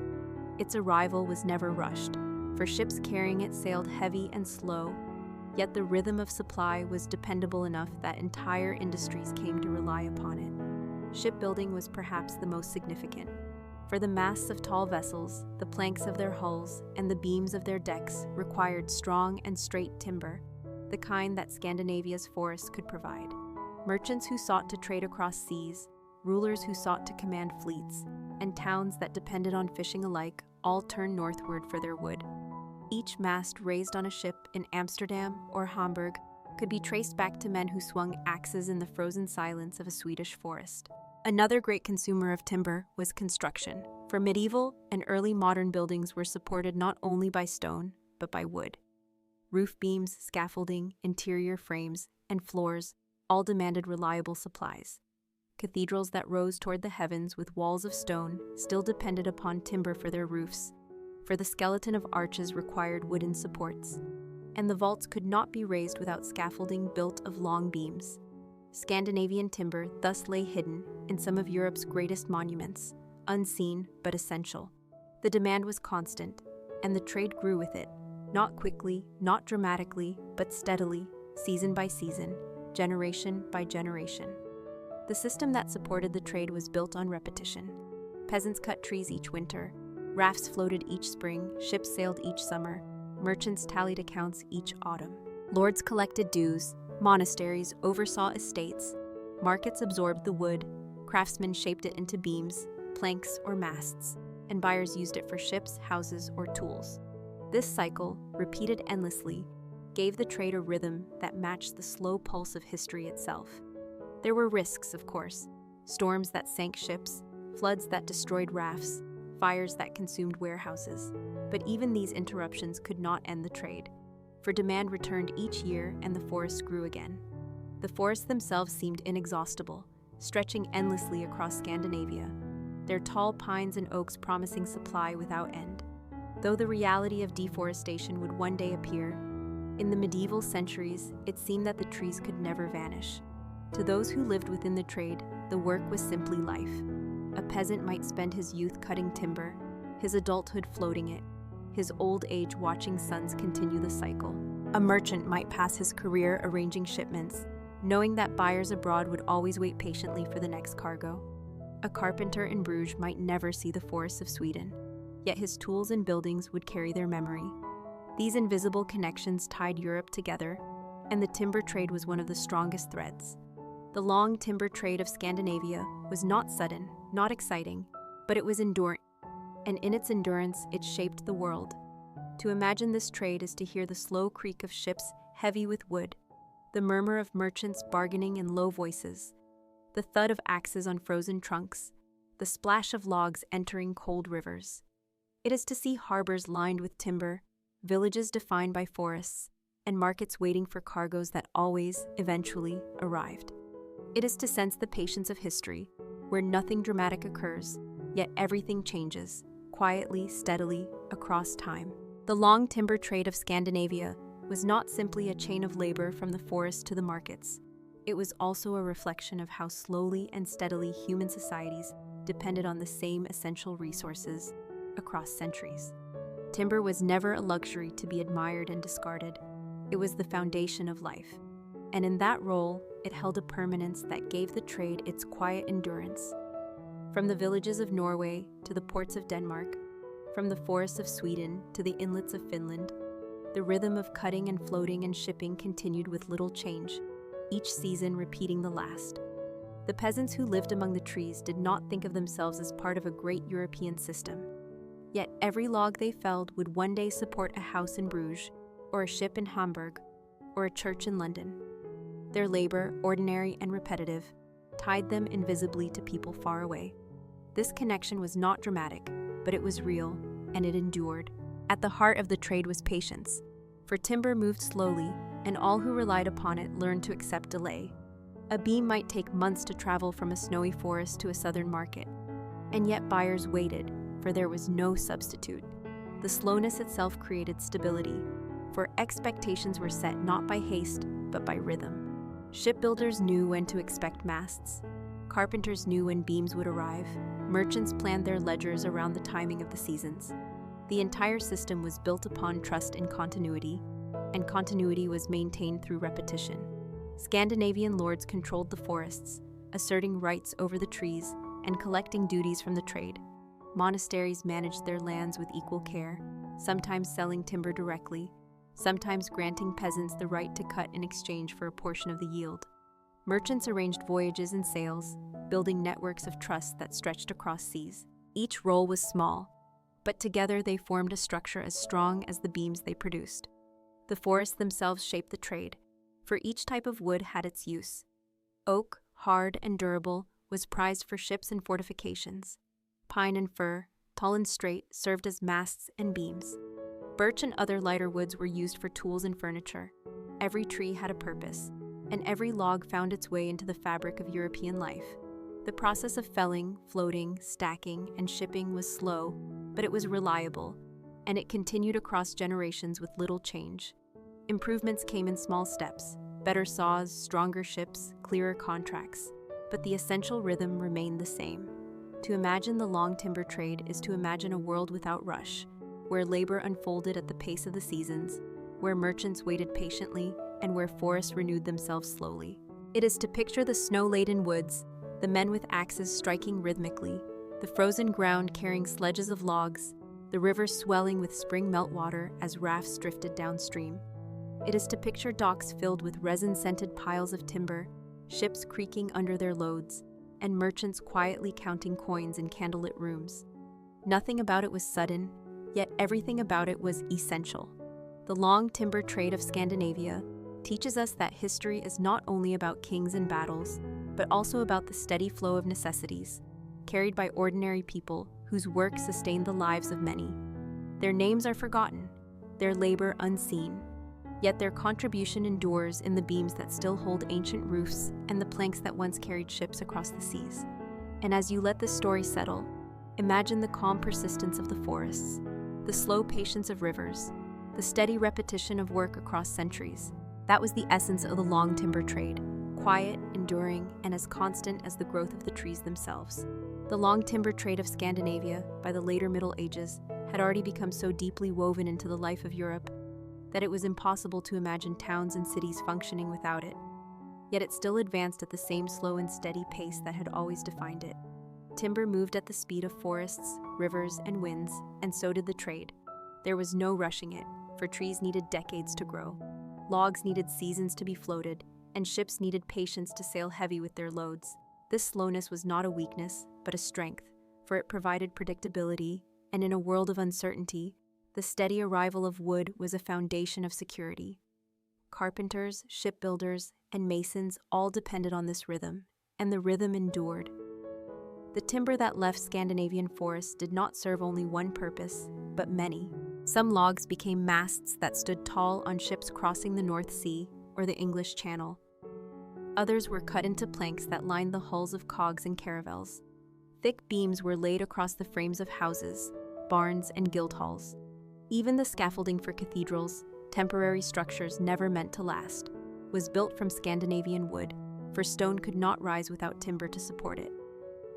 Its arrival was never rushed, for ships carrying it sailed heavy and slow, Yet the rhythm of supply was dependable enough that entire industries came to rely upon it. Shipbuilding was perhaps the most significant. For the masts of tall vessels, the planks of their hulls, and the beams of their decks required strong and straight timber, the kind that Scandinavia's forests could provide. Merchants who sought to trade across seas, rulers who sought to command fleets, and towns that depended on fishing alike all turned northward for their wood. Each mast raised on a ship in Amsterdam or Hamburg could be traced back to men who swung axes in the frozen silence of a Swedish forest. Another great consumer of timber was construction, for medieval and early modern buildings were supported not only by stone, but by wood. Roof beams, scaffolding, interior frames, and floors all demanded reliable supplies. Cathedrals that rose toward the heavens with walls of stone still depended upon timber for their roofs, for the skeleton of arches required wooden supports, and the vaults could not be raised without scaffolding built of long beams. Scandinavian timber thus lay hidden in some of Europe's greatest monuments, unseen but essential. The demand was constant, and the trade grew with it, not quickly, not dramatically, but steadily, season by season, generation by generation. The system that supported the trade was built on repetition. Peasants cut trees each winter, rafts floated each spring, ships sailed each summer, merchants tallied accounts each autumn. Lords collected dues, monasteries oversaw estates, markets absorbed the wood, craftsmen shaped it into beams, planks, or masts, and buyers used it for ships, houses, or tools. This cycle, repeated endlessly, gave the trade a rhythm that matched the slow pulse of history itself. There were risks, of course, storms that sank ships, floods that destroyed rafts, fires that consumed warehouses. But even these interruptions could not end the trade, for demand returned each year and the forests grew again. The forests themselves seemed inexhaustible, stretching endlessly across Scandinavia, their tall pines and oaks promising supply without end. Though the reality of deforestation would one day appear, in the medieval centuries it seemed that the trees could never vanish. To those who lived within the trade, the work was simply life. A peasant might spend his youth cutting timber, his adulthood floating it, his old age watching sons continue the cycle. A merchant might pass his career arranging shipments, knowing that buyers abroad would always wait patiently for the next cargo. A carpenter in Bruges might never see the forests of Sweden, yet his tools and buildings would carry their memory. These invisible connections tied Europe together, and the timber trade was one of the strongest threads. The long timber trade of Scandinavia was not sudden, not exciting, but it was enduring, and in its endurance it shaped the world. To imagine this trade is to hear the slow creak of ships heavy with wood, the murmur of merchants bargaining in low voices, the thud of axes on frozen trunks, the splash of logs entering cold rivers. It is to see harbors lined with timber, villages defined by forests, and markets waiting for cargoes that always, eventually, arrived. It is to sense the patience of history, where nothing dramatic occurs, yet everything changes, quietly, steadily, across time. The long timber trade of Scandinavia was not simply a chain of labor from the forest to the markets. It was also a reflection of how slowly and steadily human societies depended on the same essential resources across centuries. Timber was never a luxury to be admired and discarded. It was the foundation of life. And in that role, it held a permanence that gave the trade its quiet endurance. From the villages of Norway to the ports of Denmark, from the forests of Sweden to the inlets of Finland, the rhythm of cutting and floating and shipping continued with little change, each season repeating the last. The peasants who lived among the trees did not think of themselves as part of a great European system. Yet every log they felled would one day support a house in Bruges, or a ship in Hamburg, or a church in London. Their labor, ordinary and repetitive, tied them invisibly to people far away. This connection was not dramatic, but it was real, and it endured. At the heart of the trade was patience, for timber moved slowly, and all who relied upon it learned to accept delay. A beam might take months to travel from a snowy forest to a southern market, and yet buyers waited, for there was no substitute. The slowness itself created stability, for expectations were set not by haste, but by rhythm. Shipbuilders knew when to expect masts. Carpenters knew when beams would arrive. Merchants planned their ledgers around the timing of the seasons. The entire system was built upon trust and continuity, and continuity was maintained through repetition. Scandinavian lords controlled the forests, asserting rights over the trees and collecting duties from the trade. Monasteries managed their lands with equal care, sometimes selling timber directly, sometimes granting peasants the right to cut in exchange for a portion of the yield. Merchants arranged voyages and sales, building networks of trust that stretched across seas. Each role was small, but together they formed a structure as strong as the beams they produced. The forests themselves shaped the trade, for each type of wood had its use. Oak, hard and durable, was prized for ships and fortifications. Pine and fir, tall and straight, served as masts and beams. Birch and other lighter woods were used for tools and furniture. Every tree had a purpose, and every log found its way into the fabric of European life. The process of felling, floating, stacking, and shipping was slow, but it was reliable, and it continued across generations with little change. Improvements came in small steps: better saws, stronger ships, clearer contracts. But the essential rhythm remained the same. To imagine the long timber trade is to imagine a world without rush, where labor unfolded at the pace of the seasons, where merchants waited patiently, and where forests renewed themselves slowly. It is to picture the snow-laden woods, the men with axes striking rhythmically, the frozen ground carrying sledges of logs, the rivers swelling with spring meltwater as rafts drifted downstream. It is to picture docks filled with resin-scented piles of timber, ships creaking under their loads, and merchants quietly counting coins in candlelit rooms. Nothing about it was sudden, yet everything about it was essential. The long timber trade of Scandinavia teaches us that history is not only about kings and battles, but also about the steady flow of necessities, carried by ordinary people whose work sustained the lives of many. Their names are forgotten, their labor unseen, yet their contribution endures in the beams that still hold ancient roofs and the planks that once carried ships across the seas. And as you let this story settle, imagine the calm persistence of the forests, the slow patience of rivers, the steady repetition of work across centuries. That was the essence of the long timber trade, quiet, enduring, and as constant as the growth of the trees themselves. The long timber trade of Scandinavia, by the later Middle Ages, had already become so deeply woven into the life of Europe that it was impossible to imagine towns and cities functioning without it. Yet it still advanced at the same slow and steady pace that had always defined it. Timber moved at the speed of forests, rivers, and winds, and so did the trade. There was no rushing it, for trees needed decades to grow. Logs needed seasons to be floated, and ships needed patience to sail heavy with their loads. This slowness was not a weakness, but a strength, for it provided predictability, and in a world of uncertainty, the steady arrival of wood was a foundation of security. Carpenters, shipbuilders, and masons all depended on this rhythm, and the rhythm endured. The timber that left Scandinavian forests did not serve only one purpose, but many. Some logs became masts that stood tall on ships crossing the North Sea or the English Channel. Others were cut into planks that lined the hulls of cogs and caravels. Thick beams were laid across the frames of houses, barns, and guild halls. Even the scaffolding for cathedrals, temporary structures never meant to last, was built from Scandinavian wood, for stone could not rise without timber to support it.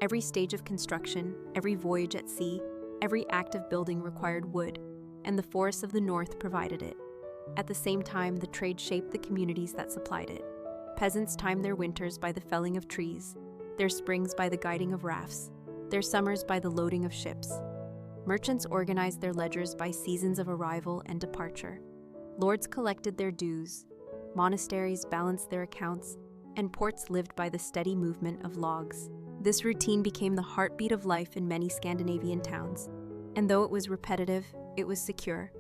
Every stage of construction, every voyage at sea, every act of building required wood, and the forests of the north provided it. At the same time, the trade shaped the communities that supplied it. Peasants timed their winters by the felling of trees, their springs by the guiding of rafts, their summers by the loading of ships. Merchants organized their ledgers by seasons of arrival and departure. Lords collected their dues, monasteries balanced their accounts, and ports lived by the steady movement of logs. This routine became the heartbeat of life in many Scandinavian towns, and though it was repetitive, it was secure.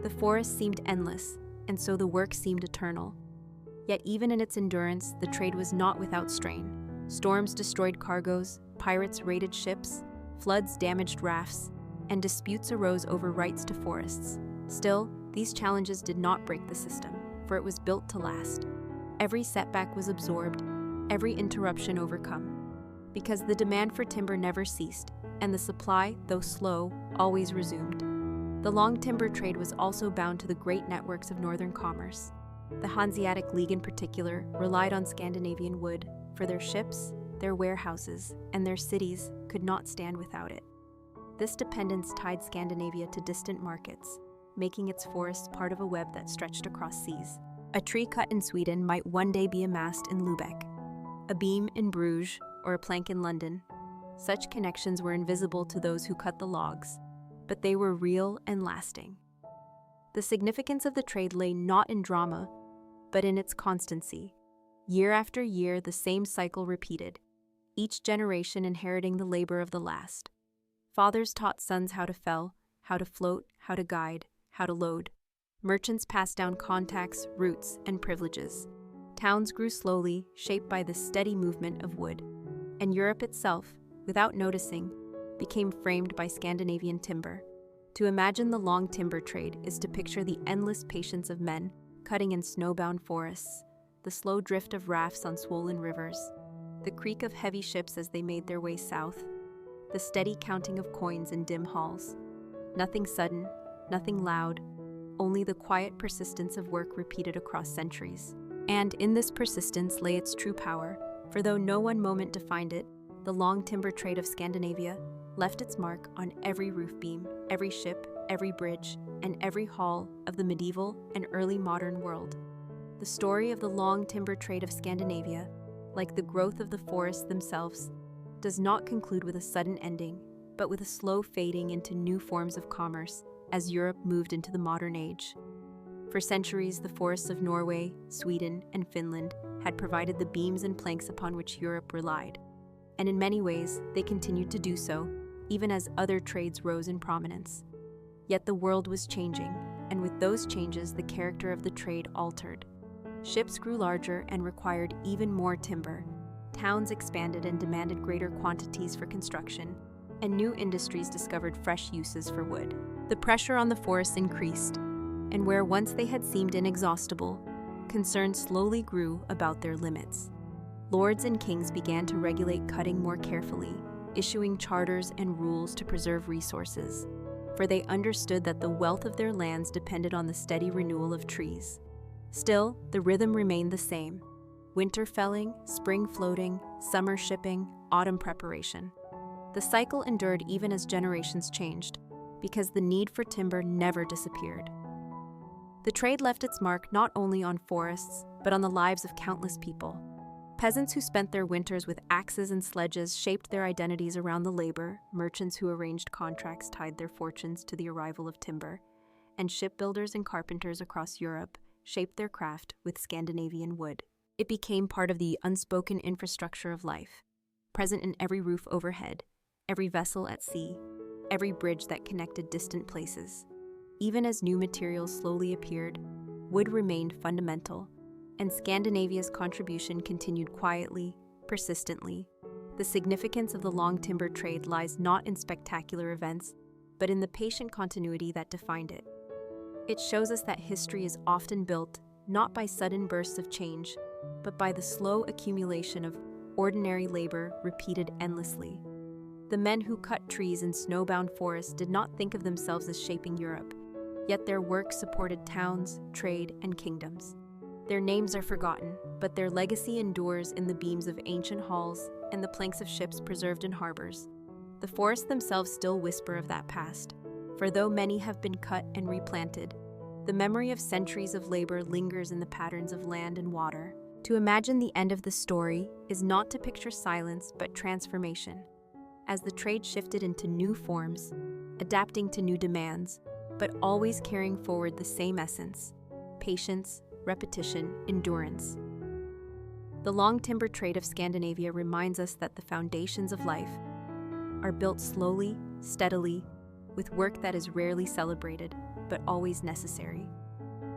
The forest seemed endless, and so the work seemed eternal. Yet even in its endurance, the trade was not without strain. Storms destroyed cargoes, pirates raided ships, floods damaged rafts, and disputes arose over rights to forests. Still, these challenges did not break the system, for it was built to last. Every setback was absorbed, every interruption overcome, because the demand for timber never ceased, and the supply, though slow, always resumed. The long timber trade was also bound to the great networks of northern commerce. The Hanseatic League in particular relied on Scandinavian wood, for their ships, their warehouses, and their cities could not stand without it. This dependence tied Scandinavia to distant markets, making its forests part of a web that stretched across seas. A tree cut in Sweden might one day be a mast in Lubeck, a beam in Bruges, or a plank in London. Such connections were invisible to those who cut the logs, but they were real and lasting. The significance of the trade lay not in drama, but in its constancy. Year after year, the same cycle repeated, each generation inheriting the labor of the last. Fathers taught sons how to fell, how to float, how to guide, how to load. Merchants passed down contacts, routes, and privileges. Towns grew slowly, shaped by the steady movement of wood. And Europe itself, without noticing, became framed by Scandinavian timber. To imagine the long timber trade is to picture the endless patience of men cutting in snowbound forests, the slow drift of rafts on swollen rivers, the creak of heavy ships as they made their way south, the steady counting of coins in dim halls. Nothing sudden, nothing loud, only the quiet persistence of work repeated across centuries. And in this persistence lay its true power, for though no one moment defined it, the long timber trade of Scandinavia left its mark on every roof beam, every ship, every bridge, and every hall of the medieval and early modern world. The story of the long timber trade of Scandinavia, like the growth of the forests themselves, does not conclude with a sudden ending, but with a slow fading into new forms of commerce as Europe moved into the modern age. For centuries, the forests of Norway, Sweden, and Finland had provided the beams and planks upon which Europe relied. And in many ways, they continued to do so, even as other trades rose in prominence. Yet the world was changing, and with those changes, the character of the trade altered. Ships grew larger and required even more timber. Towns expanded and demanded greater quantities for construction, and new industries discovered fresh uses for wood. The pressure on the forests increased, and where once they had seemed inexhaustible, concern slowly grew about their limits. Lords and kings began to regulate cutting more carefully, issuing charters and rules to preserve resources, for they understood that the wealth of their lands depended on the steady renewal of trees. Still, the rhythm remained the same: winter felling, spring floating, summer shipping, autumn preparation. The cycle endured even as generations changed, because the need for timber never disappeared. The trade left its mark not only on forests, but on the lives of countless people. Peasants who spent their winters with axes and sledges shaped their identities around the labor, merchants who arranged contracts tied their fortunes to the arrival of timber, and shipbuilders and carpenters across Europe shaped their craft with Scandinavian wood. It became part of the unspoken infrastructure of life, present in every roof overhead, every vessel at sea, every bridge that connected distant places. Even as new materials slowly appeared, wood remained fundamental, and Scandinavia's contribution continued quietly, persistently. The significance of the long timber trade lies not in spectacular events, but in the patient continuity that defined it. It shows us that history is often built not by sudden bursts of change, but by the slow accumulation of ordinary labor repeated endlessly. The men who cut trees in snowbound forests did not think of themselves as shaping Europe, yet their work supported towns, trade, and kingdoms. Their names are forgotten, but their legacy endures in the beams of ancient halls and the planks of ships preserved in harbors. The forests themselves still whisper of that past, for though many have been cut and replanted, the memory of centuries of labor lingers in the patterns of land and water. To imagine the end of the story is not to picture silence, but transformation. As the trade shifted into new forms, adapting to new demands, but always carrying forward the same essence: patience, repetition, endurance. The long timber trade of Scandinavia reminds us that the foundations of life are built slowly, steadily, with work that is rarely celebrated, but always necessary.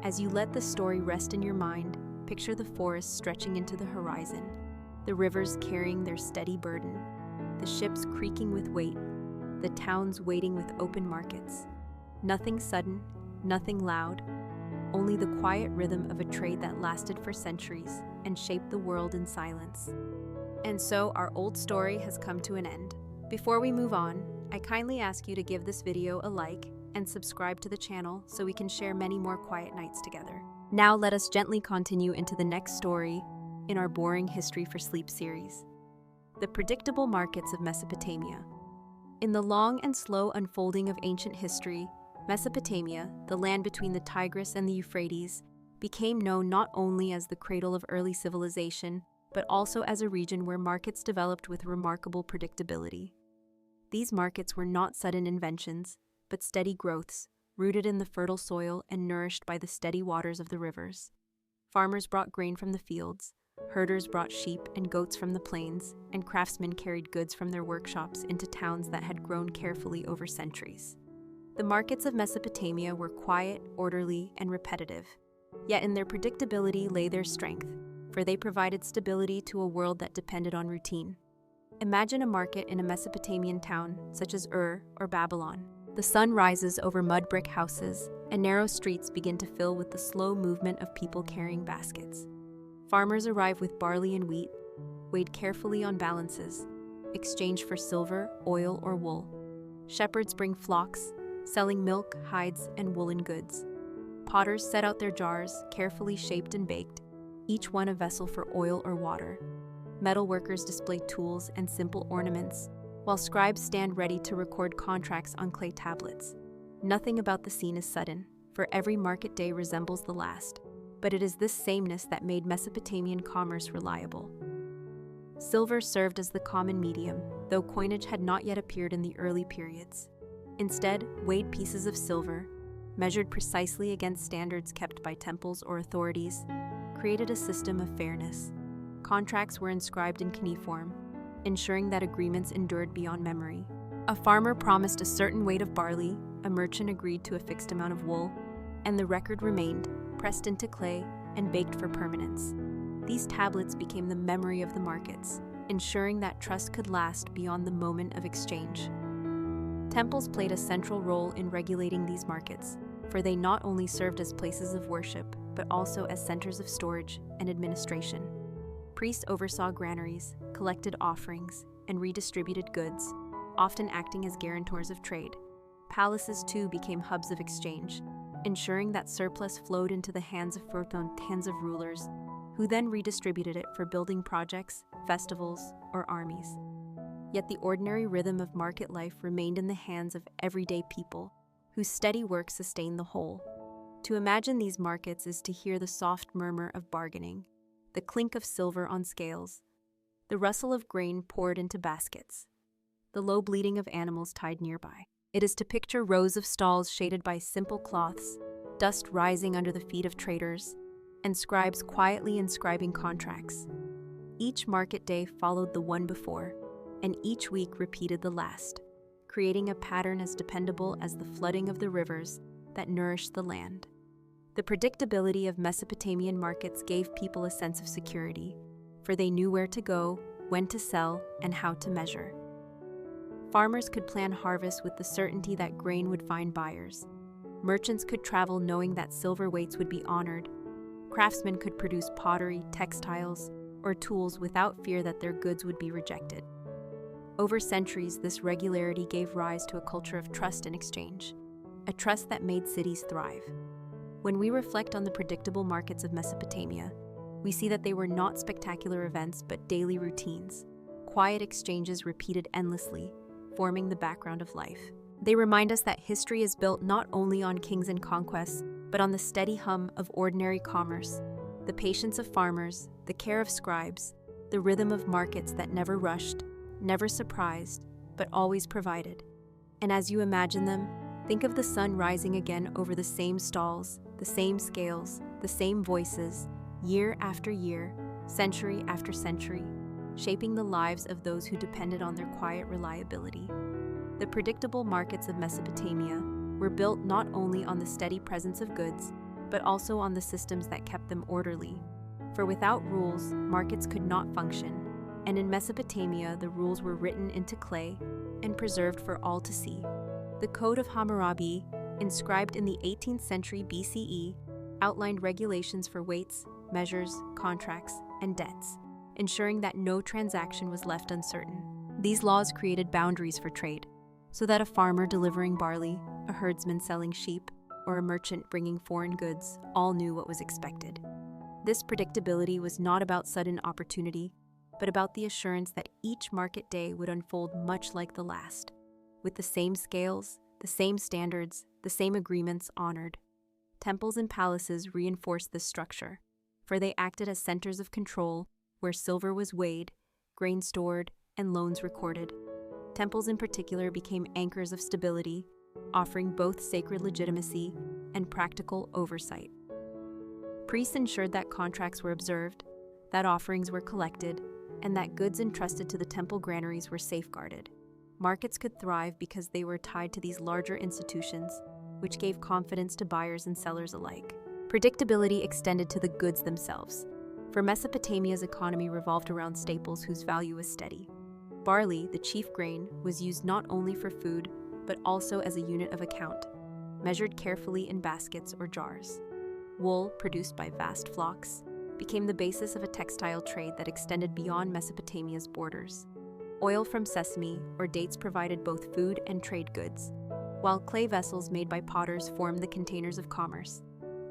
As you let the story rest in your mind, picture the forests stretching into the horizon, the rivers carrying their steady burden, the ships creaking with weight, the towns waiting with open markets. Nothing sudden, nothing loud, only the quiet rhythm of a trade that lasted for centuries and shaped the world in silence. And so our old story has come to an end. Before we move on, I kindly ask you to give this video a like and subscribe to the channel so we can share many more quiet nights together. Now let us gently continue into the next story in our Boring History for Sleep series: the predictable markets of Mesopotamia. In the long and slow unfolding of ancient history, Mesopotamia, the land between the Tigris and the Euphrates, became known not only as the cradle of early civilization, but also as a region where markets developed with remarkable predictability. These markets were not sudden inventions, but steady growths, rooted in the fertile soil and nourished by the steady waters of the rivers. Farmers brought grain from the fields, herders brought sheep and goats from the plains, and craftsmen carried goods from their workshops into towns that had grown carefully over centuries. The markets of Mesopotamia were quiet, orderly, and repetitive, yet in their predictability lay their strength, for they provided stability to a world that depended on routine. Imagine a market in a Mesopotamian town, such as Ur or Babylon. The sun rises over mud brick houses, and narrow streets begin to fill with the slow movement of people carrying baskets. Farmers arrive with barley and wheat, weighed carefully on balances, exchanged for silver, oil, or wool. Shepherds bring flocks, selling milk, hides, and woolen goods. Potters set out their jars, carefully shaped and baked, each one a vessel for oil or water. Metal workers display tools and simple ornaments, while scribes stand ready to record contracts on clay tablets. Nothing about the scene is sudden, for every market day resembles the last, but it is this sameness that made Mesopotamian commerce reliable. Silver served as the common medium, though coinage had not yet appeared in the early periods. Instead, weighed pieces of silver, measured precisely against standards kept by temples or authorities, created a system of fairness. Contracts were inscribed in cuneiform, ensuring that agreements endured beyond memory. A farmer promised a certain weight of barley, a merchant agreed to a fixed amount of wool, and the record remained, pressed into clay and baked for permanence. These tablets became the memory of the markets, ensuring that trust could last beyond the moment of exchange. Temples played a central role in regulating these markets, for they not only served as places of worship, but also as centers of storage and administration. Priests oversaw granaries, collected offerings, and redistributed goods, often acting as guarantors of trade. Palaces, too, became hubs of exchange, ensuring that surplus flowed into the hands of rulers, who then redistributed it for building projects, festivals, or armies. Yet the ordinary rhythm of market life remained in the hands of everyday people, whose steady work sustained the whole. To imagine these markets is to hear the soft murmur of bargaining, the clink of silver on scales, the rustle of grain poured into baskets, the low bleating of animals tied nearby. It is to picture rows of stalls shaded by simple cloths, dust rising under the feet of traders, and scribes quietly inscribing contracts. Each market day followed the one before, and each week repeated the last, creating a pattern as dependable as the flooding of the rivers that nourished the land. The predictability of Mesopotamian markets gave people a sense of security, for they knew where to go, when to sell, and how to measure. Farmers could plan harvests with the certainty that grain would find buyers. Merchants could travel knowing that silver weights would be honored. Craftsmen could produce pottery, textiles, or tools without fear that their goods would be rejected. Over centuries, this regularity gave rise to a culture of trust and exchange, a trust that made cities thrive. When we reflect on the predictable markets of Mesopotamia, we see that they were not spectacular events but daily routines, quiet exchanges repeated endlessly, forming the background of life. They remind us that history is built not only on kings and conquests, but on the steady hum of ordinary commerce, the patience of farmers, the care of scribes, the rhythm of markets that never rushed, never surprised, but always provided. And as you imagine them, think of the sun rising again over the same stalls, the same scales, the same voices, year after year, century after century, shaping the lives of those who depended on their quiet reliability. The predictable markets of Mesopotamia were built not only on the steady presence of goods, but also on the systems that kept them orderly. For without rules, markets could not function, and in Mesopotamia the rules were written into clay and preserved for all to see. The Code of Hammurabi, inscribed in the 18th century BCE, outlined regulations for weights, measures, contracts, and debts, ensuring that no transaction was left uncertain. These laws created boundaries for trade, so that a farmer delivering barley, a herdsman selling sheep, or a merchant bringing foreign goods all knew what was expected. This predictability was not about sudden opportunity, but about the assurance that each market day would unfold much like the last, with the same scales, the same standards, the same agreements honored. Temples and palaces reinforced this structure, for they acted as centers of control where silver was weighed, grain stored, and loans recorded. Temples in particular became anchors of stability, offering both sacred legitimacy and practical oversight. Priests ensured that contracts were observed, that offerings were collected, and that goods entrusted to the temple granaries were safeguarded. Markets could thrive because they were tied to these larger institutions, which gave confidence to buyers and sellers alike. Predictability extended to the goods themselves, for Mesopotamia's economy revolved around staples whose value was steady. Barley, the chief grain, was used not only for food, but also as a unit of account, measured carefully in baskets or jars. Wool, produced by vast flocks, became the basis of a textile trade that extended beyond Mesopotamia's borders. Oil from sesame or dates provided both food and trade goods, while clay vessels made by potters formed the containers of commerce.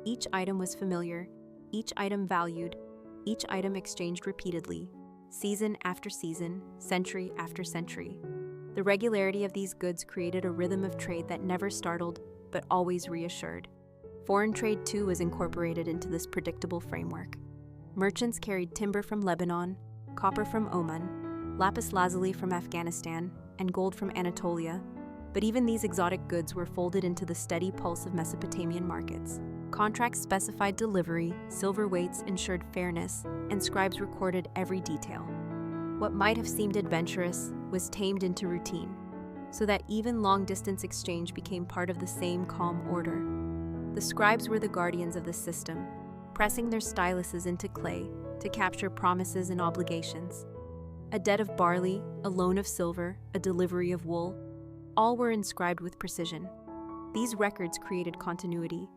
Each item was familiar, each item valued, each item exchanged repeatedly, season after season, century after century. The regularity of these goods created a rhythm of trade that never startled, but always reassured. Foreign trade, too, was incorporated into this predictable framework. Merchants carried timber from Lebanon, copper from Oman, lapis lazuli from Afghanistan, and gold from Anatolia, but even these exotic goods were folded into the steady pulse of Mesopotamian markets. Contracts specified delivery, silver weights ensured fairness, and scribes recorded every detail. What might have seemed adventurous was tamed into routine, so that even long-distance exchange became part of the same calm order. The scribes were the guardians of the system, pressing their styluses into clay to capture promises and obligations. A debt of barley, a loan of silver, a delivery of wool, all were inscribed with precision. These records created continuity,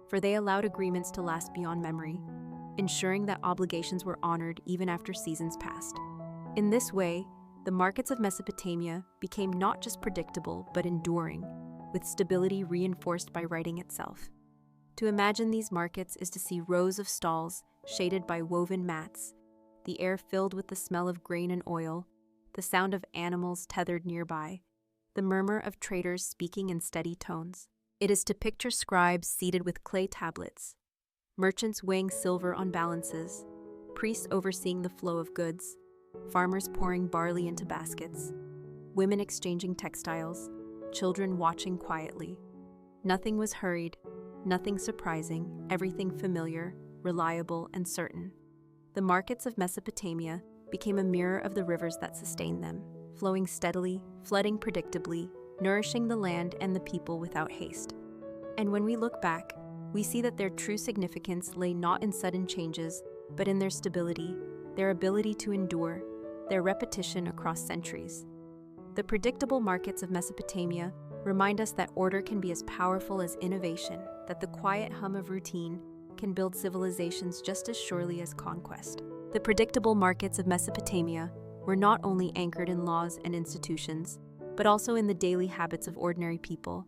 for they allowed agreements to last beyond memory, ensuring that obligations were honored even after seasons passed. In this way, the markets of Mesopotamia became not just predictable but enduring, with stability reinforced by writing itself. To imagine these markets is to see rows of stalls shaded by woven mats, the air filled with the smell of grain and oil, the sound of animals tethered nearby, the murmur of traders speaking in steady tones. It is to picture scribes seated with clay tablets, merchants weighing silver on balances, priests overseeing the flow of goods, farmers pouring barley into baskets, women exchanging textiles, children watching quietly. Nothing was hurried, nothing surprising, everything familiar, reliable, and certain. The markets of Mesopotamia became a mirror of the rivers that sustained them, flowing steadily, flooding predictably, nourishing the land and the people without haste. And when we look back, we see that their true significance lay not in sudden changes, but in their stability, their ability to endure, their repetition across centuries. The predictable markets of Mesopotamia remind us that order can be as powerful as innovation, that the quiet hum of routine can build civilizations just as surely as conquest. The predictable markets of Mesopotamia were not only anchored in laws and institutions, but also in the daily habits of ordinary people,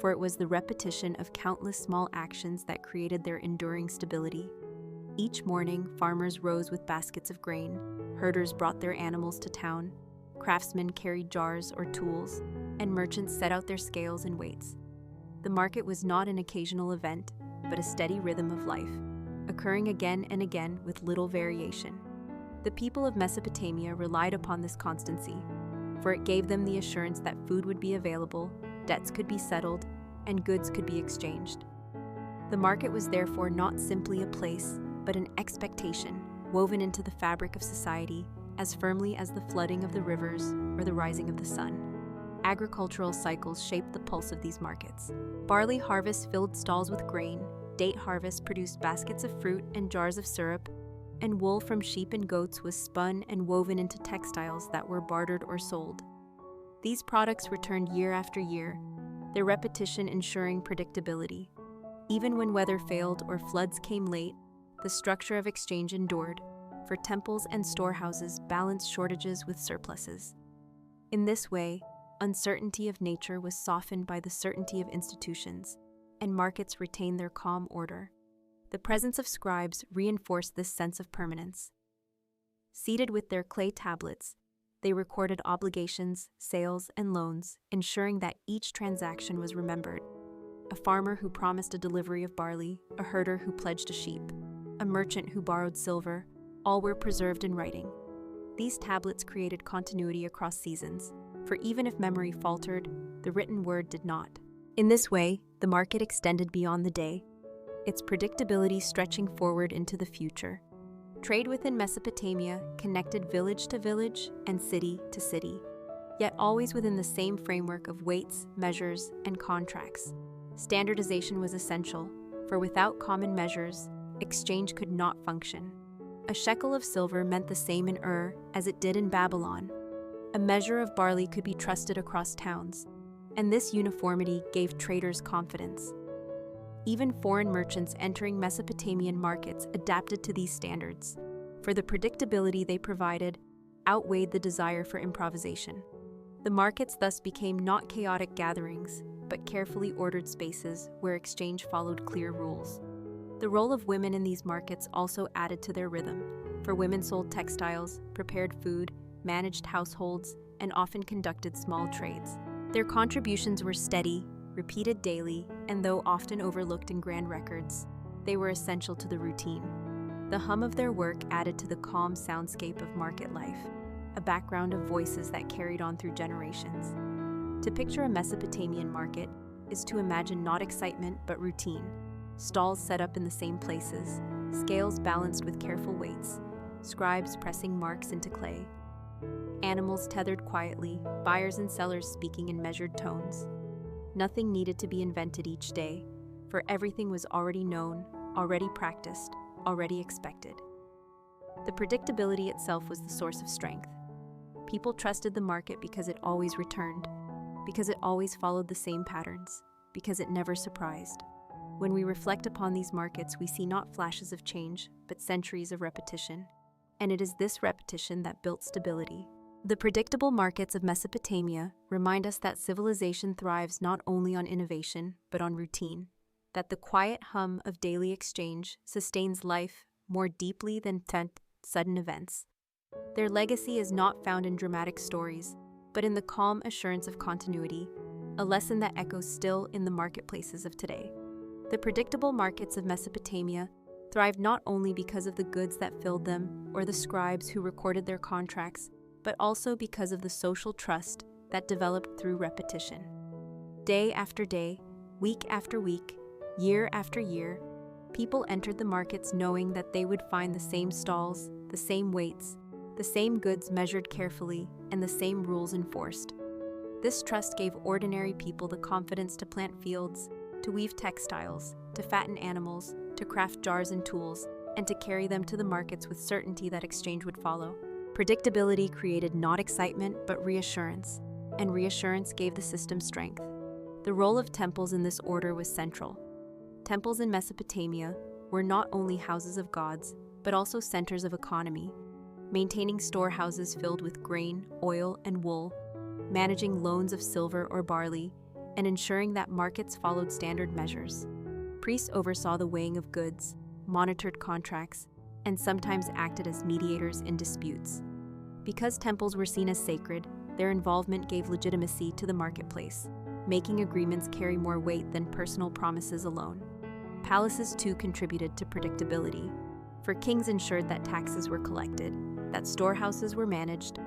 for it was the repetition of countless small actions that created their enduring stability. Each morning, farmers rose with baskets of grain, herders brought their animals to town, craftsmen carried jars or tools, and merchants set out their scales and weights. The market was not an occasional event, but a steady rhythm of life, occurring again and again with little variation. The people of Mesopotamia relied upon this constancy, for it gave them the assurance that food would be available, debts could be settled, and goods could be exchanged. The market was therefore not simply a place, but an expectation woven into the fabric of society as firmly as the flooding of the rivers or the rising of the sun. Agricultural cycles shaped the pulse of these markets. Barley harvest filled stalls with grain, date harvest produced baskets of fruit and jars of syrup, and wool from sheep and goats was spun and woven into textiles that were bartered or sold. These products returned year after year, their repetition ensuring predictability. Even when weather failed or floods came late, the structure of exchange endured, for temples and storehouses balanced shortages with surpluses. In this way, uncertainty of nature was softened by the certainty of institutions, and markets retained their calm order. The presence of scribes reinforced this sense of permanence. Seated with their clay tablets, they recorded obligations, sales, and loans, ensuring that each transaction was remembered. a farmer who promised a delivery of barley, a herder who pledged a sheep, a merchant who borrowed silver, all were preserved in writing. These tablets created continuity across seasons, for even if memory faltered, the written word did not. In this way, the market extended beyond the day, its predictability stretching forward into the future. Trade within Mesopotamia connected village to village and city to city, yet always within the same framework of weights, measures, and contracts. Standardization was essential, for without common measures, exchange could not function. A shekel of silver meant the same in Ur as it did in Babylon. A measure of barley could be trusted across towns, and this uniformity gave traders confidence. Even foreign merchants entering Mesopotamian markets adapted to these standards, for the predictability they provided outweighed the desire for improvisation. The markets thus became not chaotic gatherings, but carefully ordered spaces where exchange followed clear rules. The role of women in these markets also added to their rhythm, for women sold textiles, prepared food, managed households, and often conducted small trades. Their contributions were steady, repeated daily, and though often overlooked in grand records, they were essential to the routine. The hum of their work added to the calm soundscape of market life, a background of voices that carried on through generations. To picture a Mesopotamian market is to imagine not excitement but routine, stalls set up in the same places, scales balanced with careful weights, scribes pressing marks into clay, animals tethered quietly, buyers and sellers speaking in measured tones. Nothing needed to be invented each day, for everything was already known, already practiced, already expected. The predictability itself was the source of strength. People trusted the market because it always returned, because it always followed the same patterns, because it never surprised. When we reflect upon these markets, we see not flashes of change, but centuries of repetition. And it is this repetition that built stability. The predictable markets of Mesopotamia remind us that civilization thrives not only on innovation, but on routine, that the quiet hum of daily exchange sustains life more deeply than sudden events. Their legacy is not found in dramatic stories, but in the calm assurance of continuity, a lesson that echoes still in the marketplaces of today. The predictable markets of Mesopotamia thrived not only because of the goods that filled them or the scribes who recorded their contracts, but also because of the social trust that developed through repetition. Day after day, week after week, year after year, people entered the markets knowing that they would find the same stalls, the same weights, the same goods measured carefully, and the same rules enforced. This trust gave ordinary people the confidence to plant fields, to weave textiles, to fatten animals, to craft jars and tools, and to carry them to the markets with certainty that exchange would follow. Predictability created not excitement but reassurance, and reassurance gave the system strength. The role of temples in this order was central. Temples in Mesopotamia were not only houses of gods, but also centers of economy, maintaining storehouses filled with grain, oil, and wool, managing loans of silver or barley, and ensuring that markets followed standard measures. Priests oversaw the weighing of goods, monitored contracts, and sometimes acted as mediators in disputes. Because temples were seen as sacred, their involvement gave legitimacy to the marketplace, making agreements carry more weight than personal promises alone. Palaces too contributed to predictability, for kings ensured that taxes were collected, that storehouses were managed,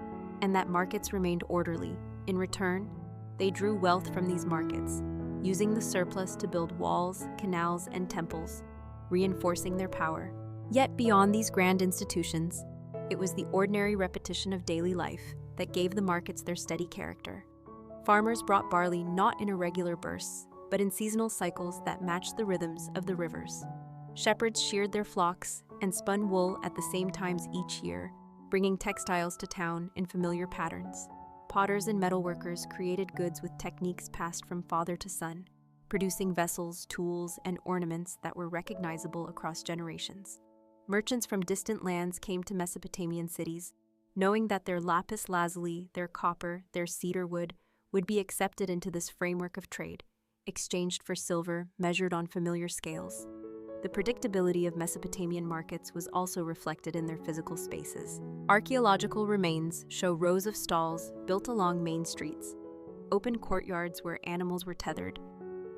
and that markets remained orderly. In return, they drew wealth from these markets, using the surplus to build walls, canals, and temples, reinforcing their power. Yet beyond these grand institutions, it was the ordinary repetition of daily life that gave the markets their steady character. Farmers brought barley not in irregular bursts, but in seasonal cycles that matched the rhythms of the rivers. Shepherds sheared their flocks and spun wool at the same times each year, bringing textiles to town in familiar patterns. Potters and metalworkers created goods with techniques passed from father to son, producing vessels, tools, and ornaments that were recognizable across generations. Merchants from distant lands came to Mesopotamian cities, knowing that their lapis lazuli, their copper, their cedar wood would be accepted into this framework of trade, exchanged for silver measured on familiar scales. The predictability of Mesopotamian markets was also reflected in their physical spaces. Archaeological remains show rows of stalls built along main streets, open courtyards where animals were tethered,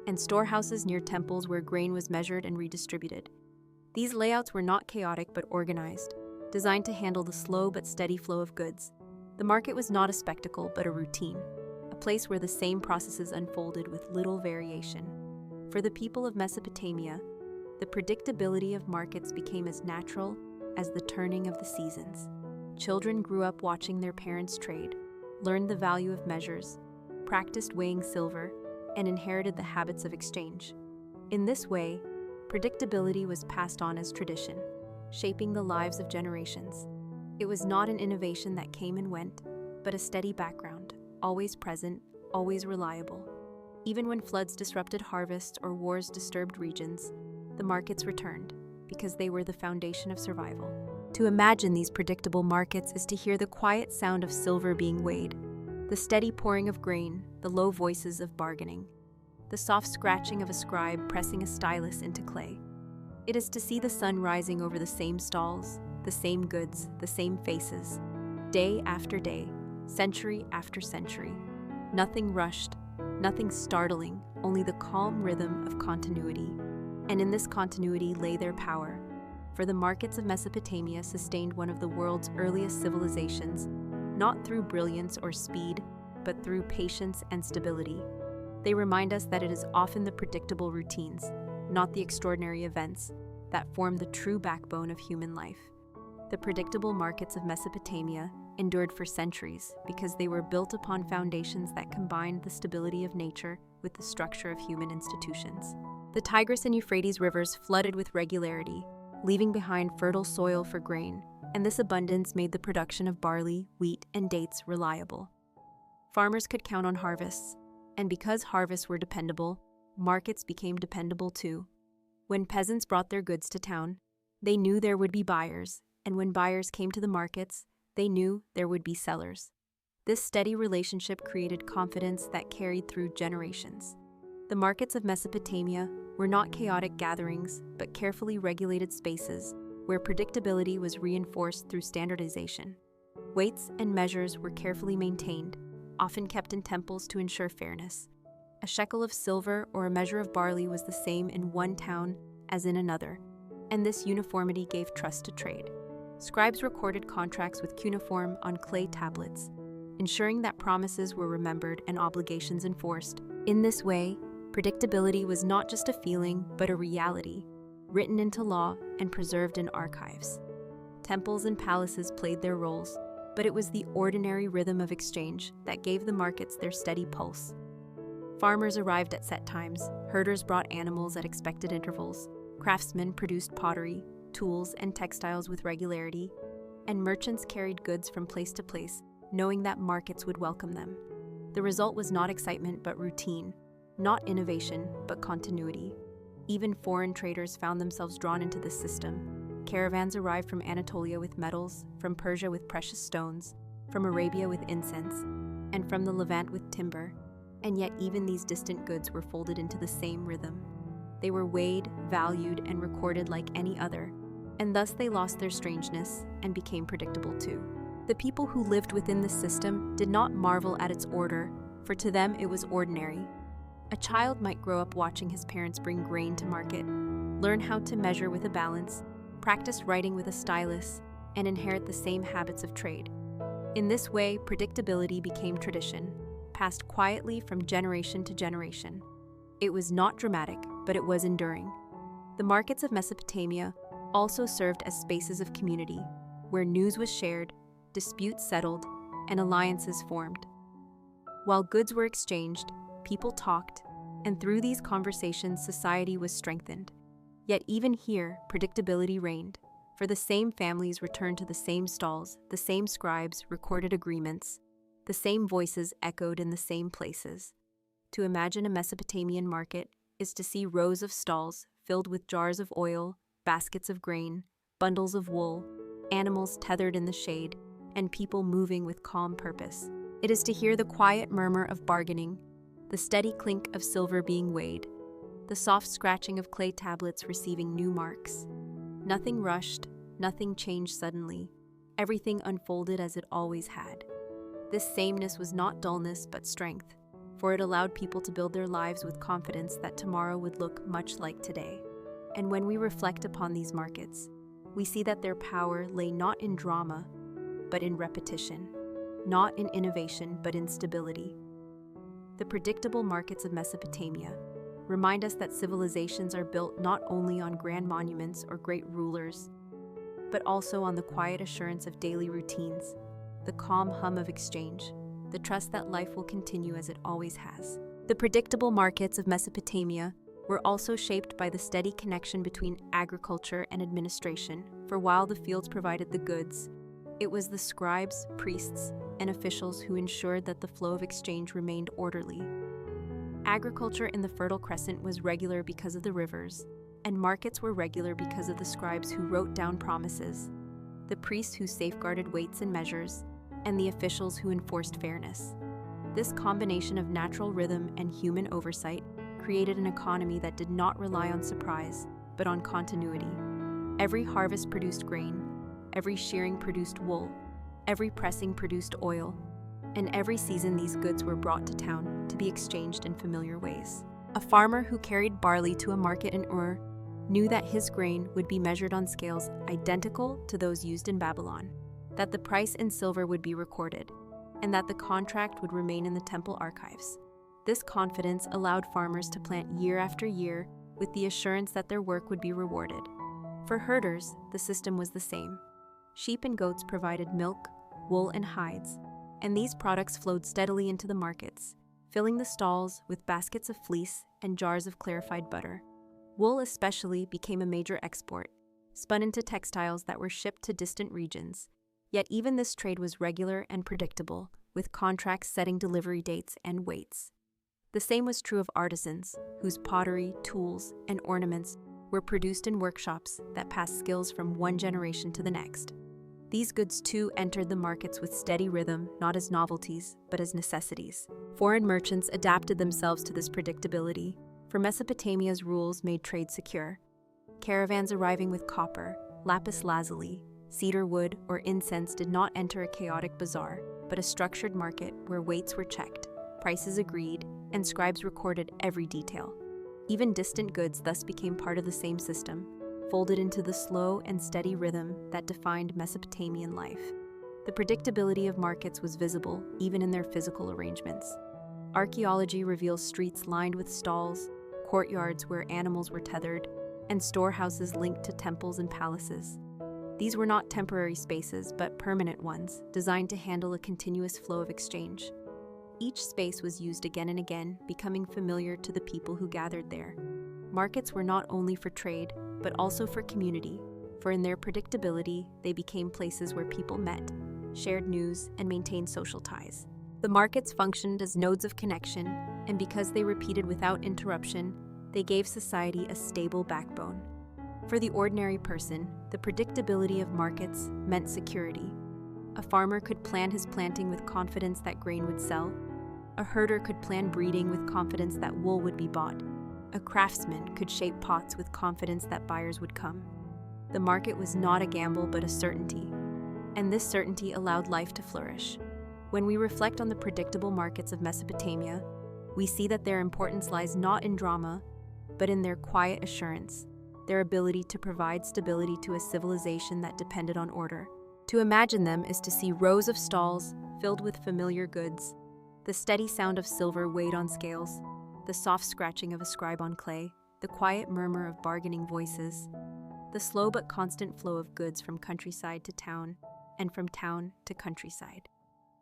and storehouses near temples where grain was measured and redistributed. These layouts were not chaotic but organized, designed to handle the slow but steady flow of goods. The market was not a spectacle but a routine, a place where the same processes unfolded with little variation. For the people of Mesopotamia, the predictability of markets became as natural as the turning of the seasons. Children grew up watching their parents trade, learned the value of measures, practiced weighing silver, and inherited the habits of exchange. In this way, predictability was passed on as tradition, shaping the lives of generations. It was not an innovation that came and went, but a steady background, always present, always reliable. Even when floods disrupted harvests or wars disturbed regions, the markets returned, because they were the foundation of survival. To imagine these predictable markets is to hear the quiet sound of silver being weighed, the steady pouring of grain, the low voices of bargaining, the soft scratching of a scribe pressing a stylus into clay. It is to see the sun rising over the same stalls, the same goods, the same faces, day after day, century after century. Nothing rushed, nothing startling, only the calm rhythm of continuity. And in this continuity lay their power, for the markets of Mesopotamia sustained one of the world's earliest civilizations, not through brilliance or speed, but through patience and stability. They remind us that it is often the predictable routines, not the extraordinary events, that form the true backbone of human life. The predictable markets of Mesopotamia endured for centuries because they were built upon foundations that combined the stability of nature with the structure of human institutions. The Tigris and Euphrates rivers flooded with regularity, leaving behind fertile soil for grain, and this abundance made the production of barley, wheat, and dates reliable. Farmers could count on harvests, and because harvests were dependable, markets became dependable too. When peasants brought their goods to town, they knew there would be buyers, and when buyers came to the markets, they knew there would be sellers. This steady relationship created confidence that carried through generations. The markets of Mesopotamia were not chaotic gatherings, but carefully regulated spaces where predictability was reinforced through standardization. Weights and measures were carefully maintained, often kept in temples to ensure fairness. A shekel of silver or a measure of barley was the same in one town as in another, and this uniformity gave trust to trade. Scribes recorded contracts with cuneiform on clay tablets, ensuring that promises were remembered and obligations enforced. In this way, predictability was not just a feeling, but a reality, written into law and preserved in archives. Temples and palaces played their roles, but it was the ordinary rhythm of exchange that gave the markets their steady pulse. Farmers arrived at set times, herders brought animals at expected intervals, craftsmen produced pottery, tools, and textiles with regularity, and merchants carried goods from place to place, knowing that markets would welcome them. The result was not excitement but routine, not innovation but continuity. Even foreign traders found themselves drawn into this system. Caravans arrived from Anatolia with metals, from Persia with precious stones, from Arabia with incense, and from the Levant with timber, and yet even these distant goods were folded into the same rhythm. They were weighed, valued, and recorded like any other, and thus they lost their strangeness and became predictable too. The people who lived within this system did not marvel at its order, for to them it was ordinary. A child might grow up watching his parents bring grain to market, learn how to measure with a balance, practice writing with a stylus, and inherit the same habits of trade. In this way, predictability became tradition, passed quietly from generation to generation. It was not dramatic, but it was enduring. The markets of Mesopotamia also served as spaces of community, where news was shared, disputes settled, and alliances formed. While goods were exchanged, people talked, and through these conversations society was strengthened. Yet even here, predictability reigned, for the same families returned to the same stalls, the same scribes recorded agreements, the same voices echoed in the same places. To imagine a Mesopotamian market is to see rows of stalls filled with jars of oil, baskets of grain, bundles of wool, animals tethered in the shade, and people moving with calm purpose. It is to hear the quiet murmur of bargaining, the steady clink of silver being weighed, the soft scratching of clay tablets receiving new marks. Nothing rushed, nothing changed suddenly. Everything unfolded as it always had. This sameness was not dullness but strength, for it allowed people to build their lives with confidence that tomorrow would look much like today. And when we reflect upon these markets, we see that their power lay not in drama, but in repetition, not in innovation, but in stability. The predictable markets of Mesopotamia remind us that civilizations are built not only on grand monuments or great rulers, but also on the quiet assurance of daily routines, the calm hum of exchange, the trust that life will continue as it always has. The predictable markets of Mesopotamia were also shaped by the steady connection between agriculture and administration, for while the fields provided the goods, it was the scribes, priests, and officials who ensured that the flow of exchange remained orderly. Agriculture in the Fertile Crescent was regular because of the rivers, and markets were regular because of the scribes who wrote down promises, the priests who safeguarded weights and measures, and the officials who enforced fairness. This combination of natural rhythm and human oversight created an economy that did not rely on surprise, but on continuity. Every harvest produced grain, every shearing produced wool, every pressing produced oil, and every season these goods were brought to town to be exchanged in familiar ways. A farmer who carried barley to a market in Ur knew that his grain would be measured on scales identical to those used in Babylon, that the price in silver would be recorded, and that the contract would remain in the temple archives. This confidence allowed farmers to plant year after year with the assurance that their work would be rewarded. For herders, the system was the same. Sheep and goats provided milk, wool, and hides, and these products flowed steadily into the markets, filling the stalls with baskets of fleece and jars of clarified butter. Wool especially became a major export, spun into textiles that were shipped to distant regions. Yet even this trade was regular and predictable, with contracts setting delivery dates and weights. The same was true of artisans, whose pottery, tools, and ornaments were produced in workshops that passed skills from one generation to the next. These goods too entered the markets with steady rhythm, not as novelties, but as necessities. Foreign merchants adapted themselves to this predictability, for Mesopotamia's rules made trade secure. Caravans arriving with copper, lapis lazuli, cedar wood, or incense did not enter a chaotic bazaar, but a structured market where weights were checked, prices agreed, and scribes recorded every detail. Even distant goods thus became part of the same system, folded into the slow and steady rhythm that defined Mesopotamian life. The predictability of markets was visible even in their physical arrangements. Archaeology reveals streets lined with stalls, courtyards where animals were tethered, and storehouses linked to temples and palaces. These were not temporary spaces, but permanent ones, designed to handle a continuous flow of exchange. Each space was used again and again, becoming familiar to the people who gathered there. Markets were not only for trade, but also for community, for in their predictability, they became places where people met, shared news, and maintained social ties. The markets functioned as nodes of connection, and because they repeated without interruption, they gave society a stable backbone. For the ordinary person, the predictability of markets meant security. A farmer could plan his planting with confidence that grain would sell. A herder could plan breeding with confidence that wool would be bought. A craftsman could shape pots with confidence that buyers would come. The market was not a gamble but a certainty, and this certainty allowed life to flourish. When we reflect on the predictable markets of Mesopotamia, we see that their importance lies not in drama, but in their quiet assurance, their ability to provide stability to a civilization that depended on order. To imagine them is to see rows of stalls filled with familiar goods, the steady sound of silver weighed on scales, the soft scratching of a scribe on clay, the quiet murmur of bargaining voices, the slow but constant flow of goods from countryside to town, and from town to countryside.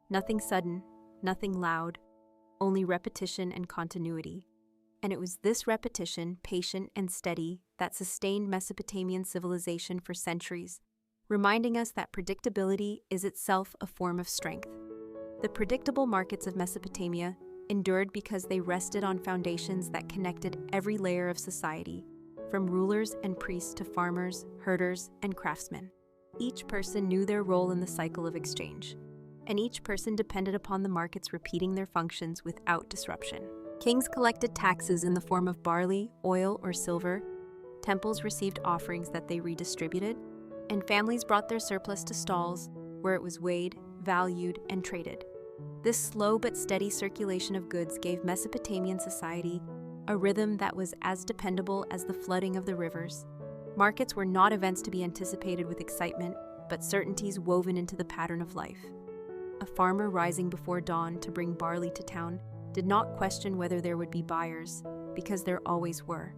Nothing sudden, nothing loud, only repetition and continuity. And it was this repetition, patient and steady, that sustained Mesopotamian civilization for centuries, reminding us that predictability is itself a form of strength. The predictable markets of Mesopotamia endured because they rested on foundations that connected every layer of society, from rulers and priests to farmers, herders, and craftsmen. Each person knew their role in the cycle of exchange, and each person depended upon the markets repeating their functions without disruption. Kings collected taxes in the form of barley, oil, or silver. Temples received offerings that they redistributed, and families brought their surplus to stalls where it was weighed, valued, and traded. This slow but steady circulation of goods gave Mesopotamian society a rhythm that was as dependable as the flooding of the rivers. Markets were not events to be anticipated with excitement, but certainties woven into the pattern of life. A farmer rising before dawn to bring barley to town did not question whether there would be buyers, because there always were.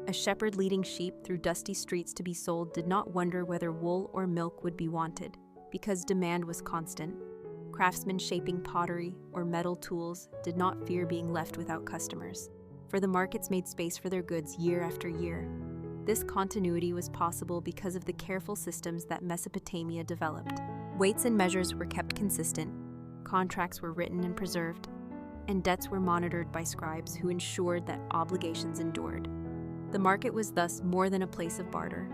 A shepherd leading sheep through dusty streets to be sold did not wonder whether wool or milk would be wanted, because demand was constant. Craftsmen shaping pottery or metal tools did not fear being left without customers, for the markets made space for their goods year after year. This continuity was possible because of the careful systems that Mesopotamia developed. Weights and measures were kept consistent, contracts were written and preserved, and debts were monitored by scribes who ensured that obligations endured. The market was thus more than a place of barter.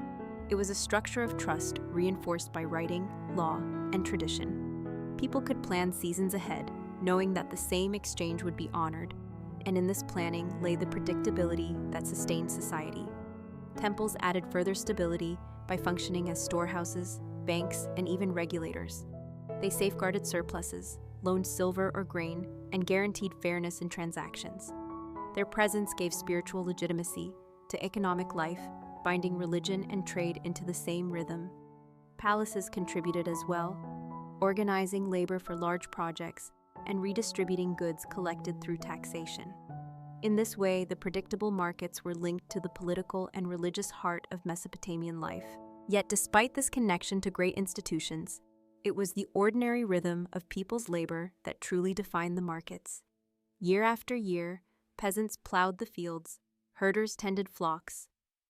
It was a structure of trust reinforced by writing, law, and tradition. People could plan seasons ahead, knowing that the same exchange would be honored, and in this planning lay the predictability that sustained society. Temples added further stability by functioning as storehouses, banks, and even regulators. They safeguarded surpluses, loaned silver or grain, and guaranteed fairness in transactions. Their presence gave spiritual legitimacy to economic life, binding religion and trade into the same rhythm. Palaces contributed as well, organizing labor for large projects and redistributing goods collected through taxation. In this way, the predictable markets were linked to the political and religious heart of Mesopotamian life. Yet despite this connection to great institutions, it was the ordinary rhythm of people's labor that truly defined the markets. Year after year, peasants plowed the fields, herders tended flocks,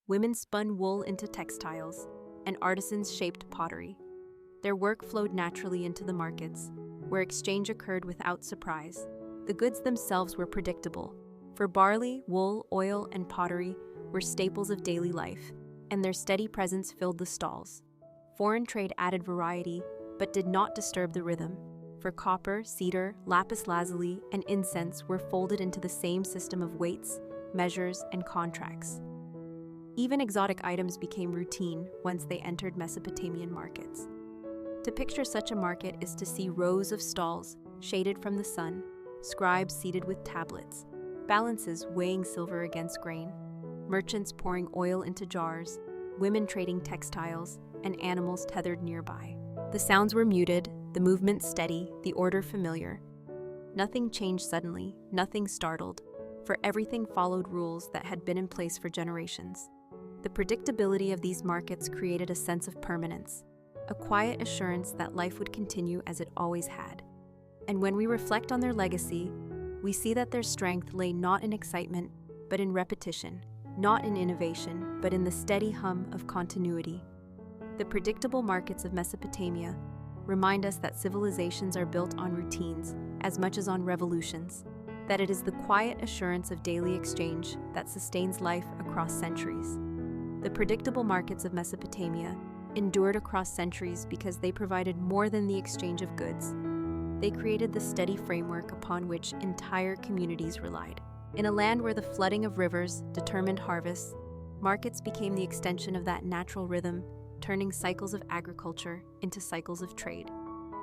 women spun wool into textiles, and artisans shaped pottery. Their work flowed naturally into the markets, where exchange occurred without surprise. The goods themselves were predictable, for barley, wool, oil, and pottery were staples of daily life, and their steady presence filled the stalls. Foreign trade added variety, but did not disturb the rhythm, for copper, cedar, lapis lazuli, and incense were folded into the same system of weights, measures, and contracts. Even exotic items became routine once they entered Mesopotamian markets. To picture such a market is to see rows of stalls shaded from the sun, scribes seated with tablets, balances weighing silver against grain, merchants pouring oil into jars, women trading textiles, and animals tethered nearby. The sounds were muted, the movement steady, the order familiar. Nothing changed suddenly, nothing startled, for everything followed rules that had been in place for generations. The predictability of these markets created a sense of permanence, a quiet assurance that life would continue as it always had. And when we reflect on their legacy, we see that their strength lay not in excitement, but in repetition, not in innovation, but in the steady hum of continuity. The predictable markets of Mesopotamia remind us that civilizations are built on routines as much as on revolutions, that it is the quiet assurance of daily exchange that sustains life across centuries. The predictable markets of Mesopotamia endured across centuries because they provided more than the exchange of goods. They created the steady framework upon which entire communities relied. In a land where the flooding of rivers determined harvests, markets became the extension of that natural rhythm, turning cycles of agriculture into cycles of trade.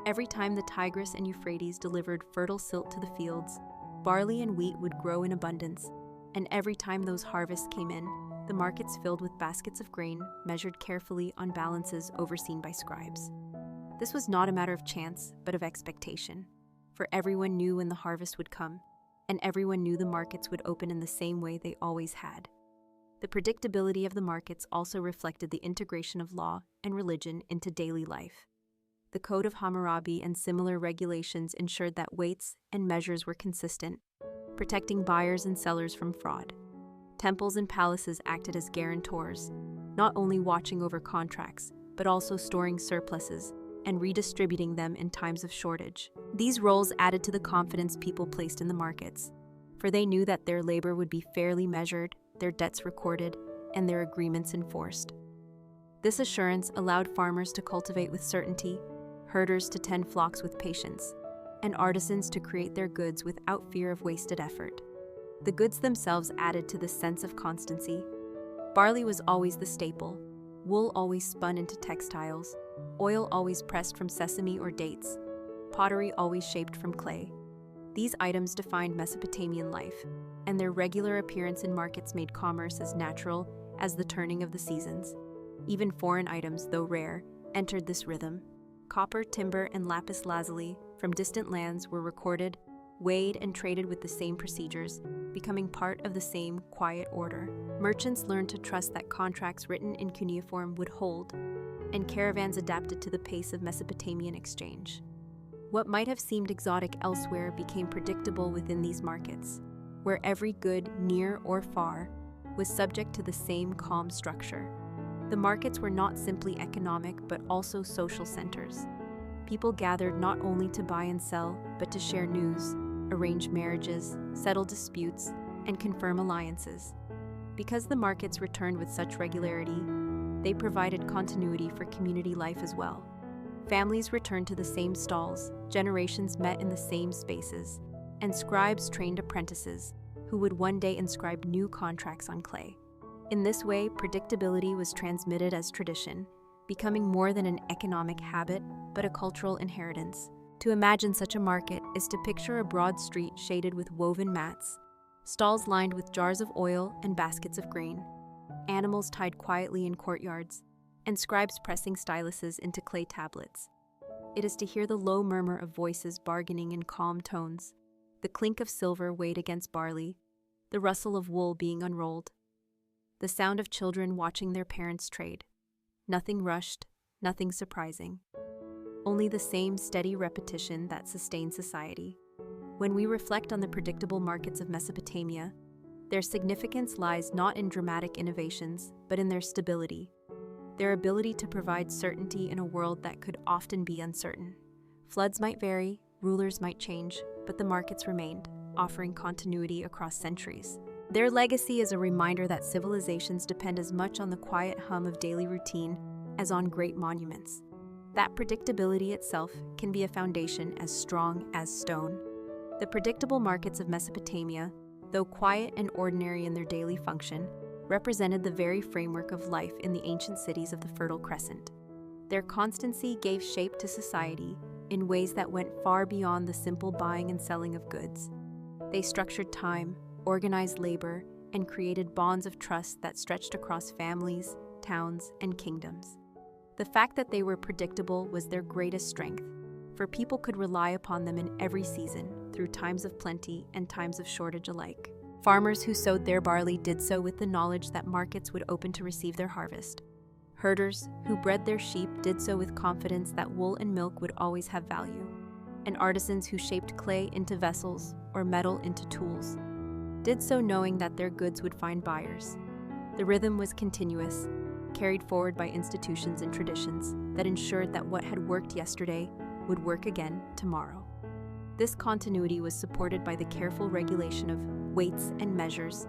Every time the Tigris and Euphrates delivered fertile silt to the fields, barley and wheat would grow in abundance, and every time those harvests came in, the markets filled with baskets of grain measured carefully on balances overseen by scribes. This was not a matter of chance, but of expectation, for everyone knew when the harvest would come, and everyone knew the markets would open in the same way they always had. The predictability of the markets also reflected the integration of law and religion into daily life. The Code of Hammurabi and similar regulations ensured that weights and measures were consistent, protecting buyers and sellers from fraud. Temples and palaces acted as guarantors, not only watching over contracts, but also storing surpluses and redistributing them in times of shortage. These roles added to the confidence people placed in the markets, for they knew that their labor would be fairly measured, their debts recorded, and their agreements enforced. This assurance allowed farmers to cultivate with certainty, herders to tend flocks with patience, and artisans to create their goods without fear of wasted effort. The goods themselves added to this sense of constancy. Barley was always the staple, wool always spun into textiles, oil always pressed from sesame or dates, pottery always shaped from clay. These items defined Mesopotamian life, and their regular appearance in markets made commerce as natural as the turning of the seasons. Even foreign items, though rare, entered this rhythm. Copper, timber, and lapis lazuli from distant lands were recorded, weighed, and traded with the same procedures, becoming part of the same quiet order. Merchants learned to trust that contracts written in cuneiform would hold, and caravans adapted to the pace of Mesopotamian exchange. What might have seemed exotic elsewhere became predictable within these markets, where every good, near or far, was subject to the same calm structure. The markets were not simply economic but also social centers. People gathered not only to buy and sell, but to share news, arrange marriages, settle disputes, and confirm alliances. Because the markets returned with such regularity, they provided continuity for community life as well. Families returned to the same stalls, generations met in the same spaces, and scribes trained apprentices who would one day inscribe new contracts on clay. In this way, predictability was transmitted as tradition, becoming more than an economic habit, but a cultural inheritance. To imagine such a market is to picture a broad street shaded with woven mats, stalls lined with jars of oil and baskets of grain, animals tied quietly in courtyards, and scribes pressing styluses into clay tablets. It is to hear the low murmur of voices bargaining in calm tones, the clink of silver weighed against barley, the rustle of wool being unrolled, the sound of children watching their parents trade. Nothing rushed, nothing surprising. Only the same steady repetition that sustained society. When we reflect on the predictable markets of Mesopotamia, their significance lies not in dramatic innovations, but in their stability, their ability to provide certainty in a world that could often be uncertain. Floods might vary, rulers might change, but the markets remained, offering continuity across centuries. Their legacy is a reminder that civilizations depend as much on the quiet hum of daily routine as on great monuments. That predictability itself can be a foundation as strong as stone. The predictable markets of Mesopotamia, though quiet and ordinary in their daily function, represented the very framework of life in the ancient cities of the Fertile Crescent. Their constancy gave shape to society in ways that went far beyond the simple buying and selling of goods. They structured time, organized labor, and created bonds of trust that stretched across families, towns, and kingdoms. The fact that they were predictable was their greatest strength, for people could rely upon them in every season, through times of plenty and times of shortage alike. Farmers who sowed their barley did so with the knowledge that markets would open to receive their harvest. Herders who bred their sheep did so with confidence that wool and milk would always have value. And artisans who shaped clay into vessels or metal into tools did so knowing that their goods would find buyers. The rhythm was continuous, carried forward by institutions and traditions that ensured that what had worked yesterday would work again tomorrow. This continuity was supported by the careful regulation of weights and measures,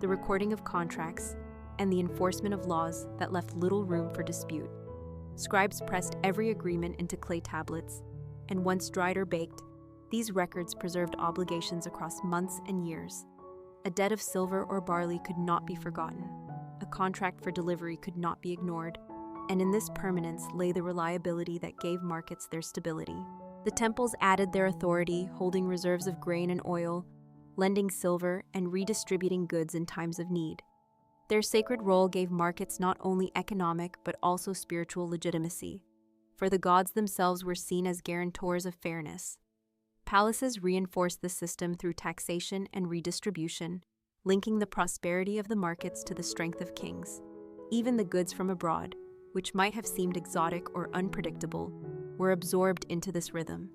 the recording of contracts, and the enforcement of laws that left little room for dispute. Scribes pressed every agreement into clay tablets, and once dried or baked, these records preserved obligations across months and years. A debt of silver or barley could not be forgotten. A contract for delivery could not be ignored, and in this permanence lay the reliability that gave markets their stability. The temples added their authority, holding reserves of grain and oil, lending silver, and redistributing goods in times of need. Their sacred role gave markets not only economic but also spiritual legitimacy, for the gods themselves were seen as guarantors of fairness. Palaces reinforced the system through taxation and redistribution, linking the prosperity of the markets to the strength of kings. Even the goods from abroad, which might have seemed exotic or unpredictable, were absorbed into this rhythm.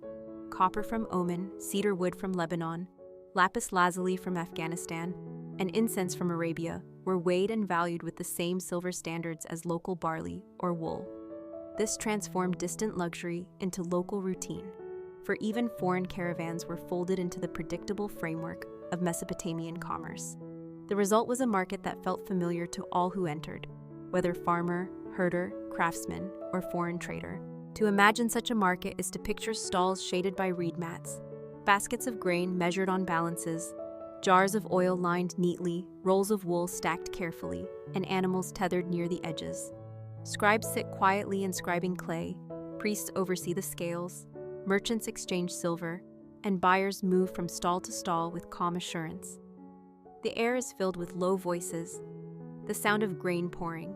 Copper from Oman, cedar wood from Lebanon, lapis lazuli from Afghanistan, and incense from Arabia were weighed and valued with the same silver standards as local barley or wool. This transformed distant luxury into local routine, for even foreign caravans were folded into the predictable framework of Mesopotamian commerce. The result was a market that felt familiar to all who entered, whether farmer, herder, craftsman, or foreign trader. To imagine such a market is to picture stalls shaded by reed mats, baskets of grain measured on balances, jars of oil lined neatly, rolls of wool stacked carefully, and animals tethered near the edges. Scribes sit quietly inscribing clay, priests oversee the scales, merchants exchange silver, and buyers move from stall to stall with calm assurance. The air is filled with low voices, the sound of grain pouring,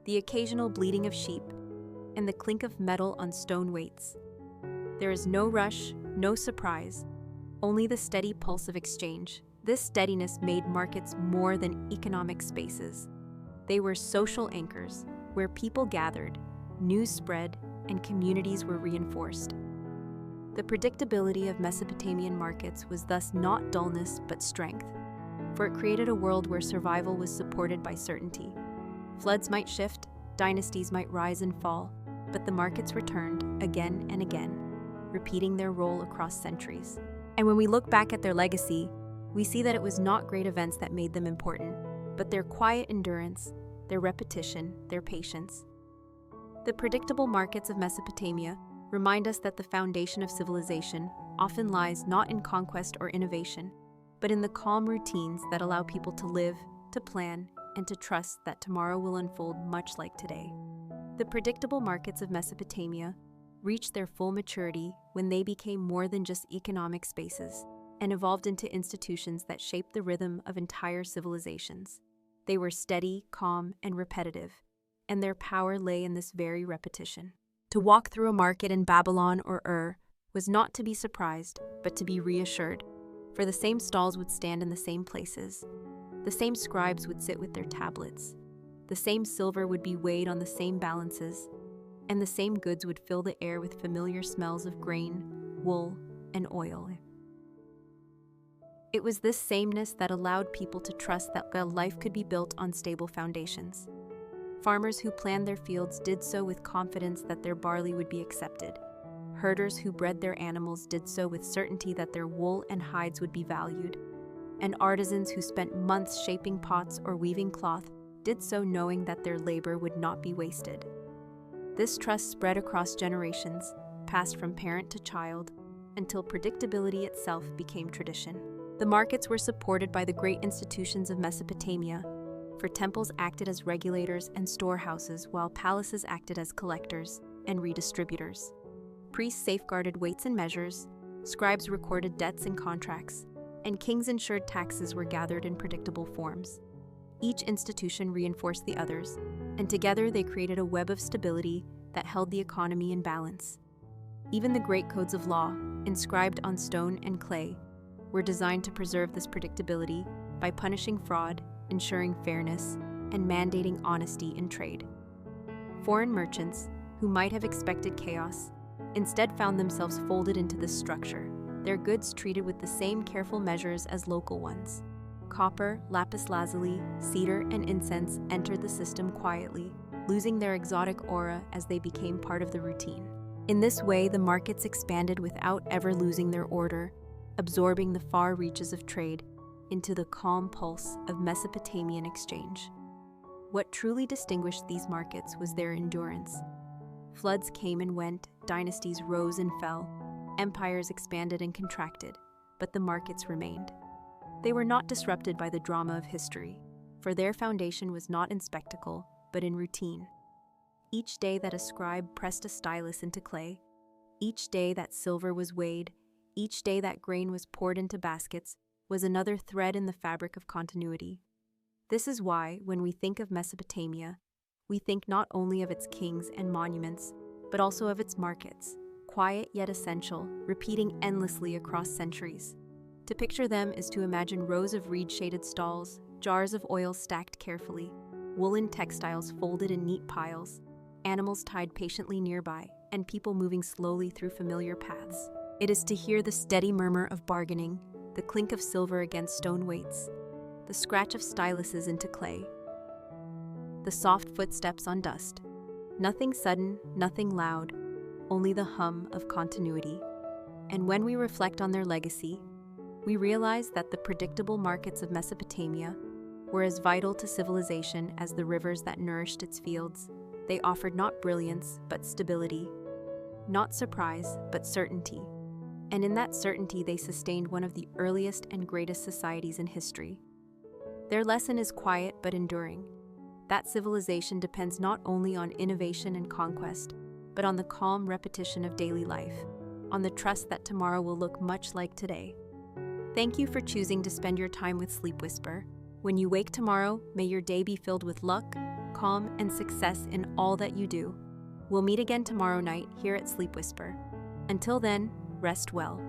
the occasional bleating of sheep, and the clink of metal on stone weights. There is no rush, no surprise, only the steady pulse of exchange. This steadiness made markets more than economic spaces. They were social anchors, where people gathered, news spread, and communities were reinforced. The predictability of Mesopotamian markets was thus not dullness but strength, for it created a world where survival was supported by certainty. Floods might shift, dynasties might rise and fall, but the markets returned again and again, repeating their role across centuries. And when we look back at their legacy, we see that it was not great events that made them important, but their quiet endurance, their repetition, their patience. The predictable markets of Mesopotamia remind us that the foundation of civilization often lies not in conquest or innovation, but in the calm routines that allow people to live, to plan, and to trust that tomorrow will unfold much like today. The predictable markets of Mesopotamia reached their full maturity when they became more than just economic spaces and evolved into institutions that shaped the rhythm of entire civilizations. They were steady, calm, and repetitive, and their power lay in this very repetition. To walk through a market in Babylon or Ur was not to be surprised, but to be reassured, for the same stalls would stand in the same places. The same scribes would sit with their tablets. The same silver would be weighed on the same balances, and the same goods would fill the air with familiar smells of grain, wool, and oil. It was this sameness that allowed people to trust that a life could be built on stable foundations. Farmers who planned their fields did so with confidence that their barley would be accepted. Herders who bred their animals did so with certainty that their wool and hides would be valued. And artisans who spent months shaping pots or weaving cloth did so knowing that their labor would not be wasted. This trust spread across generations, passed from parent to child, until predictability itself became tradition. The markets were supported by the great institutions of Mesopotamia, for temples acted as regulators and storehouses while palaces acted as collectors and redistributors. Priests safeguarded weights and measures, scribes recorded debts and contracts, and kings ensured taxes were gathered in predictable forms. Each institution reinforced the others, and together they created a web of stability that held the economy in balance. Even the great codes of law, inscribed on stone and clay, were designed to preserve this predictability by punishing fraud, ensuring fairness, and mandating honesty in trade. Foreign merchants, who might have expected chaos, instead found themselves folded into this structure, their goods treated with the same careful measures as local ones. Copper, lapis lazuli, cedar, and incense entered the system quietly, losing their exotic aura as they became part of the routine. In this way, the markets expanded without ever losing their order, absorbing the far reaches of trade into the calm pulse of Mesopotamian exchange. What truly distinguished these markets was their endurance. Floods came and went, dynasties rose and fell, empires expanded and contracted, but the markets remained. They were not disrupted by the drama of history, for their foundation was not in spectacle, but in routine. Each day that a scribe pressed a stylus into clay, each day that silver was weighed, each day that grain was poured into baskets, was another thread in the fabric of continuity. This is why, when we think of Mesopotamia, we think not only of its kings and monuments, but also of its markets, quiet yet essential, repeating endlessly across centuries. To picture them is to imagine rows of reed-shaded stalls, jars of oil stacked carefully, woolen textiles folded in neat piles, animals tied patiently nearby, and people moving slowly through familiar paths. It is to hear the steady murmur of bargaining, the clink of silver against stone weights, the scratch of styluses into clay, the soft footsteps on dust. Nothing sudden, nothing loud, only the hum of continuity. And when we reflect on their legacy, we realize that the predictable markets of Mesopotamia were as vital to civilization as the rivers that nourished its fields. They offered not brilliance, but stability, not surprise, but certainty. And in that certainty, they sustained one of the earliest and greatest societies in history. Their lesson is quiet but enduring. That civilization depends not only on innovation and conquest, but on the calm repetition of daily life. on the trust that tomorrow will look much like today. Thank you for choosing to spend your time with Sleep Whisper. When you wake tomorrow, may your day be filled with luck, calm, and success in all that you do. We'll meet again tomorrow night here at Sleep Whisper. Until then, rest well.